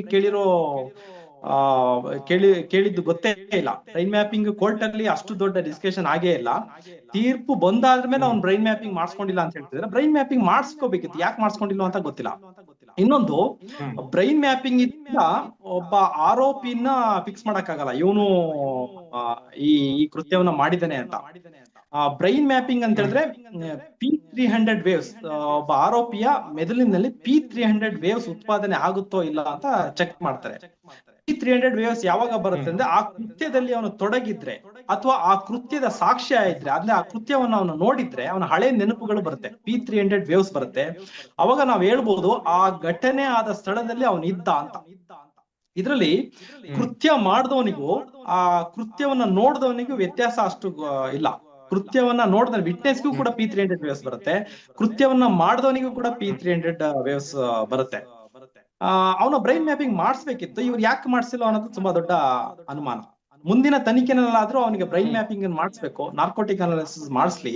ಕೇಳಿದ್ದು ಗೊತ್ತೇ ಇಲ್ಲ. ಬ್ರೈನ್ ಮ್ಯಾಪಿಂಗ್ ಕೋರ್ಟ್ ಅಲ್ಲಿ ಅಷ್ಟು ದೊಡ್ಡ ಡಿಸ್ಕಷನ್ ಆಗೇ ಇಲ್ಲ. ತೀರ್ಪು ಬಂದಾದ್ಮೇಲೆ ಅವ್ನು ಬ್ರೈನ್ ಮ್ಯಾಪಿಂಗ್ ಮಾಡಿಸ್ಕೊಂಡಿಲ್ಲ ಅಂತ ಹೇಳ್ತಿದ್ರೆ, ಬ್ರೈನ್ ಮ್ಯಾಪಿಂಗ್ ಮಾಡಿಸ್ಕೋಬೇಕಿತ್ತು, ಯಾಕೆ ಮಾಡಿಸ್ಕೊಂಡಿಲ್ಲ ಅಂತ ಗೊತ್ತಿಲ್ಲ. ಇನ್ನೊಂದು, ಬ್ರೈನ್ ಮ್ಯಾಪಿಂಗ್ ಇಂದ ಒಬ್ಬ ಆರೋಪಿನ ಫಿಕ್ಸ್ ಮಾಡಕ್ಕಾಗಲ್ಲ ಇವನು ಈ ಕೃತ್ಯವನ್ನ ಮಾಡಿದಾನೆ ಅಂತ. ಬ್ರೈನ್ ಮ್ಯಾಪಿಂಗ್ ಅಂತ ಹೇಳಿದ್ರೆ P300 ವೇವ್ಸ್, ಒಬ್ಬ ಆರೋಪಿಯ ಮೆದುಳಿನಲ್ಲಿ P300 ವೇವ್ಸ್ ಉತ್ಪಾದನೆ ಆಗುತ್ತೋ ಇಲ್ಲ ಅಂತ ಚೆಕ್ ಮಾಡ್ತಾರೆ. P300 ವೇವ್ಸ್ ಯಾವಾಗ ಬರುತ್ತೆ ಅಂದ್ರೆ ಆ ಕೃತ್ಯದಲ್ಲಿ ಅವನು ತೊಡಗಿದ್ರೆ ಅಥವಾ ಆ ಕೃತ್ಯದ ಸಾಕ್ಷ್ಯ ಇದ್ರೆ, ಅಂದ್ರೆ ಆ ಕೃತ್ಯವನ್ನು ಅವನು ನೋಡಿದ್ರೆ ಅವನ ಹಳೆ ನೆನಪುಗಳು ಬರುತ್ತೆ, P300 ವೇವ್ಸ್ ಬರುತ್ತೆ. ಅವಾಗ ನಾವ್ ಹೇಳ್ಬೋದು ಆ ಘಟನೆ ಆದ ಸ್ಥಳದಲ್ಲಿ ಅವನು ಇದ್ದ ಅಂತ. ಇದ್ರಲ್ಲಿ ಕೃತ್ಯ ಮಾಡಿದವನಿಗೂ ಆ ಕೃತ್ಯವನ್ನ ನೋಡಿದವನಿಗೂ ವ್ಯತ್ಯಾಸ ಅಷ್ಟು ಇಲ್ಲ. ಕೃತ್ಯವನ್ನ ನೋಡಿದ ವಿಟ್ನೆಸ್ಗೂ ಕೂಡ P300 ವೇವ್ಸ್ ಬರುತ್ತೆ, ಕೃತ್ಯವನ್ನ ಮಾಡಿದವನಿಗೂ ಕೂಡ P300 ವೇವ್ಸ್ ಬರುತ್ತೆ. ಅವನ ಬ್ರೈನ್ ಮ್ಯಾಪಿಂಗ್ ಮಾಡಿಸ್ಬೇಕಿತ್ತು, ಇವ್ರು ಯಾಕೆ ಮಾಡಿಸಿಲ್ಲ ಅನ್ನೋದು ತುಂಬಾ ದೊಡ್ಡ ಅನುಮಾನ. ಮುಂದಿನ ತನಿಖೆನಲ್ಲಾದ್ರೂ ಅವನಿಗೆ ಬ್ರೈನ್ ಮ್ಯಾಪಿಂಗ್ ಮಾಡಿಸ್ಬೇಕು, ನಾರ್ಕೋಟಿಕ್ ಅನಾಲಿಸಿಸ್ ಮಾಡಿಸ್ಲಿ.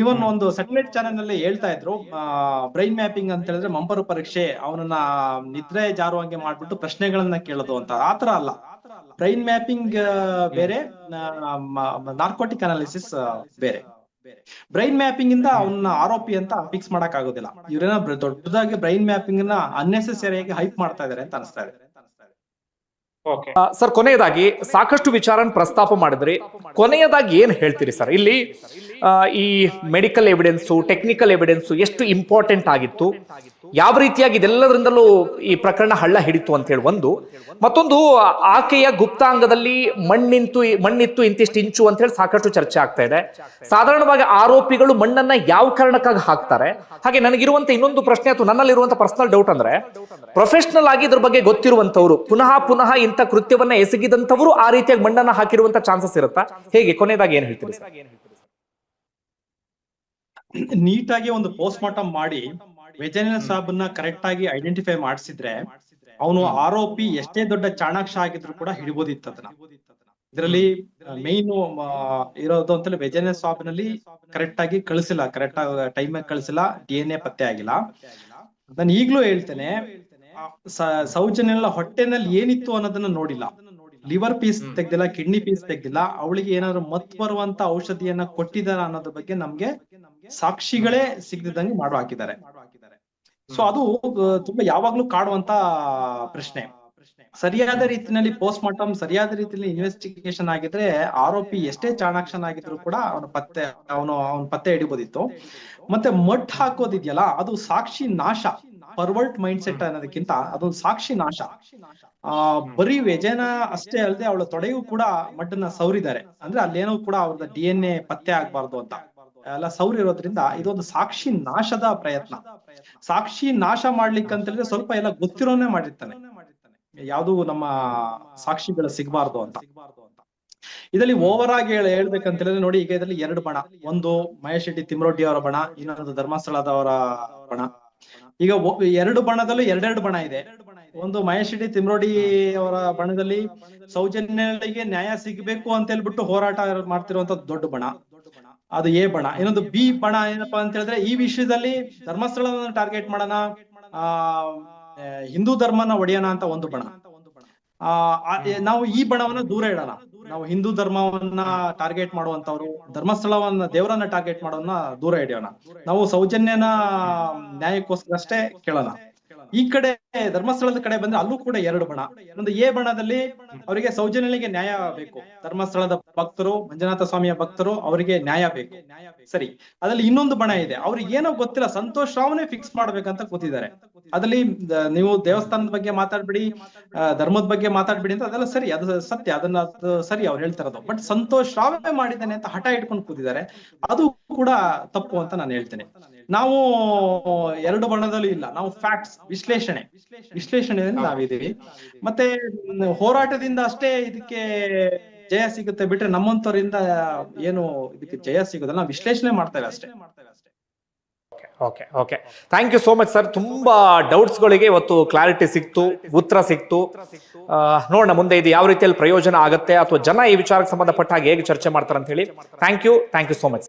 ಇವನ್ ಒಂದು ಸ್ಯಾಟಲೈಟ್ ಚಾನೆಲ್ ನಲ್ಲಿ ಹೇಳ್ತಾ ಇದ್ರು, ಬ್ರೈನ್ ಮ್ಯಾಪಿಂಗ್ ಅಂತ ಹೇಳಿದ್ರೆ ಮಂಪರು ಪರೀಕ್ಷೆ, ಅವನನ್ನ ನಿದ್ರೆ ಜಾರುವಂಗೆ ಮಾಡ್ಬಿಟ್ಟು ಪ್ರಶ್ನೆಗಳನ್ನ ಕೇಳೋದು ಅಂತ. ಆತರ ಅಲ್ಲ. ಬ್ರೈನ್ ಮ್ಯಾಪಿಂಗ್ ಬೇರೆ, ನಾರ್ಕೋಟಿಕ್ ಅನಾಲಿಸಿಸ್ ಬೇರೆ. ಬ್ರೈನ್ ಮ್ಯಾಪಿಂಗ್ ಇಂದ ಅವನ್ನ ಆರೋಪಿ ಅಂತ ಫಿಕ್ಸ್ ಮಾಡಕ್ ಆಗೋದಿಲ್ಲ. ಇವ್ರೇನ ದೊಡ್ಡದಾಗಿ ಬ್ರೈನ್ ಮ್ಯಾಪಿಂಗ್ ನ ಅನ್ನೆಸೆಸರಿಯಾಗಿ ಹೈಪ್ ಮಾಡ್ತಾ ಇದಾರೆ ಅಂತ ಅನಿಸ್ತಾ ಇದೆ. ಸರ್, ಕೊನೆಯದಾಗಿ ಸಾಕಷ್ಟು ವಿಚಾರ ಪ್ರಸ್ತಾಪ ಮಾಡಿದ್ರಿ. ಕೊನೆಯದಾಗಿ ಏನ್ ಹೇಳ್ತೀರಿ ಸರ್? ಇಲ್ಲಿ ಈ ಮೆಡಿಕಲ್ ಎವಿಡೆನ್ಸು, ಟೆಕ್ನಿಕಲ್ ಎವಿಡೆನ್ಸು ಎಷ್ಟು ಇಂಪಾರ್ಟೆಂಟ್ ಆಗಿತ್ತು, ಯಾವ ರೀತಿಯಾಗಿ ಇದೆಲ್ಲದರಿಂದಲೂ ಈ ಪ್ರಕರಣ ಹಳ್ಳ ಹಿಡಿತು ಅಂತ ಹೇಳಿ ಒಂದು. ಮತ್ತೊಂದು, ಆಕೆಯ ಗುಪ್ತಾಂಗದಲ್ಲಿ ಮಣ್ಣಿತ್ತು ಇಂತಿಷ್ಟು ಇಂಚು ಅಂತ ಹೇಳಿ ಸಾಕಷ್ಟು ಚರ್ಚೆ ಆಗ್ತಾ ಇದೆ. ಸಾಧಾರಣವಾಗಿ ಆರೋಪಿಗಳು ಮಣ್ಣನ್ನ ಯಾವ ಕಾರಣಕ್ಕಾಗಿ ಹಾಕ್ತಾರೆ? ಹಾಗೆ ನನಗಿರುವಂತ ಇನ್ನೊಂದು ಪ್ರಶ್ನೆ ಅಥವಾ ನನ್ನಲ್ಲಿರುವಂತ ಪರ್ಸನಲ್ ಡೌಟ್ ಅಂದ್ರೆ, ಪ್ರೊಫೆಷನಲ್ ಆಗಿ ಇದ್ರ ಬಗ್ಗೆ ಗೊತ್ತಿರುವಂತವ್ರು ಪುನಃ ಇಂಥ ಕೃತ್ಯವನ್ನ ಎಸಗಿದಂತವರು ಆ ರೀತಿಯಾಗಿ ಮಣ್ಣನ್ನ ಹಾಕಿರುವಂತ ಚಾನ್ಸಸ್ ಇರುತ್ತಾ? ಹೇಗೆ? ಕೊನೆಯದಾಗಿ ಏನ್ ಹೇಳ್ತೀರಿ ಸರ್? ನೀಟಾಗಿ ಒಂದು ಪೋಸ್ಟ್ ಮಾರ್ಟಮ್ ಮಾಡಿ ವೆಜೆನಲ್ ಸಾಬನ್ನ ಕರೆಕ್ಟ್ ಆಗಿ ಐಡೆಂಟಿಫೈ ಮಾಡಿಸಿದ್ರೆ ಅವನು ಆರೋಪಿ ಎಷ್ಟೇ ದೊಡ್ಡ ಚಾಣಾಕ್ಷ ಆಗಿದ್ರು ಕೂಡ ಹಿಡಿಬೋದಿತ್ತು ಅದನ್ನ. ಇದರಲ್ಲಿ ಮೈನ್ ಇರೋದು ಅಂತೇಳಿ ವೆಜೆನಲ್ ಸಾಬ್ನಲ್ಲಿ ಕರೆಕ್ಟ್ ಆಗಿ ಕಳಿಸಿಲ್ಲ, ಕರೆಕ್ಟ್ ಟೈಮ್ ಕಳಿಸಿಲ್ಲ, DNA ಪತ್ತೆ ಆಗಿಲ್ಲ. ನಾನು ಈಗ್ಲೂ ಹೇಳ್ತೇನೆ, ಸೌಜನ್ಯ ಹೊಟ್ಟೆನಲ್ಲಿ ಏನಿತ್ತು ಅನ್ನೋದನ್ನ ನೋಡಿಲ್ಲ, ಲಿವರ್ ಪೀಸ್ ತೆಗ್ದಿಲ್ಲ, ಕಿಡ್ನಿ ಪೀಸ್ ತೆಗ್ದಿಲ್ಲ, ಅವಳಿಗೆ ಏನಾದ್ರು ಮತ್ ಬರುವಂತ ಔಷಧಿಯನ್ನ ಕೊಟ್ಟಿದಾರ ಅನ್ನೋದ್ರ ಬಗ್ಗೆ ನಮ್ಗೆ ಸಾಕ್ಷಿಗಳೇ ಸಿಗದಂಗೆ ಮಾಡು ಹಾಕಿದ್ದಾರೆ. ಸೊ ಅದು ತುಂಬಾ ಯಾವಾಗ್ಲೂ ಕಾಡುವಂತ ಪ್ರಶ್ನೆ. ಸರಿಯಾದ ರೀತಿಯಲ್ಲಿ ಪೋಸ್ಟ್ ಮಾರ್ಟಮ್, ಸರಿಯಾದ ರೀತಿಯಲ್ಲಿ ಇನ್ವೆಸ್ಟಿಗೇಷನ್ ಆಗಿದ್ರೆ ಆರೋಪಿ ಎಷ್ಟೇ ಚಾಣಾಕ್ಷನಾಗಿದ್ರು ಕೂಡ ಅವನ ಪತ್ತೆ ಹಿಡಿಬೋದಿತ್ತು. ಮತ್ತೆ ಮಟ್ ಹಾಕೋದಿದ್ಯಲ್ಲ, ಅದು ಸಾಕ್ಷಿ ನಾಶ. ಪರ್ವರ್ಟ್ ಮೈಂಡ್ ಸೆಟ್ ಅನ್ನೋದಕ್ಕಿಂತ ಅದೊಂದು ಸಾಕ್ಷಿ ನಾಶ. ಬರೀ ವೆಜೆನ ಅಷ್ಟೇ ಅಲ್ಲದೆ ಅವಳ ತೊಡೆಗೂ ಕೂಡ ಮಡ್ಡನ್ನ ಸೌರಿದ್ದಾರೆ. ಅಂದ್ರೆ ಅಲ್ಲೇನೋ ಕೂಡ ಅವ್ರದ್ದು DNA ಪತ್ತೆ ಆಗ್ಬಾರ್ದು ಅಂತ ಎಲ್ಲ ಸೌರಿರೋದ್ರಿಂದ ಇದೊಂದು ಸಾಕ್ಷಿ ನಾಶದ ಪ್ರಯತ್ನ. ಸಾಕ್ಷಿ ನಾಶ ಮಾಡ್ಲಿಕ್ಕಂತಂದ್ರೆ ಸ್ವಲ್ಪ ಎಲ್ಲ ಗೊತ್ತಿರೋನೇ ಮಾಡಿರ್ತಾನೆ, ಯಾವ್ದು ನಮ್ಮ ಸಾಕ್ಷಿಗಳು ಸಿಗಬಾರ್ದು ಅಂತ. ಇದರಲ್ಲಿ ಓವರ್ ಆಗಿ ಹೇಳ್ಬೇಕಂತ ಹೇಳಿದ್ರೆ ನೋಡಿ, ಈಗ ಇದರಲ್ಲಿ 2 ಬಣ, ಒಂದು ಮಹೇಶ್ ಶೆಟ್ಟಿ ತಿಮ್ರೋಟಿ ಅವರ ಬಣ, ಇನ್ನೊಂದು ಧರ್ಮಸ್ಥಳದವರ ಬಣ. ಈಗ 2 ಬಣದಲ್ಲೂ 2 ಬಣ ಇದೆ. ಒಂದು ಮಹೇಶ್ ಶೆಟ್ಟಿ ತಿಮ್ರೋಡಿ ಅವರ ಬಣದಲ್ಲಿ ಸೌಜನ್ಯಗಳಿಗೆ ನ್ಯಾಯ ಸಿಗಬೇಕು ಅಂತ ಹೇಳ್ಬಿಟ್ಟು ಹೋರಾಟ ಮಾಡ್ತಿರುವಂತ ದೊಡ್ಡ ಬಣ, ಅದು A ಬಣ. ಇನ್ನೊಂದು B ಬಣ ಏನಪ್ಪಾ ಅಂತ ಹೇಳಿದ್ರೆ, ಈ ವಿಷಯದಲ್ಲಿ ಧರ್ಮಸ್ಥಳವನ್ನು ಟಾರ್ಗೆಟ್ ಮಾಡೋಣ, ಹಿಂದೂ ಧರ್ಮನ ಒಡೆಯೋಣ ಅಂತ ಒಂದು ಬಣ. ನಾವು ಈ ಬಣವನ್ನ ದೂರ ಇಡೋಣ, ನಾವು ಹಿಂದೂ ಧರ್ಮವನ್ನ ಟಾರ್ಗೆಟ್ ಮಾಡುವಂತವ್ರು, ಧರ್ಮಸ್ಥಳವನ್ನ, ದೇವರನ್ನ ಟಾರ್ಗೆಟ್ ಮಾಡೋನ್ನ ದೂರ ಹಿಡಿಯೋಣ, ನಾವು ಸೌಜನ್ಯನ ನ್ಯಾಯಕ್ಕೋಸ್ಕರ ಅಷ್ಟೇ ಕೇಳೋಣ. ಈ ಕಡೆ ಧರ್ಮಸ್ಥಳದ ಕಡೆ ಬಂದ್ರೆ ಅಲ್ಲೂ ಕೂಡ 2 ಬಣ. ಒಂದು ಎ ಬಣದಲ್ಲಿ ಅವರಿಗೆ ಸೌಜನ್ಯನಿಗೆ ನ್ಯಾಯ ಬೇಕು, ಧರ್ಮಸ್ಥಳದ ಭಕ್ತರು, ಮಂಜುನಾಥ ಸ್ವಾಮಿಯ ಭಕ್ತರು, ಅವರಿಗೆ ನ್ಯಾಯ ಬೇಕು, ಸರಿ. ಅದ್ರಲ್ಲಿ ಇನ್ನೊಂದು ಬಣ ಇದೆ, ಅವ್ರಿಗೆ ಏನೋ ಗೊತ್ತಿಲ್ಲ, ಸಂತೋಷ್ ರಾವ್ನೇ ಫಿಕ್ಸ್ ಮಾಡ್ಬೇಕಂತ ಕೂತಿದ್ದಾರೆ. ಅದ್ರಲ್ಲಿ ನೀವು ದೇವಸ್ಥಾನದ ಬಗ್ಗೆ ಮಾತಾಡ್ಬಿಡಿ, ಧರ್ಮದ ಬಗ್ಗೆ ಮಾತಾಡ್ಬಿಡಿ ಅಂತ, ಅದೆಲ್ಲ ಸರಿ, ಅದು ಸತ್ಯ, ಅದು ಸರಿ ಅವ್ರು ಹೇಳ್ತಿರೋದು. ಬಟ್ ಸಂತೋಷ್ ರಾವೇ ಮಾಡಿದ್ದಾನೆ ಅಂತ ಹಠ ಇಟ್ಕೊಂಡು ಕೂತಿದ್ದಾರೆ, ಅದು ಕೂಡ ತಪ್ಪು ಅಂತ ನಾನು ಹೇಳ್ತೇನೆ. ನಾವು 2 ಬಣದಲ್ಲೂ ಇಲ್ಲ, ನಾವು ಫ್ಯಾಕ್ಟ್ಸ್, ವಿಶ್ಲೇಷಣೆಯಿಂದ ನಾವಿದೀವಿ. ಮತ್ತೆ ಹೋರಾಟದಿಂದ ಅಷ್ಟೇ ಇದಕ್ಕೆ ಜಯ ಸಿಗುತ್ತೆ ಬಿಟ್ರೆ ನಮ್ಮಂತವರಿಂದ ಏನು ಇದಕ್ಕೆ ಜಯ ಸಿಗೋದಲ್ಲ, ನಾವು ವಿಶ್ಲೇಷಣೆ ಮಾಡ್ತೇವೆ ಅಷ್ಟೇ. Okay okay, thank you so much sir. ತುಂಬಾ ಡೌಟ್ಸ್ ಗಳಿಗೆ ಇವತ್ತು ಕ್ಲಾರಿಟಿ ಸಿಕ್ತು, ಉತ್ತರ ಸಿಕ್ತು. ನೋಡೋಣ ಮುಂದೆ ಇದು ಯಾವ ರೀತಿಯಲ್ಲಿ ಪ್ರಯೋಜನ ಆಗುತ್ತೆ, ಅಥವಾ ಜನ ಈ ವಿಚಾರಕ್ಕೆ ಸಂಬಂಧಪಟ್ಟ ಹಾಗೆ ಹೇಗೆ ಚರ್ಚೆ ಮಾಡ್ತಾರೆ ಅಂತ ಹೇಳಿ. Thank you so much.